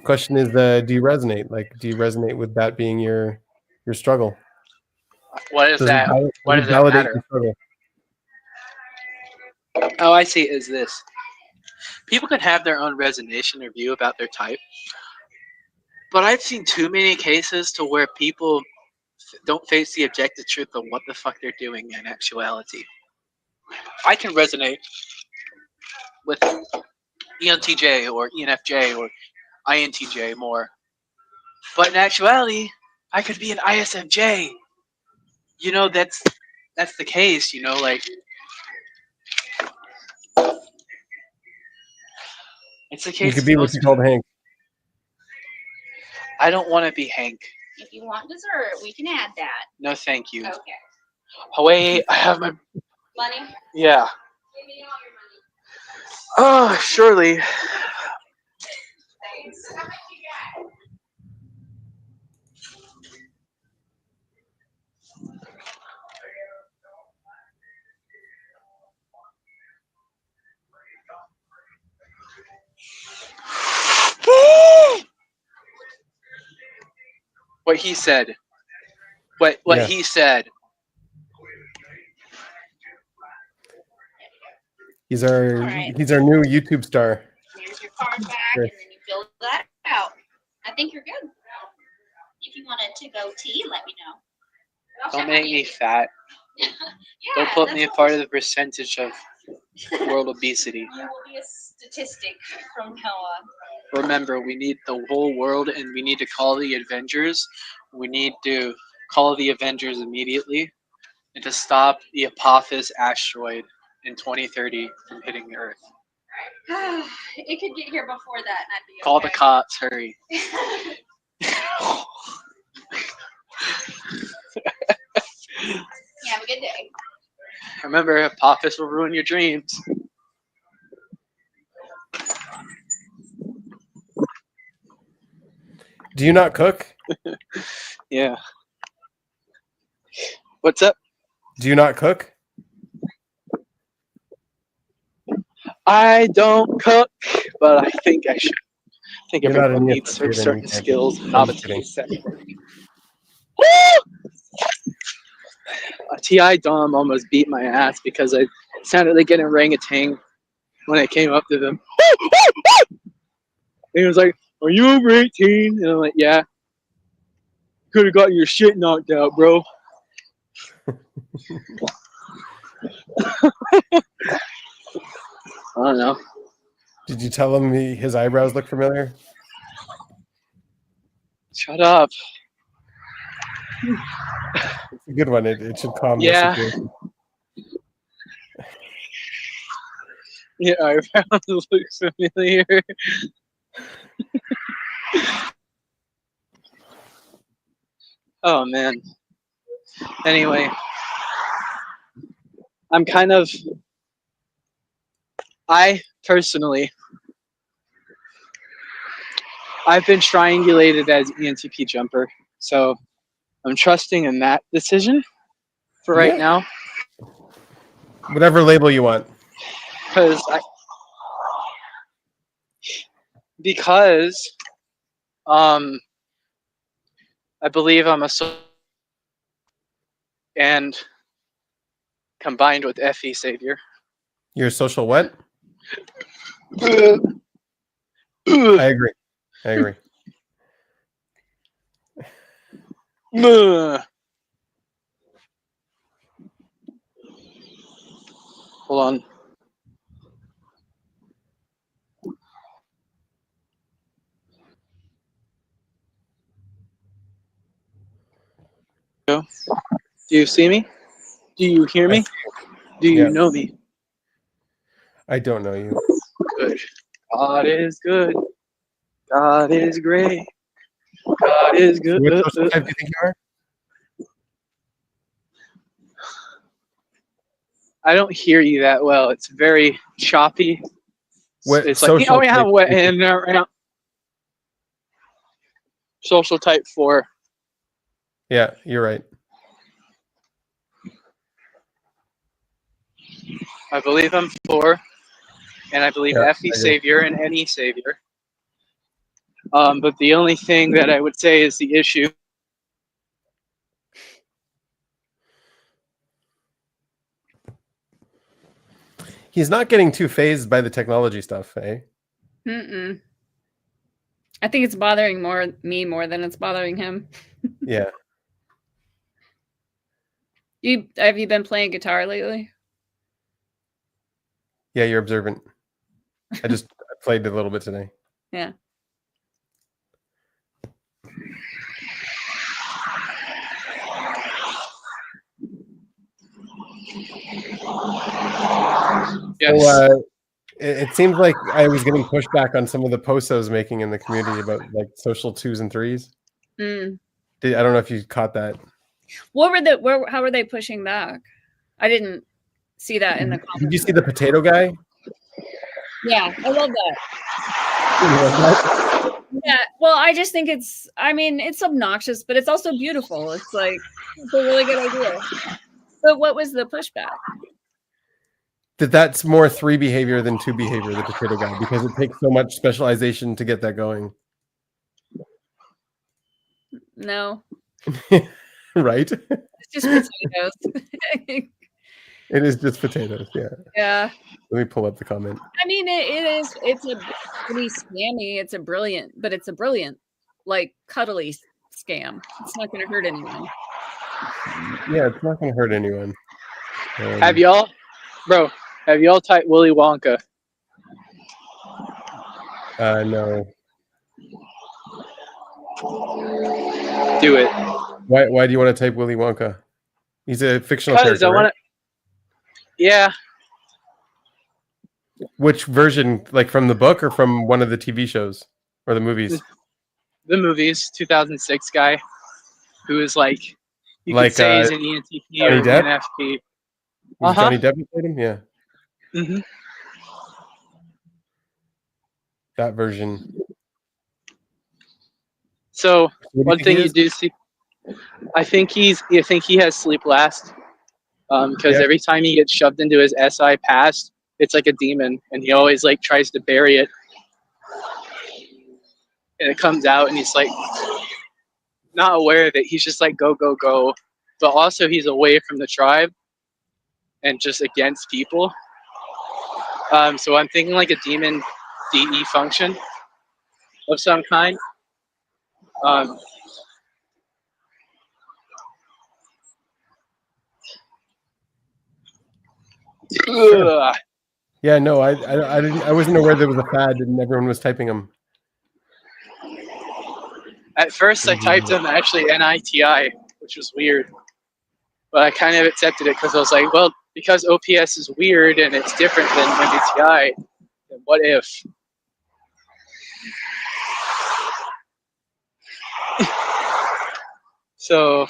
Question is, do you resonate? Like, do you resonate with that being your struggle? What is that? What does that validate matter? your struggle? Oh, I see. Is this people can have their own resonation or view about their type, but I've seen too many cases to where people don't face the objective truth of what the fuck they're doing in actuality. I can resonate with ENTJ or ENFJ or INTJ more, but in actuality, I could be an ISFJ. You know, that's the case. You know, like it's the case. You could be what you called Hank. I don't want to be Hank. If you want dessert, we can add that. No, thank you. Okay. Oh wait, I have my Money? yeah. Give me all your money. Oh, surely. Thanks. How much you got? What he said. What Yeah. he said. He's our Alright. he's our new YouTube star. Here's your card back, Sure. and then you fill that out. I think you're good. If you wanted to go tea, let me know. I'll Don't check make on me you. fat. Yeah, Don't put that's me a what part we're- of the percentage of world obesity. You will be a statistic from now on. Remember, we need the whole world, and we need to call the Avengers. We need to call the Avengers immediately, and to stop the Apophis asteroid in 2030 from hitting the Earth. It could get here before that, and I'd be Call the okay. cops, hurry. Have a good day. Remember, Apophis will ruin your dreams. Do you not cook? Yeah. What's up? Do you not cook? I don't cook, but I think I should. I think You're not everyone an needs ESFJ, then you certain can't. skills. I'm Not a just kidding. TI Dom almost beat my ass because I sounded like an orangutan when I came up to them. And he was like, "Are you over 18?" And I'm like, "Yeah." Could have got your shit knocked out, bro. I don't know. Did you tell him his eyebrows look familiar? Shut up. It's a good one. It should calm the Yeah. situation. Yeah, eyebrows look familiar. Oh man. Anyway, I personally, I've been triangulated as ENTP jumper, so I'm trusting in that decision for right Yeah. now. Whatever label you want. Because I believe I'm a and combined with FE savior. You're a social what? Ugh. I agree. I agree. Hold on. Do you see me? Do you hear me? Do you Yeah. know me? I don't know you. Good. God is good. God is great. God is So good. what social type do you think you are? I don't hear you that well. It's very choppy. What It's like, social oh yeah, type what do you think- and social type 4. Yeah, you're right. I believe I'm 4, and I believe Yeah, FE I agree. savior and NE savior. But the only thing that I would say is the issue. He's not getting too phased by the technology stuff, eh? Mm-mm. I think it's bothering me more than it's bothering him. Yeah. Have you been playing guitar lately? Yeah, you're observant. I played a little bit today. Yeah. Yes. So, it seems like I was getting pushback on some of the posts I was making in the community about like social 2s and 3s. Mm. I don't know if you caught that. How were they pushing back? I didn't see that in the comments. Did you see the potato guy? Yeah, I love that. Yeah, well, I just think it's obnoxious, but it's also beautiful. It's like, it's a really good idea. But what was the pushback? That's more 3 behavior than 2 behavior, the potato guy, because it takes so much specialization to get that going. No, Right? it's just potatoes. It is just potatoes, yeah. Yeah. Let me pull up the comment. I mean, it's a pretty scammy. It's a brilliant, like cuddly scam. It's not going to hurt anyone. Yeah, it's not going to hurt anyone. Have y'all typed Willy Wonka? No. Do it. Why do you want to type Willy Wonka? He's a fictional Because character, I want right? to. Yeah. Which version, like from the book or from one of the TV shows or the movies? The movies, 2006 guy who is like, you Like, could say he's an ENTP Johnny or Depp? an FP. Was it Johnny Depp who played him? Yeah, Mm-hmm. that version. So What do you one think thing he you is? do see, I think he has sleep last, because Yeah. every time he gets shoved into his SI past, it's like a demon, and he always like tries to bury it, and it comes out, and he's like not aware of it. He's just like go go go, but also he's away from the tribe and just against people. So I'm thinking like a demon DE function of some kind. Ugh. Yeah, no, I wasn't aware there was a fad and everyone was typing them. At first, I typed them actually NITI, which was weird. But I kind of accepted it because I was like, well, because OPS is weird and it's different than NITI, then what if? So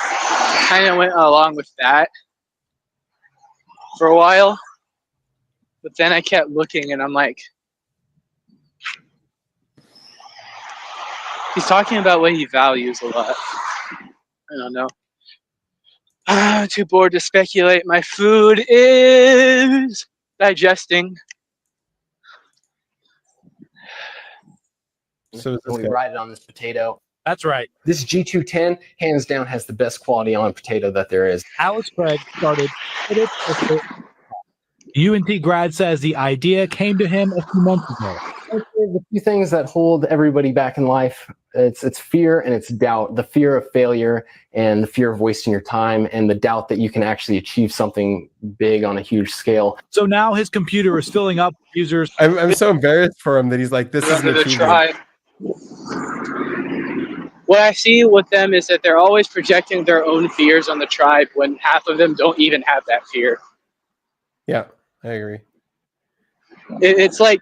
I kind of went along with that for a while. But then I kept looking and I'm like, he's talking about what he values a lot. I don't know. Too bored to speculate. My food is digesting. So is When this we guy. ride it on this potato. That's right. This G210, hands down, has the best quality on potato that there is. Alex Craig started. UNT grad says the idea came to him a few months ago. The two things that hold everybody back in life, it's fear and it's doubt. The fear of failure and the fear of wasting your time, and the doubt that you can actually achieve something big on a huge scale. So now his computer is filling up with users. I'm so embarrassed for him that he's like, this is Under an the achievement. tribe. What I see with them is that they're always projecting their own fears on the tribe when half of them don't even have that fear. Yeah, I agree. It's like,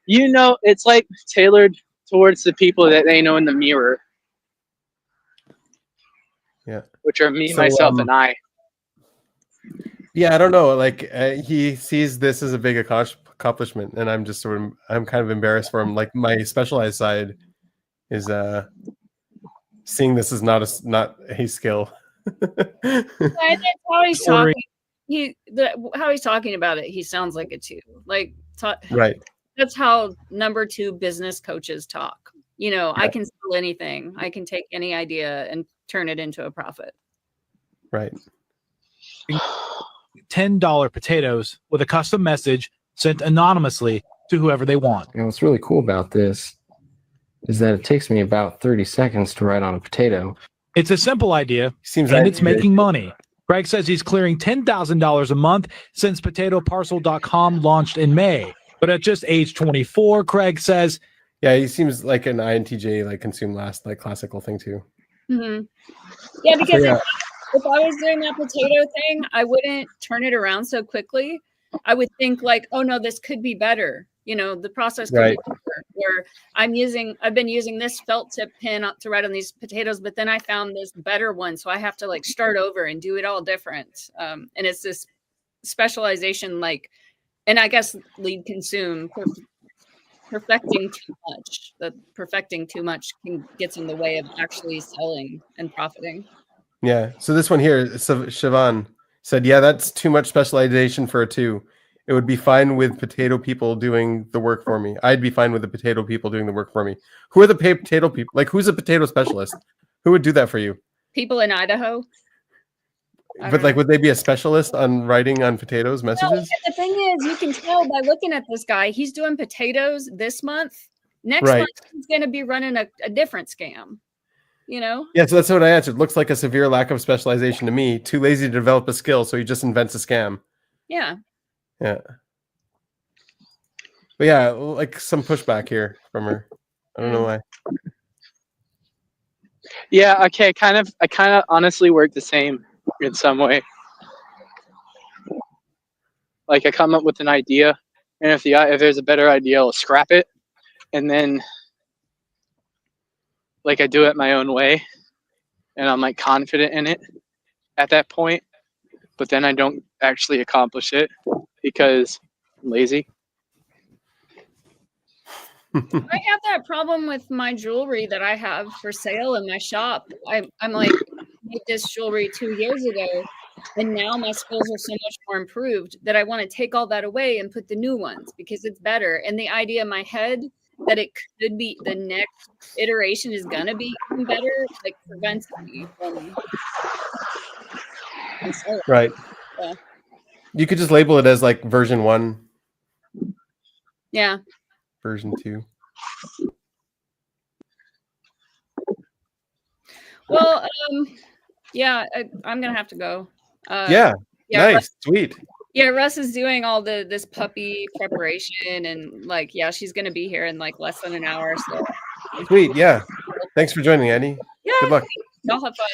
it's like tailored towards the people that they know in the mirror. Yeah. Which are me, So, myself, and I. Yeah, I don't know. Like he sees this as a big accomplishment, and I'm just I'm kind of embarrassed for him. Like my specialized side is seeing this as not a skill. That's how he's talking. How he's talking about it, he sounds like it too. Like right. That's how number 2 business coaches talk. You know, I can sell anything. I can take any idea and turn it into a profit. Right. $10 potatoes with a custom message sent anonymously to whoever they want. And what's really cool about this is that it takes me about 30 seconds to write on a potato. It's a simple idea, and it's making money. Greg says he's clearing $10,000 a month since PotatoParcel.com launched in May. But at just age 24, Craig says, yeah, he seems like an INTJ, like consume last, like classical thing too. Mm-hmm. Yeah, because if I was doing that potato thing, I wouldn't turn it around so quickly. I would think like, oh no, this could be better. You know, the process could be better. Or I've been using this felt tip pin to write on these potatoes, but then I found this better one, so I have to like start over and do it all different. And it's this specialization, like, and I guess lead consume perfecting too much. That perfecting too much gets in the way of actually selling and profiting. Yeah. So this one here, Siobhan said, yeah, that's too much specialization for a 2. It would be fine with potato people doing the work for me. I'd be fine with the potato people doing the work for me. Who are the potato people? Like, who's a potato specialist? Who would do that for you? People in Idaho. But like, would they be a specialist on writing on potatoes messages? No, the thing is, you can tell by looking at this guy. He's doing potatoes this month. Next month, he's going to be running a different scam. You know? Yeah, so that's what I answered. Looks like a severe lack of specialization to me. Too lazy to develop a skill, so he just invents a scam. Yeah. Yeah. But yeah, like some pushback here from her. I don't know why. Yeah, okay, I kind of honestly work the same in some way. Like I come up with an idea, and if there's a better idea, I'll scrap it, and then like I do it my own way, and I'm like confident in it at that point, but then I don't actually accomplish it because I'm lazy. I have that problem with my jewelry that I have for sale in my shop. I'm like, I made this jewelry 2 years ago, and now my skills are so much more improved that I want to take all that away and put the new ones because it's better. And the idea in my head that it could be the next iteration is gonna be even better, like prevents me from. Right. Yeah. You could just label it as like version 1. Yeah. Version 2. Well, yeah, I'm gonna have to go. Yeah, nice, sweet. Yeah, Russ is doing all this puppy preparation, and like, yeah, she's gonna be here in like less than an hour. So Sweet. Yeah. Thanks for joining, Annie. yeah, Good luck. y'all have fun.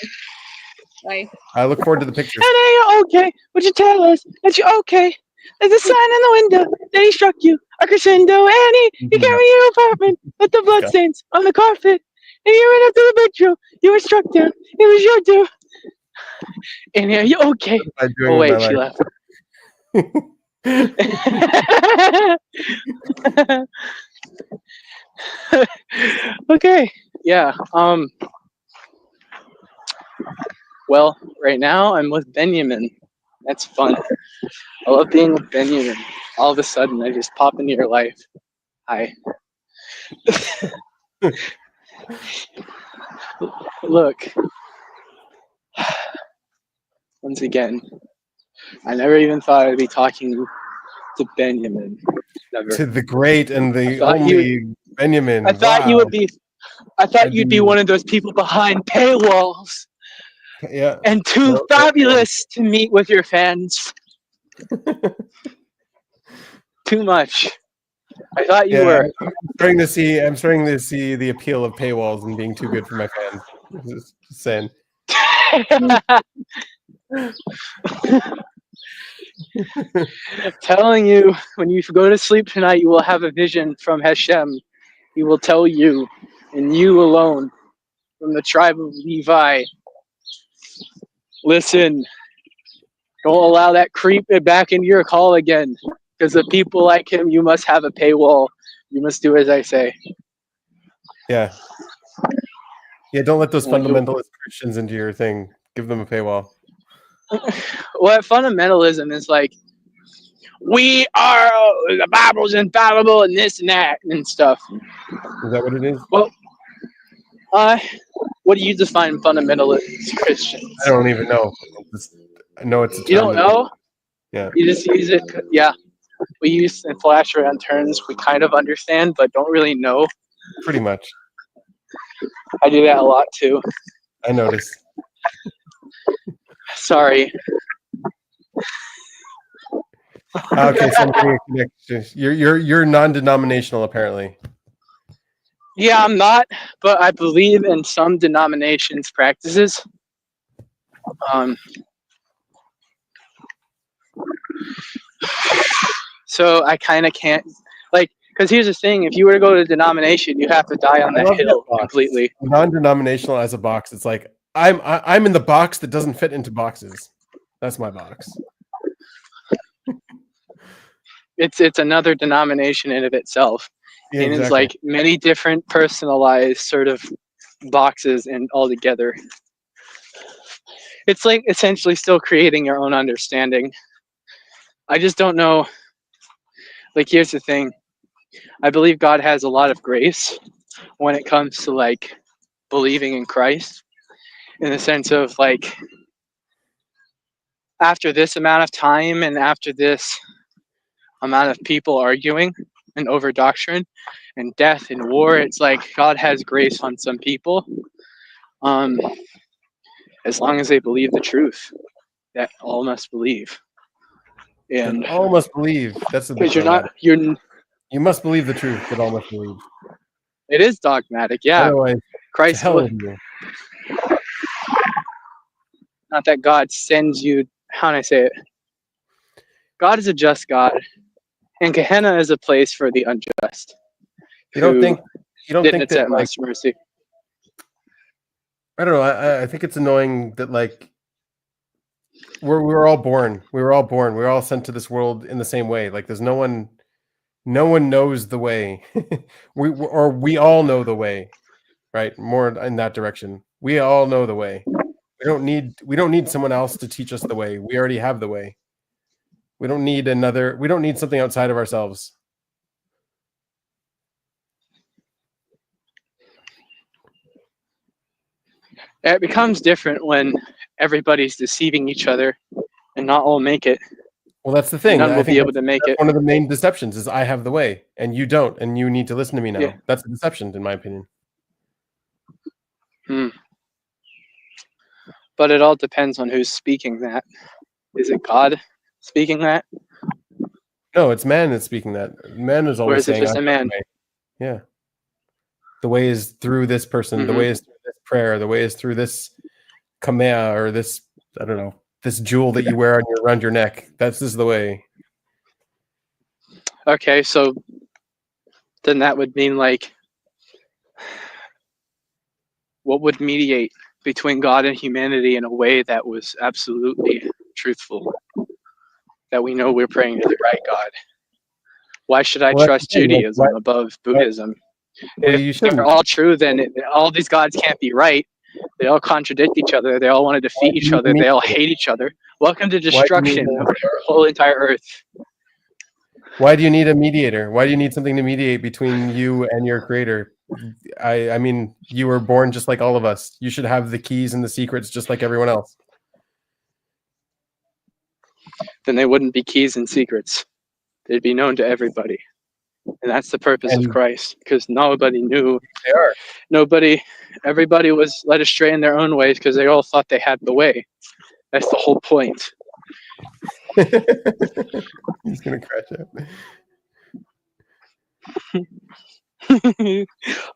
Bye. I look forward to the pictures. And then you're okay. Would you tell us that you're okay? There's a sign in the window that he struck you. A crescendo, Annie. You carry your apartment with the bloodstains on the carpet. And you ran up to the bedroom. You were struck down. It was your doom. Annie, are you okay? What am I doing Oh, with wait, my she life? left. Okay. Yeah. Well, right now I'm with Benjamin. That's fun. I love being with Benjamin. All of a sudden, I just pop into your life. Hi. Look. Once again, I never even thought I'd be talking to Benjamin. Never. To the great and the thought only Benjamin. I thought you would be. I thought you'd be one of those people behind paywalls. Yeah. And too fabulous to meet with your fans. Too much. I thought you were. I'm starting to see the appeal of paywalls and being too good for my fans. Just saying. I'm telling you, when you go to sleep tonight, you will have a vision from Hashem. He will tell you, and you alone, from the tribe of Levi, listen, don't allow that creep back into your call again. Because of people like him, you must have a paywall. You must do as I say. Yeah. Yeah, don't let those fundamentalist Christians into your thing. Give them a paywall. Well, fundamentalism is like, we are, the Bible's infallible and this and that and stuff. Is that what it is? Well, what do you define fundamentalist Christians? I don't even know. I know it's a term. You don't know? Yeah. You just use it. Yeah. We use and flash around terms we kind of understand, but don't really know. Pretty much. I do that a lot too. I noticed. Sorry. Okay, so I'm getting a connection. You're non-denominational apparently. Yeah, I'm not, but I believe in some denominations' practices. So I kind of can't, like, because here's the thing: if you were to go to a denomination, you have to die on that hill completely. Non-denominational as a box, it's like I'm in the box that doesn't fit into boxes. That's my box. It's another denomination in of itself, Yeah, and it's exactly. like many different personalized sort of boxes and all together. It's like essentially still creating your own understanding. I just don't know. Like, here's the thing. I believe God has a lot of grace when it comes to like believing in Christ, in the sense of like, after this amount of time and after this amount of people arguing and over doctrine and death and war, it's like God has grace on some people, as long as they believe the truth that all must believe. And all must believe. That's the big because you must believe the truth, but all must believe. It is dogmatic, yeah. Otherwise, Christ hell with you. Not that God sends you. How do I say it? God is a just God, and Gehenna is a place for the unjust. You don't think that like, much mercy? I don't know. I think it's annoying that like we're all born. We were all born. We were all sent to this world in the same way. Like there's no one knows the way. we all know the way, right? More in that direction. We all know the way. We don't need someone else to teach us the way. We already have the way. We don't need something outside of ourselves. It becomes different when everybody's deceiving each other and not all make it. Well, that's the thing. None will be able to make it. One of the main deceptions is I have the way and you don't, and you need to listen to me now. Yeah. That's a deception, in my opinion. But it all depends on who's speaking that. Is it God speaking that? No, it's man that's speaking that. Man is Or always is it saying, just "I a know the man? way." Yeah. The way is through this person. The Mhm. way is through this prayer. The way is through this kamea or this, I don't know, this jewel that you wear around your neck. This is the way. Okay, so then that would mean like, what would mediate between God and humanity in a way that was absolutely truthful? That we know we're praying to the right God. Why should I Well, that's trust the thing, like, Judaism above Buddhism? well, If you they're shouldn't. all true, then all these gods can't be right. They all contradict each other. They all want to Why defeat do each you need a other. They all mediator? hate each other. Welcome to Why do you need destruction a, of the whole entire earth. why do you need a mediator? Why do you need something to mediate between you and your creator? I mean, you were born just like all of us. You should have the keys and the secrets just like everyone else. Then they wouldn't be keys and secrets. They'd be known to everybody. And that's the purpose of And Christ, because nobody knew. they are. Everybody was led astray in their own ways because they all thought they had the way. That's the whole point. He's gonna crash out.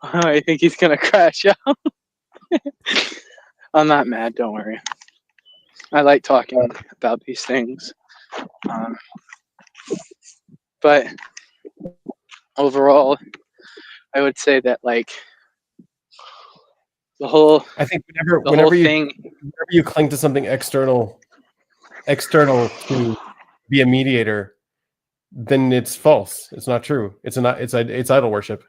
I think he's gonna crash out. I'm not mad, don't worry. I like talking about these things. But overall, I would say that like the whole I think whole whenever thing. you cling to something external to be a mediator, then it's false. It's not true. It's idol worship.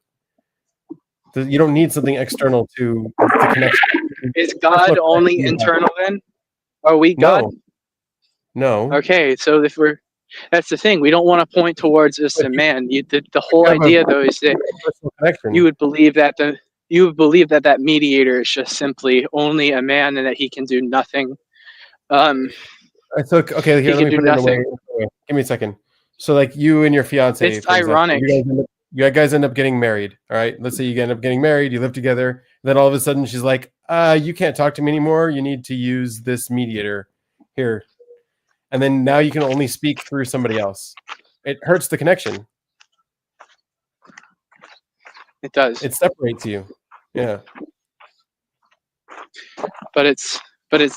You don't need something external to connect. Is God only internal then? Are we God? No. Okay, so that's the thing. We don't want to point towards just a man. The whole have a idea though is that personal connection. you would believe that that mediator is just simply only a man and that he can do nothing. It's okay. Here, He let can me do put it nothing. away. Give me a second. So, like you and your fiance, It's for example, ironic. you guys end up getting married. All right. Let's say you end up getting married. You live together. Then all of a sudden, she's like, "You can't talk to me anymore. You need to use this mediator here." And then now you can only speak through somebody else. It hurts the connection. It does. It separates you. Yeah. But it's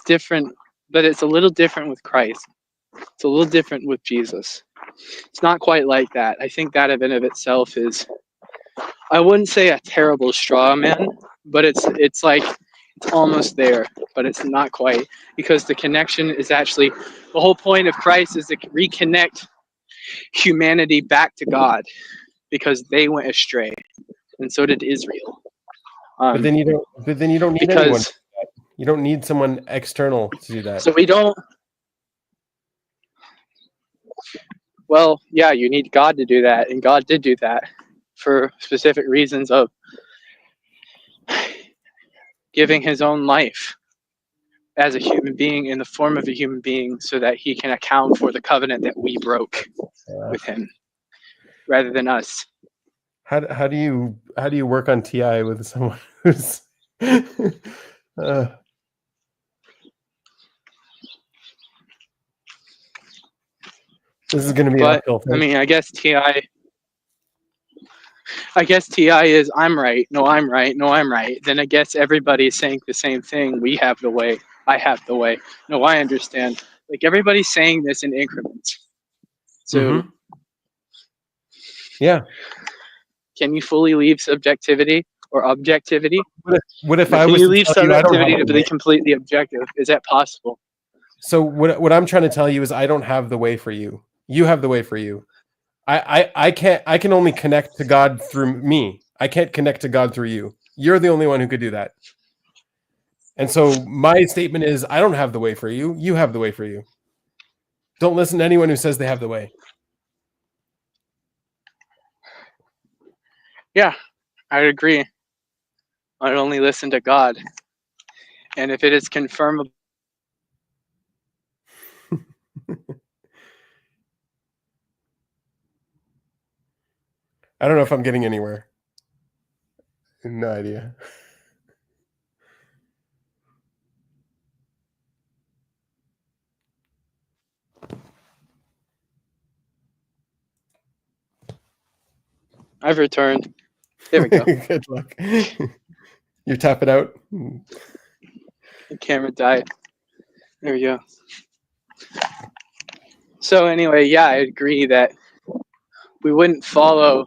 different. But it's a little different with Christ. It's a little different with Jesus. It's not quite like that. I think that in of itself is, I wouldn't say a terrible straw man, but it's like it's almost there, but it's not quite, because the connection is actually the whole point of Christ is to reconnect humanity back to God, because they went astray, and so did Israel. But then you don't. But then you don't need anyone. Because You don't need someone external to do that. so we don't. Well, yeah, you need God to do that, and God did do that for specific reasons of giving his own life as a human being in the form of a human being so that he can account for the covenant that we broke with him rather than us. How do you work on TI with someone who's this is going to be an But uphill thing. I mean, I guess TI is I'm right, no I'm right, no I'm right. Then I guess everybody's saying the same thing. We have the way, I have the way. No, I understand. Like everybody's saying this in increments. So yeah. Can you fully leave subjectivity or objectivity? What if Can I was you to leave tell you I don't subjectivity have to the be way? completely objective? Is that possible? So what I'm trying to tell you is I don't have the way for you. You have the way for you. I can only connect to God through me. I can't connect to God through you. You're the only one who could do that. And so my statement is I don't have the way for you. You have the way for you. Don't listen to anyone who says they have the way. Yeah, I agree. I'd only listen to God. And if it is confirmable, I don't know if I'm getting anywhere. No idea. I've returned. There we go. Good luck. You're tapping out. The camera died. There we go. So anyway, yeah, I agree that we wouldn't follow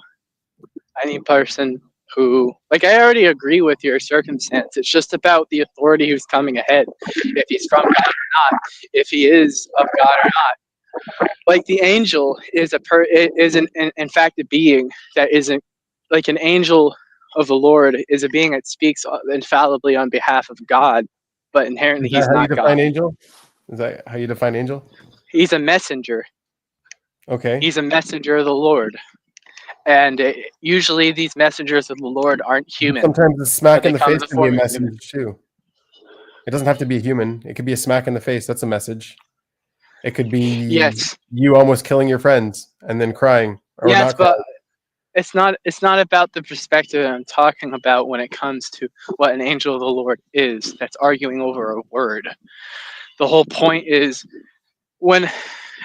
any person who, like, I already agree with your circumstance. It's just about the authority who's coming ahead, if he's from God or not, if he is of God or not. Like the angel is in fact a being that isn't, like, an angel of the Lord is a being that speaks infallibly on behalf of God, but inherently Is that he's how you not define God. angel? Is that how you define angel? He's a messenger. Okay. He's a messenger of the Lord. And usually these messengers of the Lord aren't human. Sometimes a smack but in the they come in face the can be a form of human. message too. It doesn't have to be human. It could be a smack in the face. That's a message. It could be Yes. you almost killing your friends and then crying or Yes, not crying. but it's not about the perspective I'm talking about when it comes to what an angel of the Lord is that's arguing over a word. The whole point is when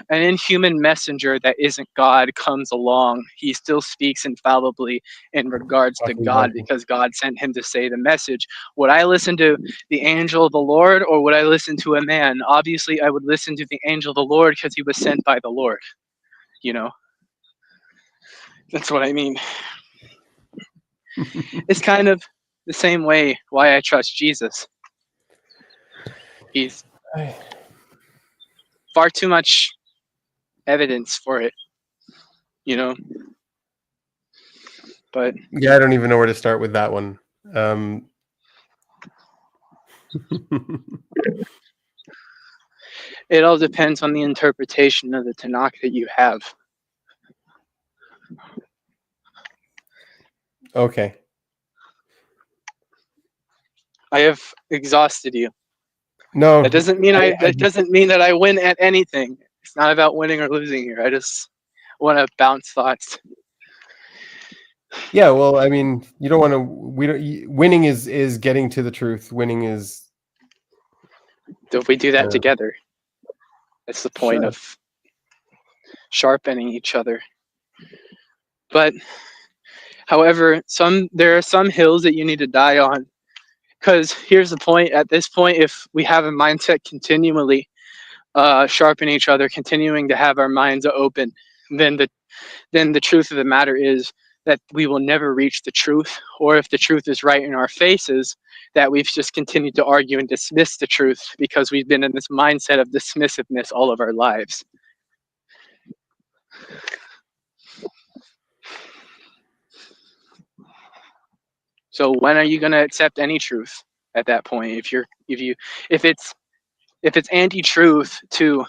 an inhuman messenger that isn't God comes along, he still speaks infallibly in regards to God because God sent him to say the message. Would I listen to the angel of the Lord or would I listen to a man? Obviously, I would listen to the angel of the Lord because he was sent by the Lord. You know? That's what I mean. It's kind of the same way why I trust Jesus. He's far too much evidence for it, you know? But yeah, I don't even know where to start with that one. it all depends on the interpretation of the Tanakh that you have. Okay. I have exhausted you. No. That doesn't mean doesn't mean that I win at anything. It's not about winning or losing here. I just want to bounce thoughts. Yeah, well, I mean, you don't want to. Winning is getting to the truth. Winning is. If we do that together, that's the point of sharpening each other. But, however, there are some hills that you need to die on. Because here's the point. At this point, if we have a mindset continually sharpen each other, continuing to have our minds open, then the truth of the matter is that we will never reach the truth, or if the truth is right in our faces, that we've just continued to argue and dismiss the truth because we've been in this mindset of dismissiveness all of our lives. So when are you going to accept any truth at that point? If it's anti-truth to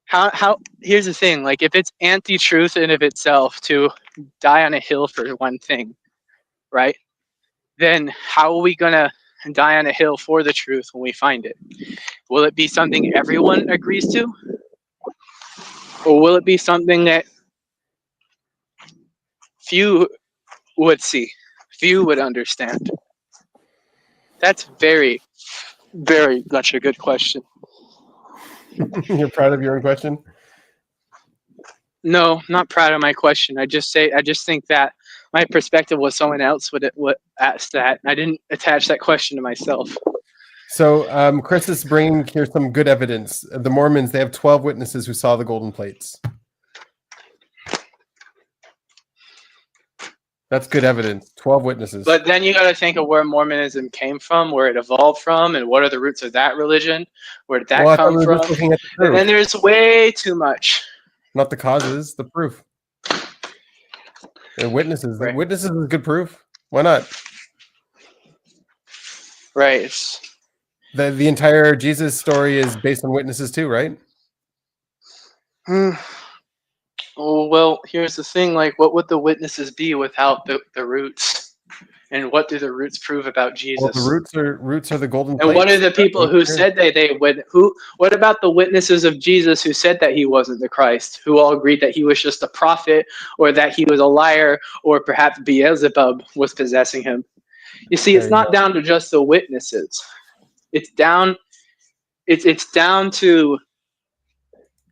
how here's the thing, like if it's anti-truth in of itself to die on a hill for one thing, right? Then how are we gonna die on a hill for the truth when we find it? Will it be something everyone agrees to? Or will it be something that few would see, few would understand? That's very, very much a good question. You're proud of your own question? No, not proud of my question. I just think that my perspective was someone else would ask that. I didn't attach that question to myself. So Chris is bringing here some good evidence. The Mormons, they have 12 witnesses who saw the golden plates. That's good evidence. 12 witnesses. But then you got to think of where Mormonism came from, where it evolved from, and what are the roots of that religion? Where did that come from? And then there's way too much. Not the causes, the proof. The witnesses. Right. The witnesses is good proof. Why not? Right. The entire Jesus story is based on witnesses too, right? Oh, well, here's the thing. Like, what would the witnesses be without the roots? And what do the roots prove about Jesus? Well, the roots are the golden plates. And what are the people who said they would? What about the witnesses of Jesus who said that he wasn't the Christ? Who all agreed that he was just a prophet, or that he was a liar, or perhaps Beelzebub was possessing him? You see, it's not down to just the witnesses. It's down. It's down to.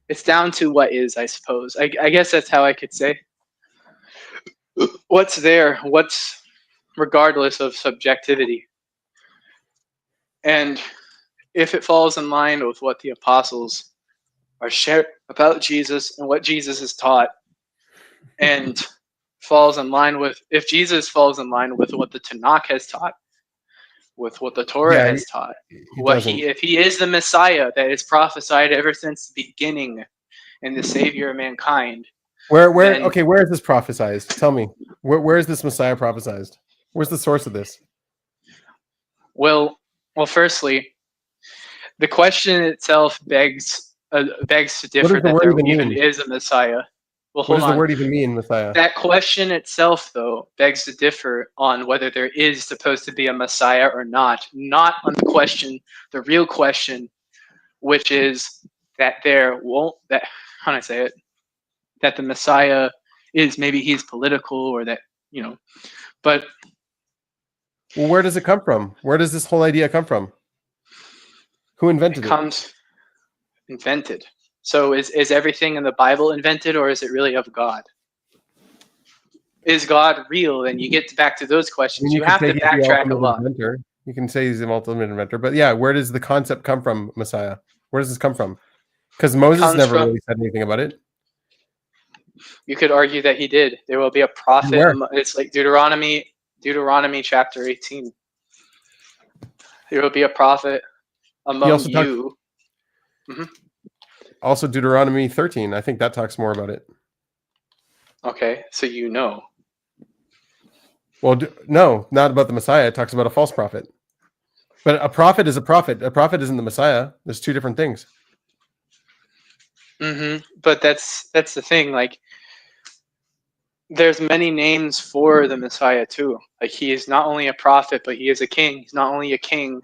It's down to what is, I suppose. I guess that's how I could say. what's there, what's regardless of subjectivity. And if it falls in line with what the apostles are sharing about Jesus and what Jesus has taught, and falls in line with, if Jesus falls in line with what the Tanakh has taught, with what the Torah has taught, if he is the Messiah that is prophesied ever since the beginning and the Savior of mankind. Where is this prophesied? Tell me. Where is this Messiah prophesied? Where's the source of this? Well, firstly, the question itself begs to differ that there even is a Messiah. Well, what does the word even mean, Messiah? That question itself, though, begs to differ on whether there is supposed to be a Messiah or not. Not on the question, the real question, which is that there won't, that, how do I say it? That the Messiah is, maybe he's political, or that, you know, but. Well, where does it come from? Where does this whole idea come from? Who invented it? Invented. So is everything in the Bible invented, or is it really of God? Is God real? And you get back to those questions. You have to backtrack a lot. You can say he's the ultimate inventor, but yeah, where does the concept come from, Messiah? Where does this come from? Because Moses never really said anything about it. You could argue that he did. There will be a prophet. Where? It's like Deuteronomy chapter 18. There will be a prophet among you. Also Deuteronomy 13. I think that talks more about it. Okay, so you know. Well, no, not about the Messiah. It talks about a false prophet. But a prophet is a prophet. A prophet isn't the Messiah. There's two different things. But that's the thing. Like, there's many names for the Messiah too. Like, he is not only a prophet, but he is a king. He's not only a king.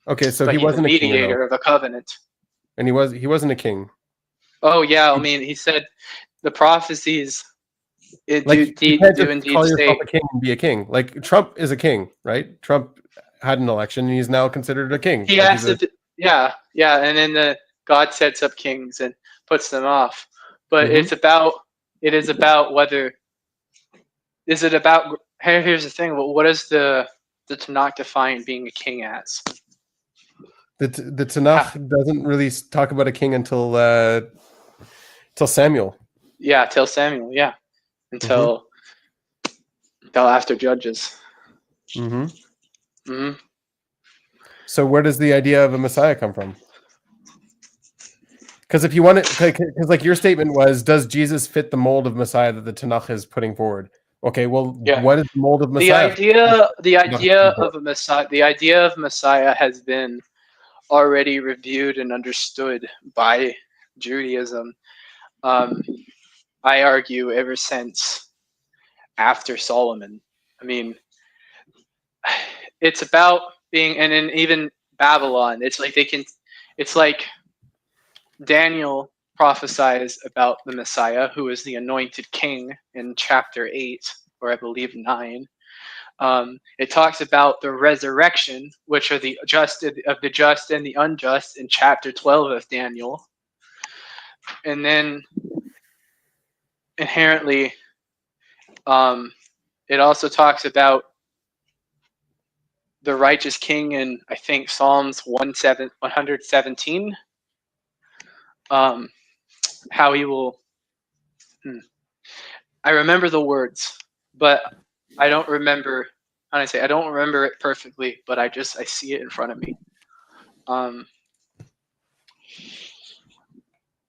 Okay, so he wasn't a mediator of a covenant. And he wasn't a king. Oh yeah, I mean, he said the prophecies do indeed call yourself state a king and be a king. Like, Trump is a king, right? Trump had an election and he's now considered a king. He has to, yeah, and then God sets up kings and puts them off. But it is about whether, is it about, here's the thing, what does the Tanakh define being a king as? The Tanakh doesn't really talk about a king until Samuel. Yeah, till Samuel. Yeah, until after Judges. So where does the idea of a Messiah come from? Because if you want it, because like your statement was, does Jesus fit the mold of Messiah that the Tanakh is putting forward? Okay, well, what is the mold of Messiah? The idea of Messiah has been already reviewed and understood by Judaism. I argue ever since after Solomon. I mean, it's about being, and in even Babylon, it's like Daniel prophesies about the Messiah, who is the anointed king in chapter 8, or I believe 9. It talks about the resurrection, which are the just and the unjust, in chapter 12 of Daniel. And then inherently, it also talks about the righteous king in, I think, Psalms 117. How he will. I remember the words, but I don't remember. I don't remember it perfectly, but I see it in front of me.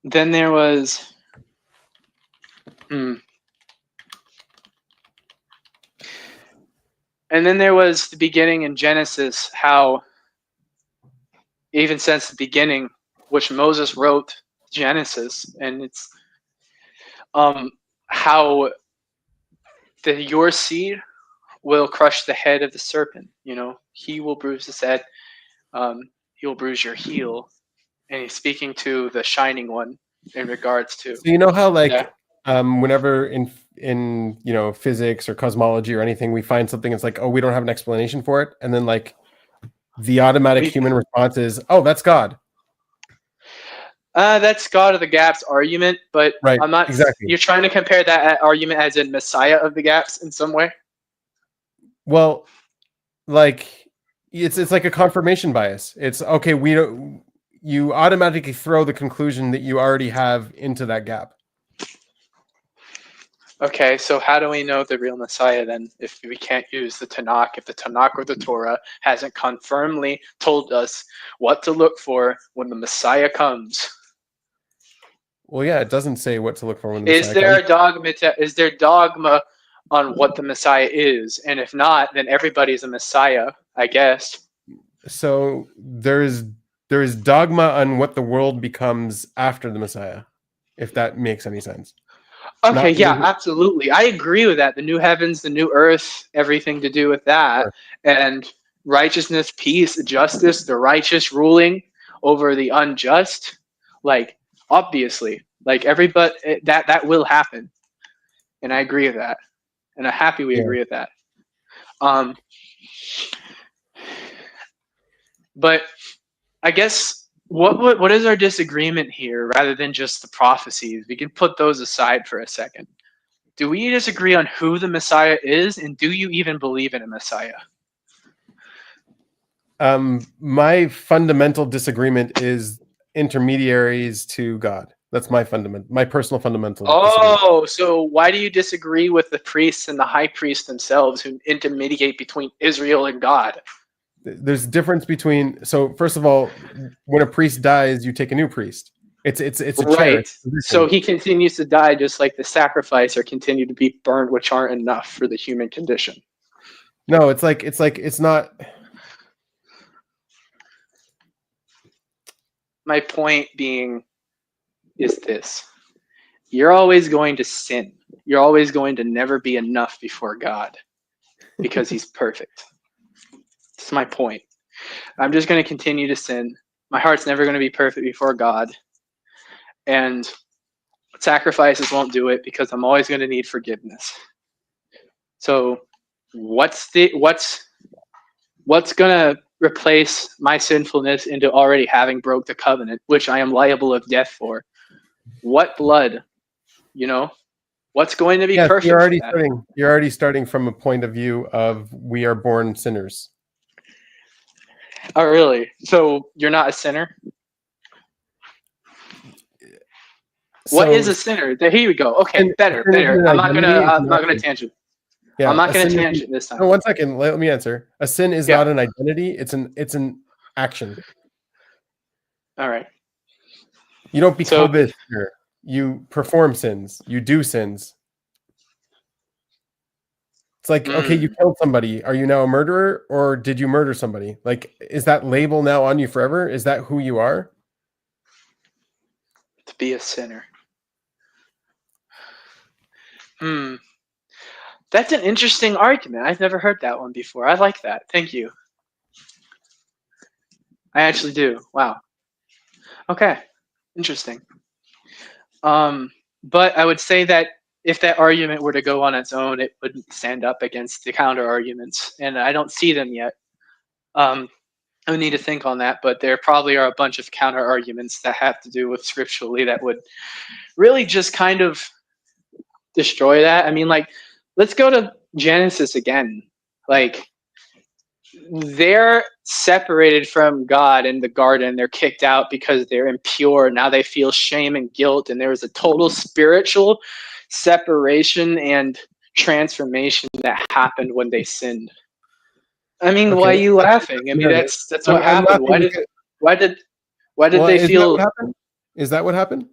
Then there was. And then there was the beginning in Genesis, how even since the beginning, which Moses wrote Genesis, and it's how your seed will crush the head of the serpent. You know, he will bruise his head, he will bruise your heel, and he's speaking to the shining one in regards to. So you know how whenever in physics or cosmology or anything, we find something, it's like, oh, we don't have an explanation for it, and then like the automatic human response is, oh, that's God. That's God of the Gaps argument, but Right, I'm not. exactly. You're trying to compare that argument as in Messiah of the Gaps in some way. Well, like it's like a confirmation bias. It's okay. We don't. You automatically throw the conclusion that you already have into that gap. Okay, so how do we know the real Messiah then if we can't use the Tanakh, if the Tanakh or the Torah hasn't confirmly told us what to look for when the Messiah comes? Well, yeah, it doesn't say what to look for when the Is Messiah there comes. is there dogma on what the Messiah is? And if not, then everybody's a Messiah, I guess. So there is dogma on what the world becomes after the Messiah, if that makes any sense. Okay, Not yeah, really- absolutely. I agree with that. The new heavens, the new earth, everything to do with that. Sure. And righteousness, peace, justice, the righteous ruling over the unjust. Like, obviously, like everybody, that will happen. And I agree with that. And I'm happy we agree with that. But I guess what is our disagreement here rather than just the prophecies? We can put those aside for a second. Do we disagree on who the Messiah is, and do you even believe in a Messiah? My fundamental disagreement is intermediaries to God. That's my personal fundamental. Oh, so why do you disagree with the priests and the high priest themselves who intermediate between Israel and God? There's a difference between. So first of all, when a priest dies, you take a new priest. It's a Right. chair. So he continues to die just like the sacrifice or continue to be burned, which aren't enough for the human condition. No, it's not. My point being is this. You're always going to sin. You're always going to never be enough before God because he's perfect. That's my point. I'm just going to continue to sin. My heart's never going to be perfect before God. And sacrifices won't do it because I'm always going to need forgiveness. So what's going to replace my sinfulness into already having broke the covenant, which I am liable of death for? What blood? You know, what's going to be perfect? You're already starting from a point of view of we are born sinners. Oh, really? So you're not a sinner? What is a sinner? Here we go. Okay, better. I'm not gonna tangent. Yeah, I'm not gonna tangent this time. No, 1 second. Let me answer. A sin is not an identity. It's an action. All right. You don't become a sinner. You perform sins. You do sins. It's like, okay, you killed somebody. Are you now a murderer, or did you murder somebody? Like, is that label now on you forever? Is that who you are? To be a sinner. That's an interesting argument. I've never heard that one before. I like that. Thank you. I actually do. Wow. Okay. Interesting. But I would say that if that argument were to go on its own, it wouldn't stand up against the counter arguments, and I don't see them yet. I would need to think on that, but there probably are a bunch of counter arguments that have to do with scripturally that would really just kind of destroy that. I mean, like, let's go to Genesis again. Like, they're separated from God in the garden. They're kicked out because they're impure. Now they feel shame and guilt, and there was a total spiritual separation and transformation that happened when they sinned. I mean, okay. Why are you laughing? I mean, that's what happened. Why did they feel? Is that what happened?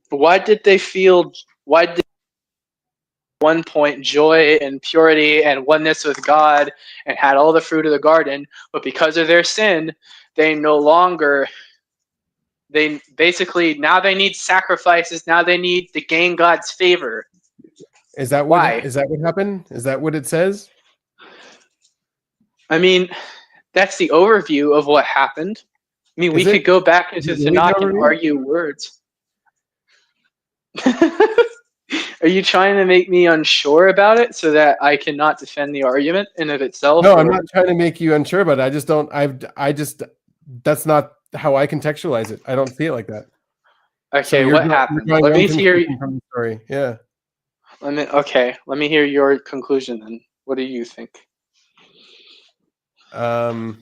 Why did they feel? Why did one point joy and purity and oneness with God and had all the fruit of the garden, but because of their sin, they no longer, they basically, now they need sacrifices, now they need to gain God's favor. Is that what happened? Is that what it says? I mean, that's the overview of what happened. I mean, we could go back into the Tanakh and argue words. Are you trying to make me unsure about it so that I cannot defend the argument in of itself? No, I'm not trying to make you unsure, but I just don't. That's not how I contextualize it. I don't see it like that. So Okay, you're what drawing happened? one Let me hear. conclusion from the story. Yeah. Let me hear your conclusion then. What do you think? You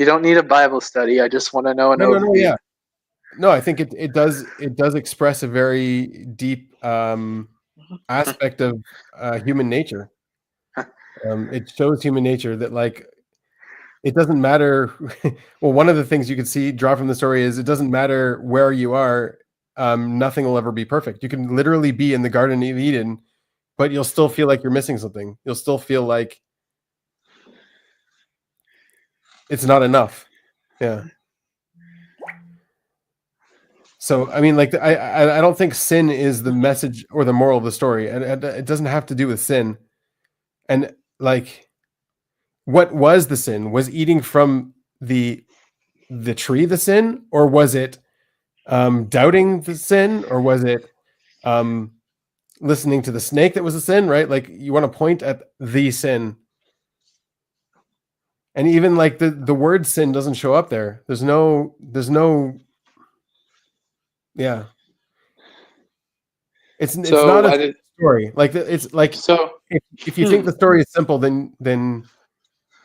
don't need a Bible study. I just want to know an overview. Yeah. No, I think it does express a very deep aspect of human nature. It shows human nature that like it doesn't matter. Well, one of the things you can draw from the story is it doesn't matter where you are. Nothing will ever be perfect. You can literally be in the Garden of Eden, but you'll still feel like you're missing something. You'll still feel like it's not enough. Yeah. So, I mean, like, I don't think sin is the message or the moral of the story. And it doesn't have to do with sin. And like, what was the sin? Was eating from the tree the sin, or was it doubting the sin, or was it listening to the snake that was a sin? Right? Like, you want to point at the sin, and even like the word sin doesn't show up there. There's no. Yeah. It's not a story. Like it's like so. If you think the story is simple, then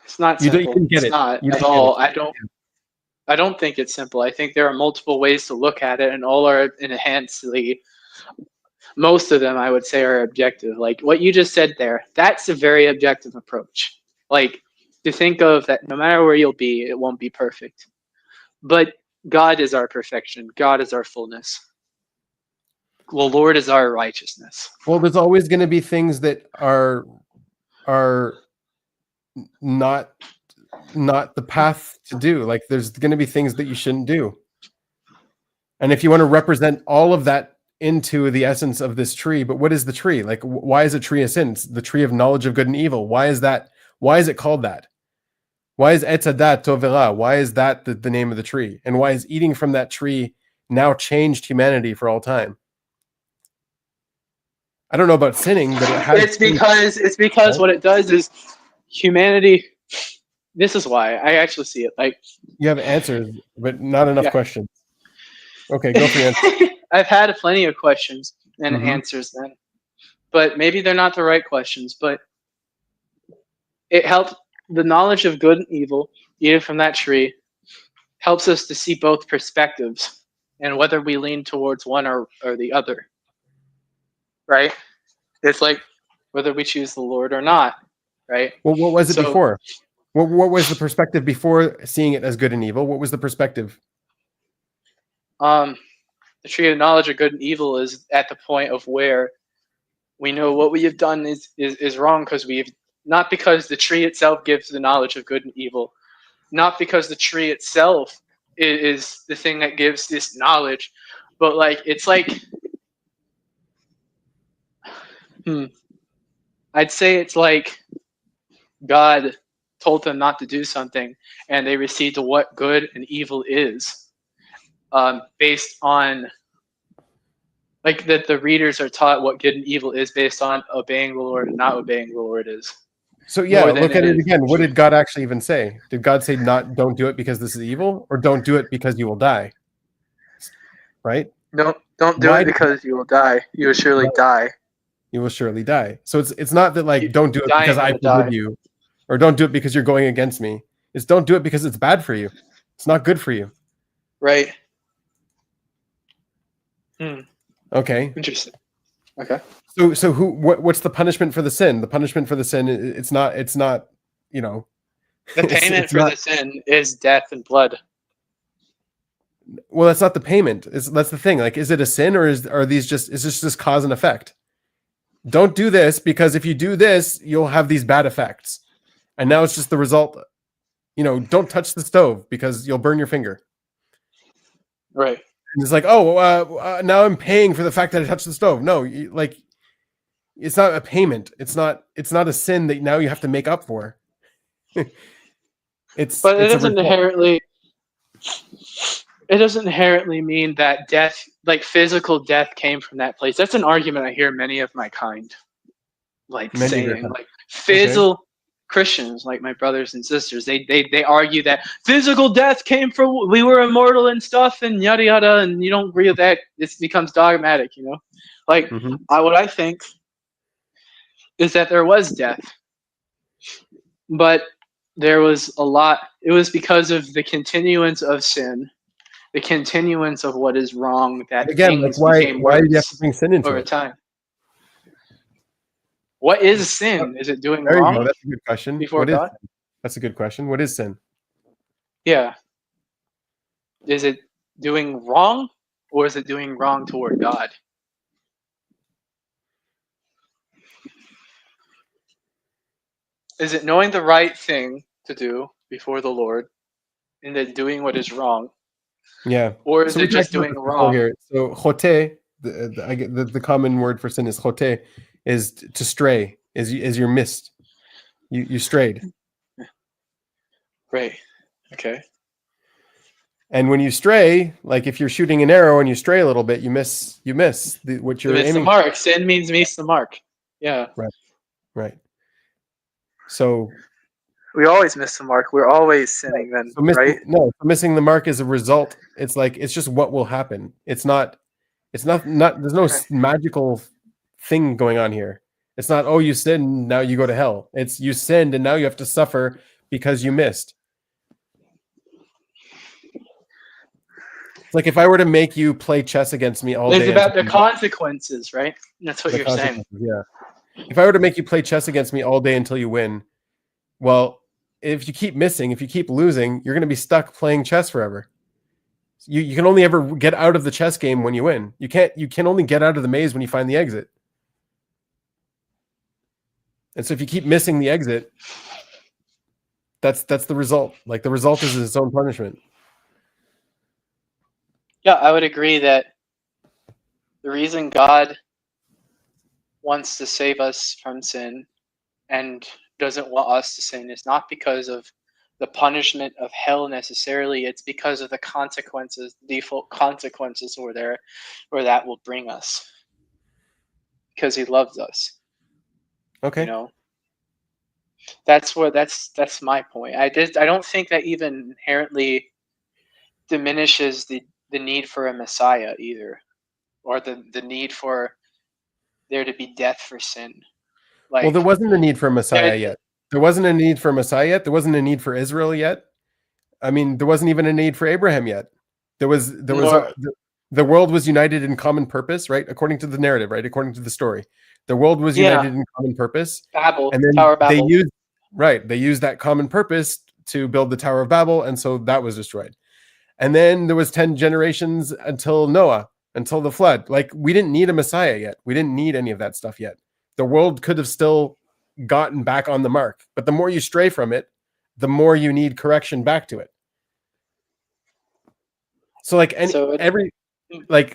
it's not you simple. didn't get it's it. not You at all. I don't think it's simple. I think there are multiple ways to look at it, and all are enhancedly. Most of them, I would say, are objective. Like what you just said there, that's a very objective approach. Like to think of that, no matter where you'll be, it won't be perfect. But God is our perfection. God is our fullness. Well, Lord is our righteousness. Well, there's always going to be things that are not the path to do. Like there's going to be things that you shouldn't do. And if you want to represent all of that into the essence of this tree, but what is the tree? Like why is a tree a sin? It's the tree of knowledge of good and evil. Why is that? Why is it called that? Why is Etz Hadat Tovera? Why is that the name of the tree? And why is eating from that tree now changed humanity for all time? I don't know about sinning, but it has. It's because what it does is humanity. This is why I actually see it. Like you have answers, but not enough questions. Okay, go for your answer. I've had plenty of questions and answers then, but maybe they're not the right questions. But it helped the knowledge of good and evil, eaten from that tree, helps us to see both perspectives and whether we lean towards one or the other. Right? It's like whether we choose the Lord or not. Right? Well, what was it before? What was the perspective before seeing it as good and evil? What was the perspective? The tree of knowledge of good and evil is at the point of where we know what we have done is wrong because not because the tree itself gives the knowledge of good and evil, not because the tree itself is the thing that gives this knowledge, but like it's like I'd say it's like God told them not to do something and they received what good and evil is, based on like that the readers are taught what good and evil is based on obeying the Lord and not obeying the Lord is. So yeah, look at it again. What did God actually even say? Did God say don't do it because this is evil, or don't do it because you will die? Right? Don't do it because you will die. You will surely die. You will surely die. So it's not that like don't do it because I forbid you, or don't do it because you're going against me. It's don't do it because it's bad for you. It's not good for you. Right. Okay. Interesting. Okay. So what's the punishment for the sin? The punishment for the sin, it's not, you know. The payment for the sin is death and blood. Well, that's not the payment. That's the thing. Like, is it a sin, or is this just cause and effect? Don't do this because if you do this, you'll have these bad effects. And now it's just the result. You know, don't touch the stove because you'll burn your finger. Right. And it's like, now I'm paying for the fact that I touched the stove. No, it's not a payment. It's not a sin that now you have to make up for. But it doesn't inherently mean that death, like physical death, came from that place. That's an argument I hear many of my kind, like saying, like physical Christians, like my brothers and sisters, they argue that physical death came from we were immortal and stuff and yada yada, and you don't agree with that. This becomes dogmatic, you know. Like what I think is that there was death, but there was a lot. It was because of the continuance of sin, the continuance of what is wrong, that Again, like things why became do you have worse to bring sin into over it? time. What is sin? Is it doing There you wrong go. That's a good question. before What is God? sin? That's a good question. What is sin? Yeah. Is it doing wrong, or is it doing wrong toward God? Is it knowing the right thing to do before the Lord and then doing what is wrong? Yeah. Or is So we it just talked about doing this before wrong? here. So chote, the common word for sin is chote, is to stray, is you're missed. You strayed. Right. Okay. And when you stray, like if you're shooting an arrow and you stray a little bit, you miss what You you're miss the aiming mark. Sin means miss the mark. Yeah. for. Right. So We always miss the mark. We're always sinning then, right? missing the mark is a result. It's like it's just what will happen. It's not there's no magical thing going on here. It's not, oh, you sinned, now you go to hell. It's you sinned and now you have to suffer because you missed. It's like if I were to make you play chess against me all day. It's about the consequences, right? That's what you're saying. Yeah. If I were to make you play chess against me all day until you win, well, if you keep missing, if you keep losing, you're going to be stuck playing chess forever. You can only ever get out of the chess game when you win. You can only get out of the maze when you find the exit. And so if you keep missing the exit, that's the result. Like the result is its own punishment. Yeah, I would agree that the reason God wants to save us from sin and doesn't want us to sin is not because of the punishment of hell necessarily. It's because of the consequences, default consequences over there, where that will bring us. Because He loves us. Okay. You know, that's my point. I don't think that even inherently diminishes the need for a Messiah either, or the need for there to be death for sin. Like, well, there wasn't a need for a Messiah yet. There wasn't a need for a Messiah yet. There wasn't a need for Israel yet. I mean, there wasn't even a need for Abraham yet. The world was united in common purpose, right? According to the narrative, right? According to the story, the world was united in common purpose. Babel, and then Tower of Babel. They used that common purpose to build the Tower of Babel, and so that was destroyed. And then there was 10 generations until Noah, until the flood. Like we didn't need a Messiah yet. We didn't need any of that stuff yet. The world could have still gotten back on the mark, but the more you stray from it, the more you need correction back to it. So like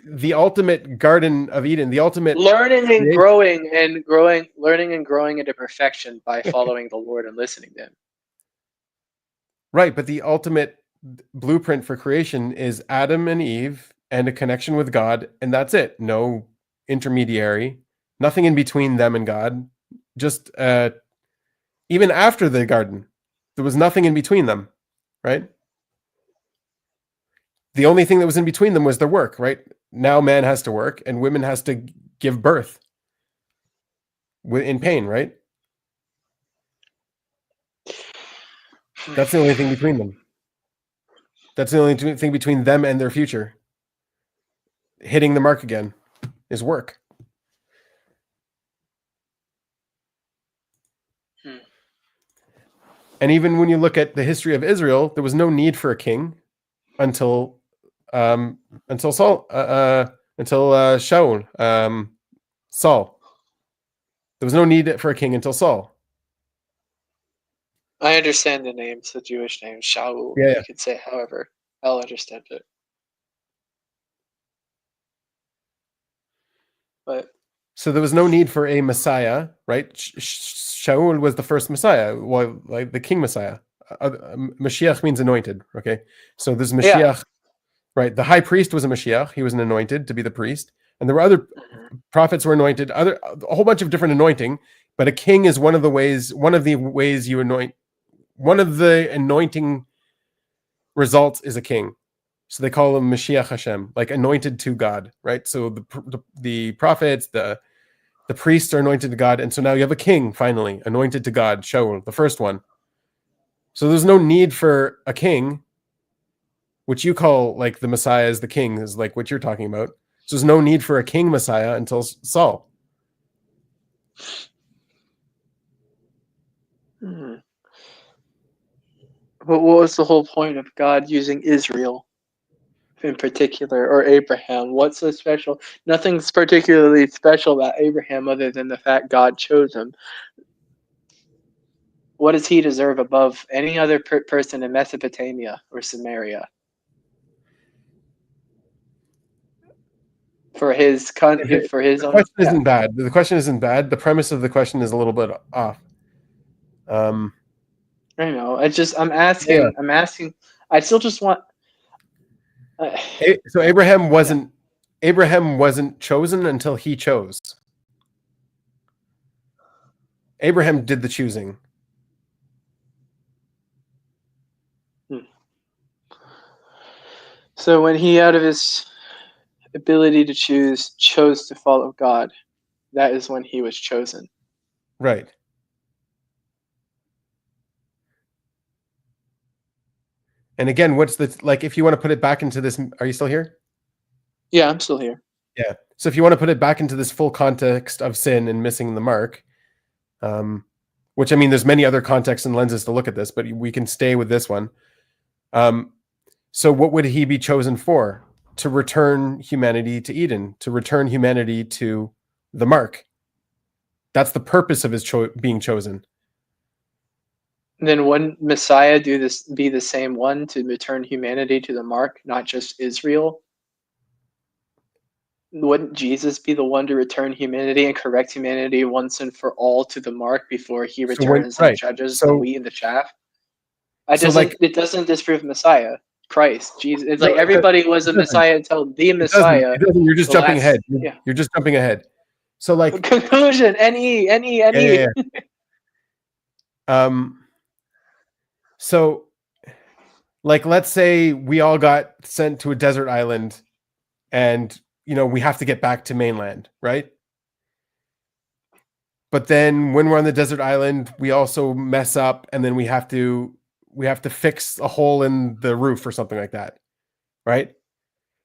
the ultimate Garden of Eden, the ultimate learning and growing into perfection by following the Lord and listening to Him. Right, but the ultimate blueprint for creation is Adam and Eve and a connection with God, and that's it. No intermediary, nothing in between them and God. Just even after the garden, there was nothing in between them, right? The only thing that was in between them was their work, right? Now man has to work and women has to give birth in pain, right? That's the only thing between them. That's the only thing between them and their future. Hitting the mark again is work. And even when you look at the history of Israel, there was no need for a king until Saul, Shaul, Saul. There was no need for a king until Saul. I understand the names, the Jewish names, Shaul. Yeah. You could say, however, I'll understand it. But so there was no need for a Messiah, right? Shaul was the first Messiah, well, like the King Messiah. Mashiach means anointed. Okay, so there's Mashiach, right? The high priest was a Mashiach. He was an anointed to be the priest, and there were other prophets were anointed. A whole bunch of different anointing, But a king is one of the ways you anoint. One of the anointing results is a king. So they call him Mashiach Hashem, like anointed to God, right? So the prophets, the priests are anointed to God, and so now you have a king finally anointed to God, Shaul, the first one. So there's no need for a king, which you call like the Messiah is the king, is like what you're talking about. So there's no need for a king Messiah until Saul. Hmm. But what was the whole point of God using Israel in particular, or Abraham? What's so special? Nothing's particularly special about Abraham other than the fact God chose him. What does he deserve above any other person in Mesopotamia or Samaria? For his The own. question isn't bad. The question isn't bad. The premise of the question is a little bit off. I know. I'm asking. Yeah. I'm asking. I still just want. So Abraham wasn't chosen until he chose. Abraham did the choosing. So when he, out of his ability to choose, chose to follow God, that is when he was chosen. Right. And again, what's the, like, if you want to put it back into this, are you still here? Yeah, I'm still here. Yeah. So if you want to put it back into this full context of sin and missing the mark, which, I mean, there's many other contexts and lenses to look at this, but we can stay with this one. So what would he be chosen for? To return humanity to Eden, to return humanity to the mark. That's the purpose of his being chosen. Then wouldn't Messiah be the same one to return humanity to the mark, not just Israel? Wouldn't Jesus be the one to return humanity and correct humanity once and for all to the mark before he returns and judges the wheat and the chaff? It doesn't disprove Messiah, Christ, Jesus. It's like everybody was a Messiah until the Messiah. It doesn't. You're just jumping ahead. You're just jumping ahead. So like conclusion, any. Yeah. So like, let's say we all got sent to a desert island and, you know, we have to get back to mainland, right? But then when we're on the desert island, we also mess up and then we have to fix a hole in the roof or something like that. Right?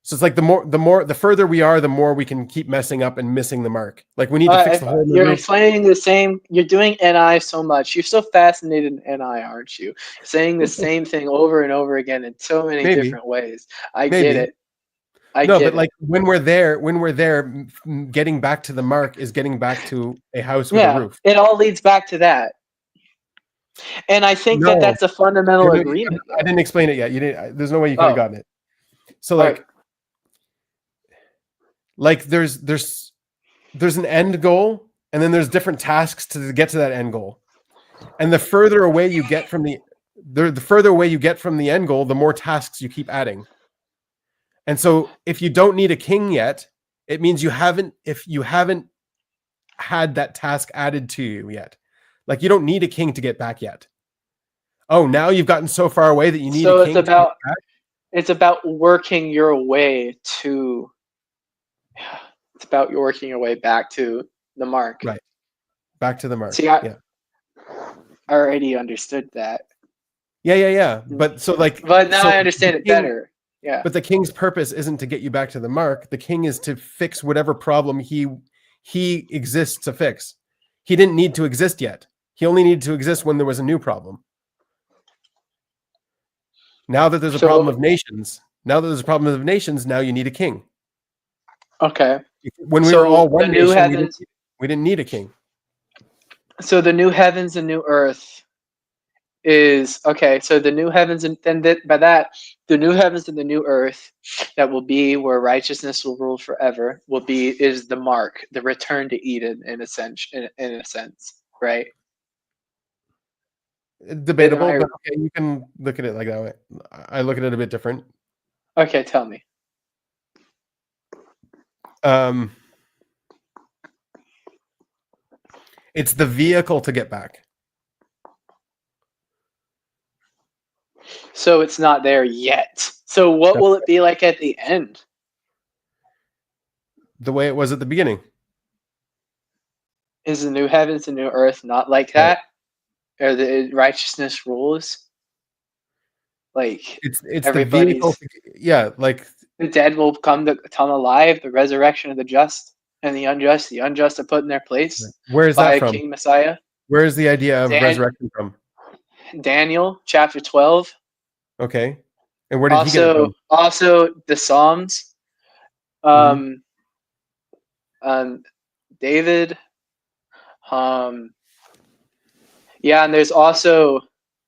So it's like the further we are, the more we can keep messing up and missing the mark. Like we need to fix the hole in the You're roof. explaining the same. You're doing NI so much. You're so fascinated in NI, aren't you? Saying the same thing over and over again in so many different ways. I get it. Like when we're there, getting back to the mark is getting back to a house with a roof. It all leads back to that. And I think that's a fundamental agreement. I didn't explain it yet. You didn't. There's no way you could have gotten it. So like there's an end goal, and then there's different tasks to get to that end goal. And the further away you get from the further away you get from the end goal, the more tasks you keep adding. And so if you don't need a king yet, it means you haven't had that task added to you yet. Like you don't need a king to get back yet. Oh, now you've gotten so far away that you need a king. So it's about working your way to. It's about working your way back to the mark. Right. Back to the mark. See, I already understood that. Yeah. But so like. But now I understand it better. Yeah. But the king's purpose isn't to get you back to the mark. The king is to fix whatever problem he exists to fix. He didn't need to exist yet. He only needed to exist when there was a new problem. Now that there's a problem of nations, now you need a king. Okay. When we were all one nation, we didn't need a king. So the new heavens and new earth is okay. So the new heavens and then by that, the new heavens and the new earth that will be where righteousness will rule forever is the mark, the return to Eden in a sense, right? Debatable, but okay, you can look at it like that way. I look at it a bit different. Okay, tell me. It's the vehicle to get back. So it's not there yet. So what will it be like at the end? The way it was at the beginning. Is the new heavens and new earth not like that? Or the righteousness rules? Like It's the everybody's vehicle. Yeah, like the dead will come alive, the resurrection of the just and the unjust are put in their place where is by that a from? King Messiah. Where is the idea of Dan- resurrection from? Daniel chapter 12. Okay, and where did he get it from? Also the Psalms. David. Yeah, and there's also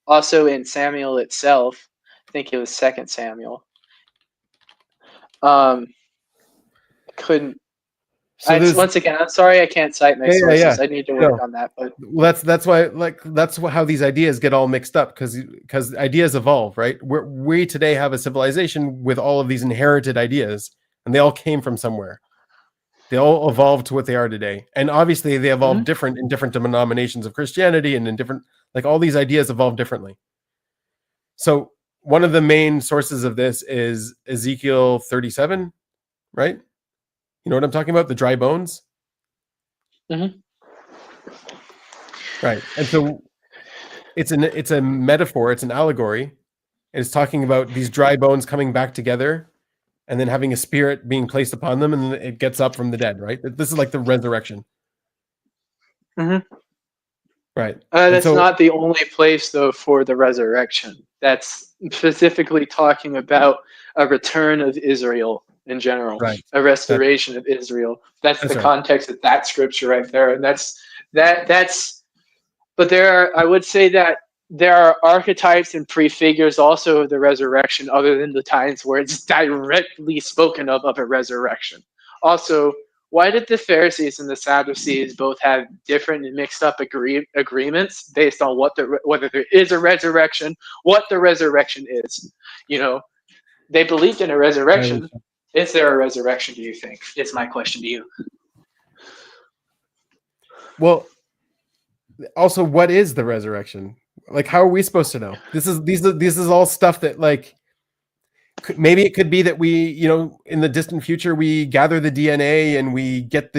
in Samuel itself. I think it was 2 Samuel. Couldn't. So Once again, I'm sorry I can't cite my sources. I need to work on that. But well, that's why how these ideas get all mixed up, because ideas evolve, right? We today have a civilization with all of these inherited ideas, and they all came from somewhere. They all evolved to what they are today, and obviously they evolved different in different denominations of Christianity, and in different, like, all these ideas evolve differently. So one of the main sources of this is Ezekiel 37, right? You know what I'm talking about? The dry bones. Mm-hmm. Right. And so it's a metaphor, it's an allegory. And it's talking about these dry bones coming back together and then having a spirit being placed upon them, and it gets up from the dead, right? This is like the resurrection. Mm-hmm. Right. That's not the only place, though, for the resurrection. That's specifically talking about a return of Israel in general, right. A restoration of Israel. That's the right. context of that scripture right there, and that's. But I would say that there are archetypes and prefigures also of the resurrection, other than the times where it's directly spoken of a resurrection. Also, why did the Pharisees and the Sadducees both have different and mixed up agreements based on whether there is a resurrection, what the resurrection is? They believed in a resurrection. Is there a resurrection, do you think? Is my question to you. Well, also, what is the resurrection? Like, how are we supposed to know? This is all stuff that, like, maybe it could be that we, in the distant future, we gather the DNA and we get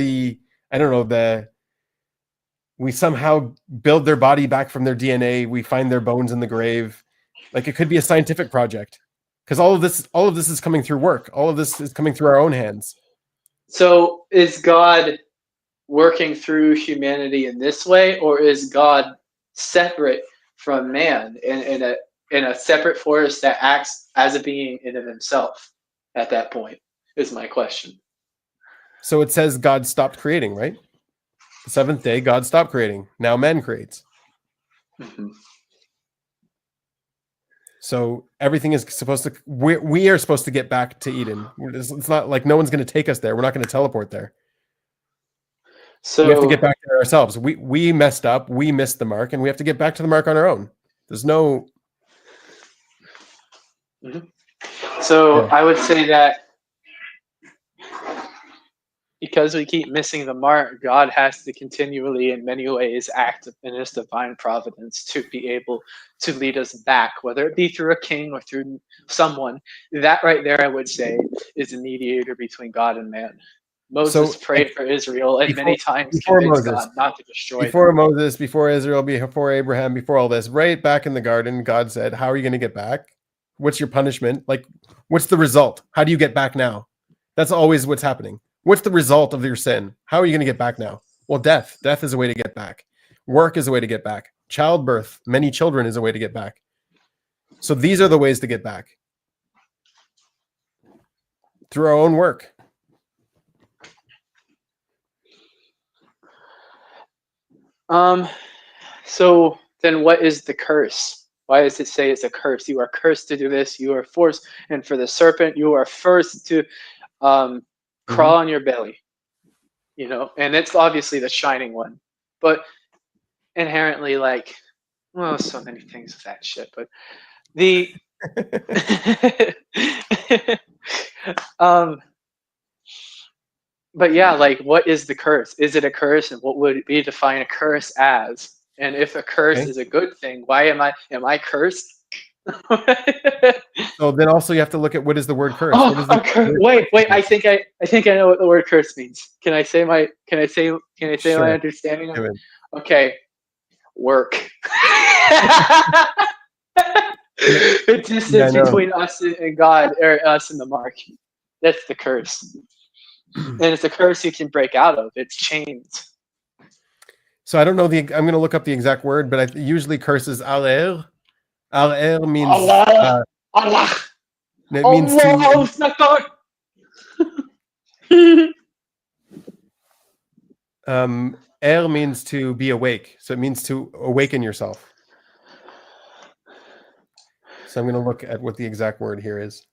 we somehow build their body back from their DNA. We find their bones in the grave. Like, it could be a scientific project, because all of this is coming through work. All of this is coming through our own hands. So is God working through humanity in this way, or is God separate from man in a separate force that acts as a being in of himself at that point, is my question. So it says God stopped creating, right? The seventh day, God stopped creating. Now man creates. Mm-hmm. So everything is supposed to, we are supposed to get back to Eden. It's not like no one's going to take us there. We're not going to teleport there. So we have to get back there ourselves. We messed up. We missed the mark, and we have to get back to the mark on our own. There's no. Mm-hmm. So I would say that because we keep missing the mark, God has to continually, in many ways, act in his divine providence to be able to lead us back, whether it be through a king or through someone. That right there, I would say, is a mediator between God and man. Moses prayed for Israel and many times convinced God not to destroy them. Moses, before Israel, before Abraham, before all this, right back in the garden, God said, how are you going to get back? What's your punishment? Like, what's the result? How do you get back now? That's always what's happening. What's the result of your sin? How are you going to get back now? Well, death. Death is a way to get back. Work is a way to get back. Childbirth, many children, is a way to get back. So these are the ways to get back. Through our own work. So then what is the curse? Why does it say it's a curse? You are cursed to do this. You are forced. And for the serpent, you are forced to crawl on your belly. And it's obviously the shining one. But inherently, so many things with that shit. But the But yeah, like, what is the curse? Is it a curse, and what would we define a curse as? And if a curse Okay. is a good thing, why am I cursed? So then also you have to look at what is the word curse. Oh, What is the word wait. curse? I think I know what the word curse means. Can I say my Sure. my understanding of Do it? it. Okay, work. The distance Yeah, I know. between us and God, or us and the mark. That's the curse. And it's a curse you can break out of. It's chains. So I don't know I'm going to look up the exact word, but usually curse is aler. Aler means Allah, Allah, it means to Allah, means to be awake. So it means to awaken yourself. So I'm going to look at what the exact word here is.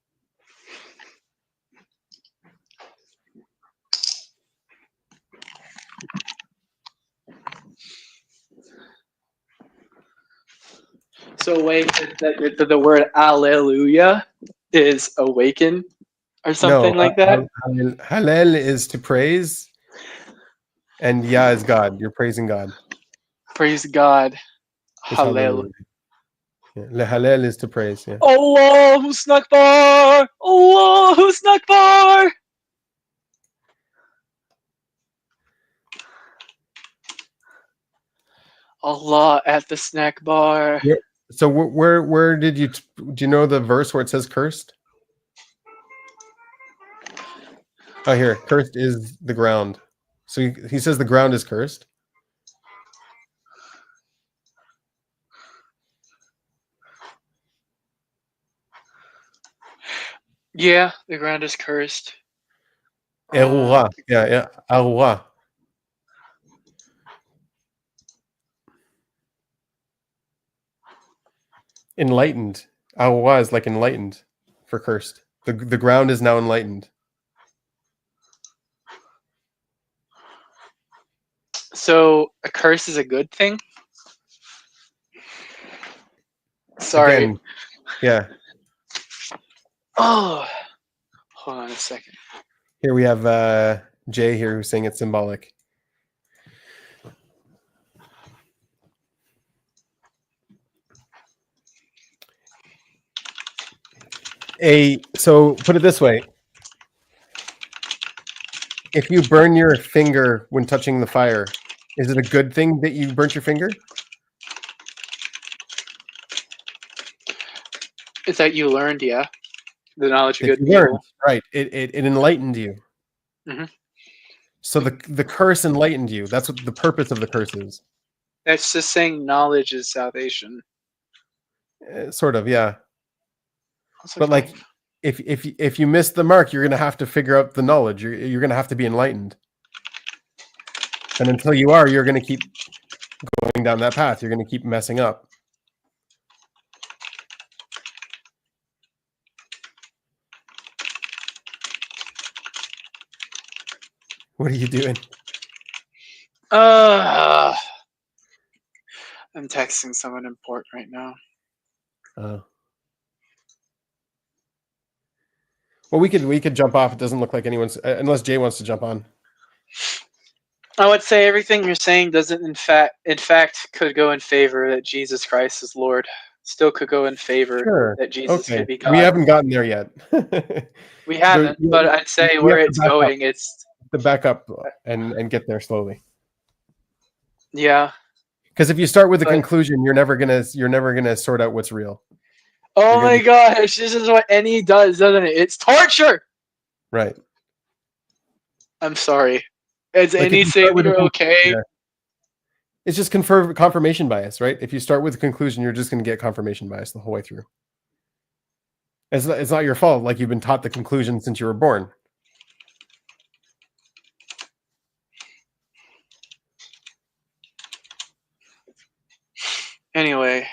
So wait, the word Alleluia is awaken or something like that? Hallel is to praise, and Yah is God. You're praising God. Praise God. It's Hallel. Yeah. Le Hallel is to praise. Yeah. Allahu Akbar! Allahu Akbar! Allah at the snack bar. Yeah. So where did you do you know the verse where it says cursed? Oh, here, cursed is the ground. So he says the ground is cursed. Yeah, the ground is cursed. Erura. Yeah. Arura. Enlightened. Arura is like enlightened for cursed. The ground is now enlightened. So a curse is a good thing? Sorry. Again, yeah. Oh, hold on a second. Here we have Jay here who's saying it's symbolic. So put it this way. If you burn your finger when touching the fire, is it a good thing that you burnt your finger? It's that you learned, yeah, the knowledge of That good you and evil. learned, right? It enlightened you. Mhm. So the curse enlightened you. That's what the purpose of the curse is. That's just saying knowledge is salvation. Sort of, yeah. Also But like, if you miss the mark, you're gonna have to figure out the knowledge. You're gonna have to be enlightened. And until you are, you're gonna keep going down that path. You're gonna keep messing up. What are you doing? I'm texting someone important right now. Well, we could jump off. It doesn't look like anyone's unless Jay wants to jump on. I would say everything you're saying doesn't in fact could go in favor that Jesus Christ is Lord. Still could go in favor that Jesus could be God. We haven't gotten there yet. We haven't, but I'd say where it's going, it's to back up and get there slowly. Yeah. Because if you start with the conclusion, you're never gonna sort out what's real. Oh my gosh, this is what NE does, doesn't it? It's torture. Right. I'm sorry. Is Like NE saying you're okay? Yeah. It's just confirmation bias, right? If you start with a conclusion, you're just going to get confirmation bias the whole way through. It's not your fault. Like you've been taught the conclusion since you were born. Anyway.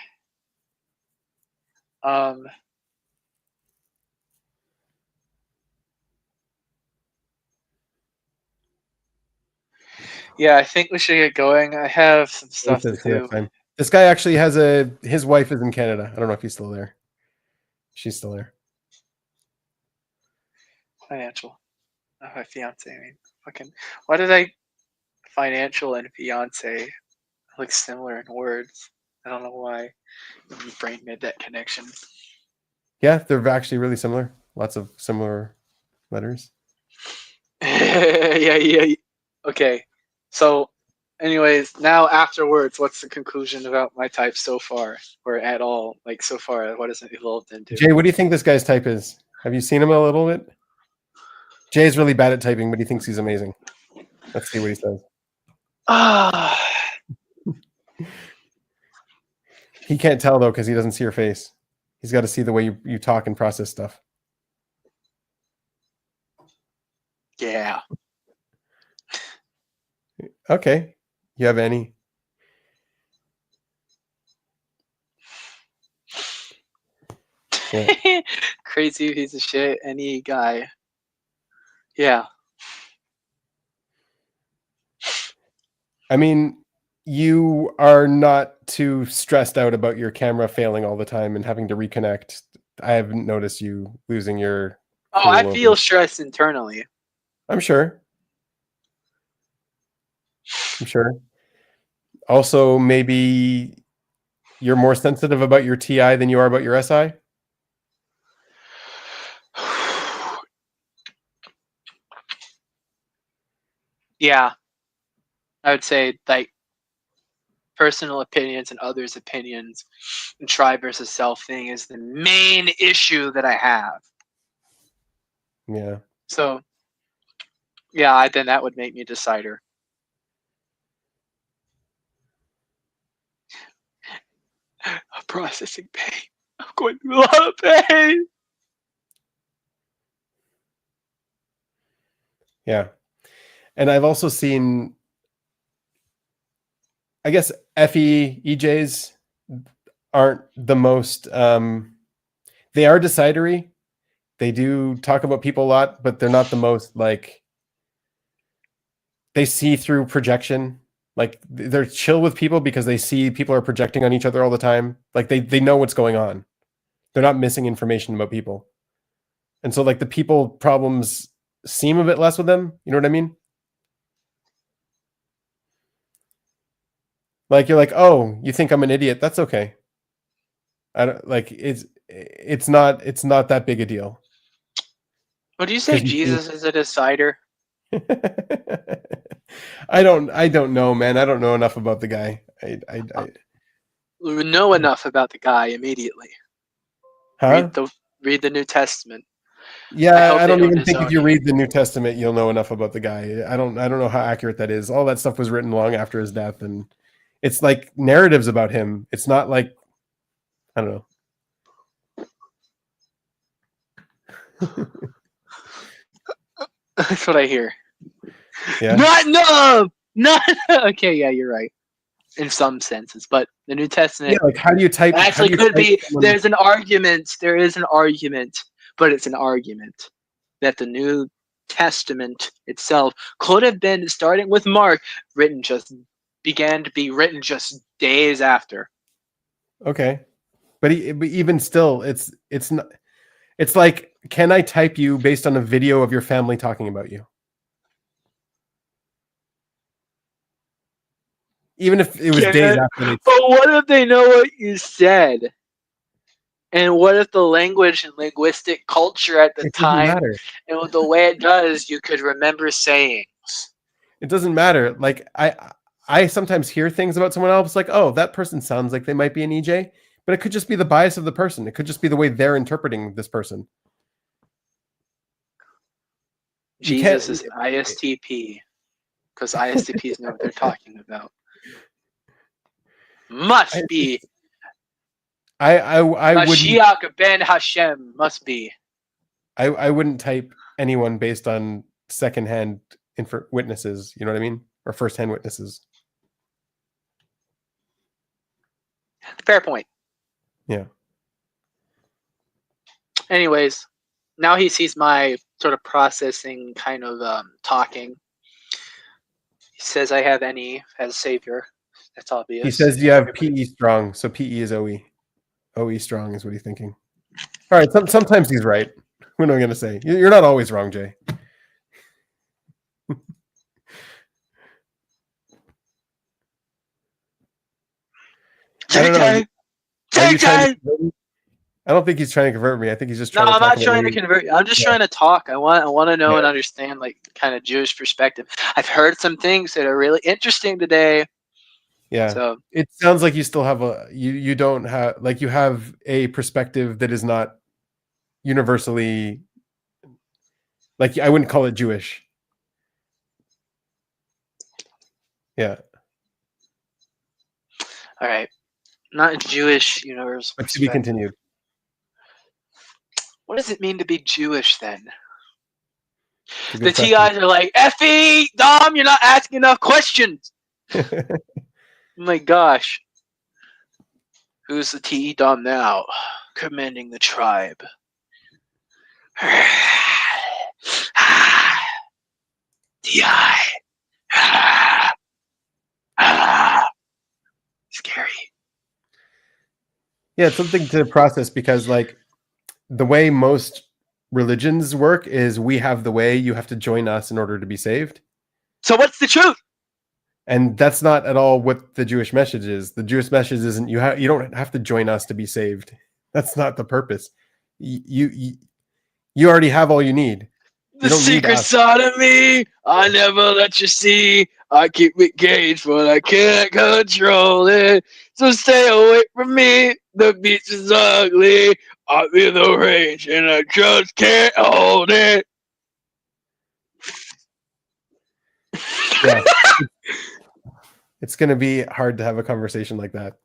Yeah, I think we should get going. I have some stuff to do. This guy actually has his wife is in Canada. I don't know if he's still there. She's still there. Financial. my fiance. I mean, fucking. Why did I financial and fiance look similar in words? I don't know why. My brain made that connection. Yeah, they're actually really similar. Lots of similar letters. Yeah. Okay. So, anyways, now afterwards, what's the conclusion about my type so far, or at all? Like so far, what has it evolved into? Jay, what do you think this guy's type is? Have you seen him a little bit? Jay's really bad at typing, but he thinks he's amazing. Let's see what he says. Ah, He can't tell though because he doesn't see your face. He's got to see the way you talk and process stuff. yeah. Okay. You have any? Yeah. Crazy piece of shit. Any guy. Yeah. I mean, you are not too stressed out about your camera failing all the time and having to reconnect. I haven't noticed you losing your. Oh, I cool feel over- stressed internally. I'm sure. I'm sure. Also, maybe you're more sensitive about your TI than you are about your SI. Yeah. I would say like personal opinions and others' opinions and tribe versus self thing is the main issue that I have. Yeah. So yeah, then that would make me a decider. I'm processing pain. I'm going through a lot of pain. Yeah. And I've also seen, I guess, FE EJs aren't the most, they are decidery. They do talk about people a lot, but they're not the most like, they see through projection. Like they're chill with people because they see people are projecting on each other all the time. Like they know what's going on. They're not missing information about people. And so like the people problems seem a bit less with them. You know what I mean? Like you're like, oh, you think I'm an idiot? That's okay. I don't like it's not that big a deal. Would you say 'Cause you Jesus is a decider? I don't know, man. I don't know enough about the guy. We know enough about the guy immediately. Huh? Read the New Testament. Yeah, hope I they don't even think disown if you you. read the New Testament, you'll know enough about the guy. I don't know how accurate that is. All that stuff was written long after his death, and it's like narratives about him. It's not like I don't know. That's what I hear. Yeah. Not enough. Not okay. Yeah, you're right. In some senses, but the New Testament Yeah, like how do you type? actually how do you could type be. someone- There's an argument. There is an argument, but it's an argument that the New Testament itself could have been starting with Mark, began to be written just days after. Okay, but even still, it's not. It's like, can I type you based on a video of your family talking about you? Even if it was days after they. But what if they know what you said? And what if the language and linguistic culture at the It doesn't time matter. and with the way it does, you could remember sayings. It doesn't matter. Like I sometimes hear things about someone else, like, oh, that person sounds like they might be an EJ, but it could just be the bias of the person. It could just be the way they're interpreting this person. You Jesus can't- is ISTP because ISTPs know what they're talking about. Must be I wouldn't. Mashiach ben Hashem. Must be. I wouldn't type anyone based on secondhand witnesses. You know what I mean, or firsthand witnesses. Fair point. Yeah. Anyways, now he sees my sort of processing kind of talking. He says I have any as savior. That's obvious. He says you have PE strong, so PE is OE. OE strong is what he's thinking. All right, sometimes he's right. What am I going to say? You're not always wrong, Jay. I don't know. Are you trying JK. to convert me? I don't think he's trying to convert me. I think he's just No, trying to I'm talk not about trying to maybe- convert you. I'm just Yeah. trying to talk. I want to know Yeah. and understand like kind of Jewish perspective. I've heard some things that are really interesting today. Yeah. So It sounds like you still have you don't have like you have a perspective that is not universally like I wouldn't call it Jewish. Yeah. all right, not Jewish universal But to be perspective. continued. What does it mean to be Jewish then? It's a The good question. TIs are like, Effie, Dom, you're not asking enough questions. Oh my gosh. Who's the TE Dom now? Commanding the tribe. TI. Scary. Yeah, it's something to process because like the way most religions work is we have the way, you have to join us in order to be saved. So what's the truth? And that's not at all what the Jewish message is. The Jewish message isn't you don't have to join us to be saved. That's not the purpose. You already have all you need. The You don't need secret us. side of me, I never let you see. I keep it caged, but I can't control it. So stay away from me. The beach is ugly. I'm in the range, and I just can't hold it. Yeah. It's going to be hard to have a conversation like that.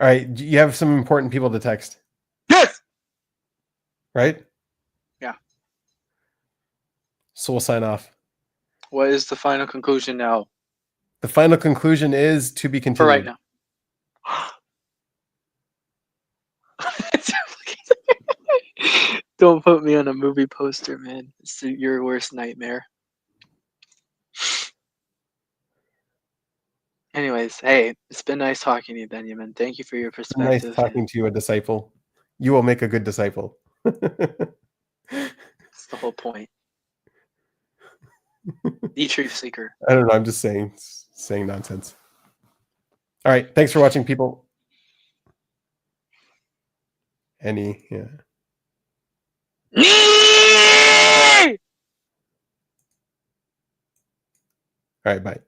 All right, you have some important people to text, Yes. right? Yeah. So we'll sign off. What is the final conclusion now? The final conclusion is to be continued. For right now. Don't put me on a movie poster, man. It's your worst nightmare. Anyways, hey, it's been nice talking to you, Benjamin. Thank you for your perspective. Nice talking to you, a disciple. You will make a good disciple. That's the whole point. The truth seeker. I don't know. I'm just saying nonsense. All right. Thanks for watching, people. Yeah. All right. Bye.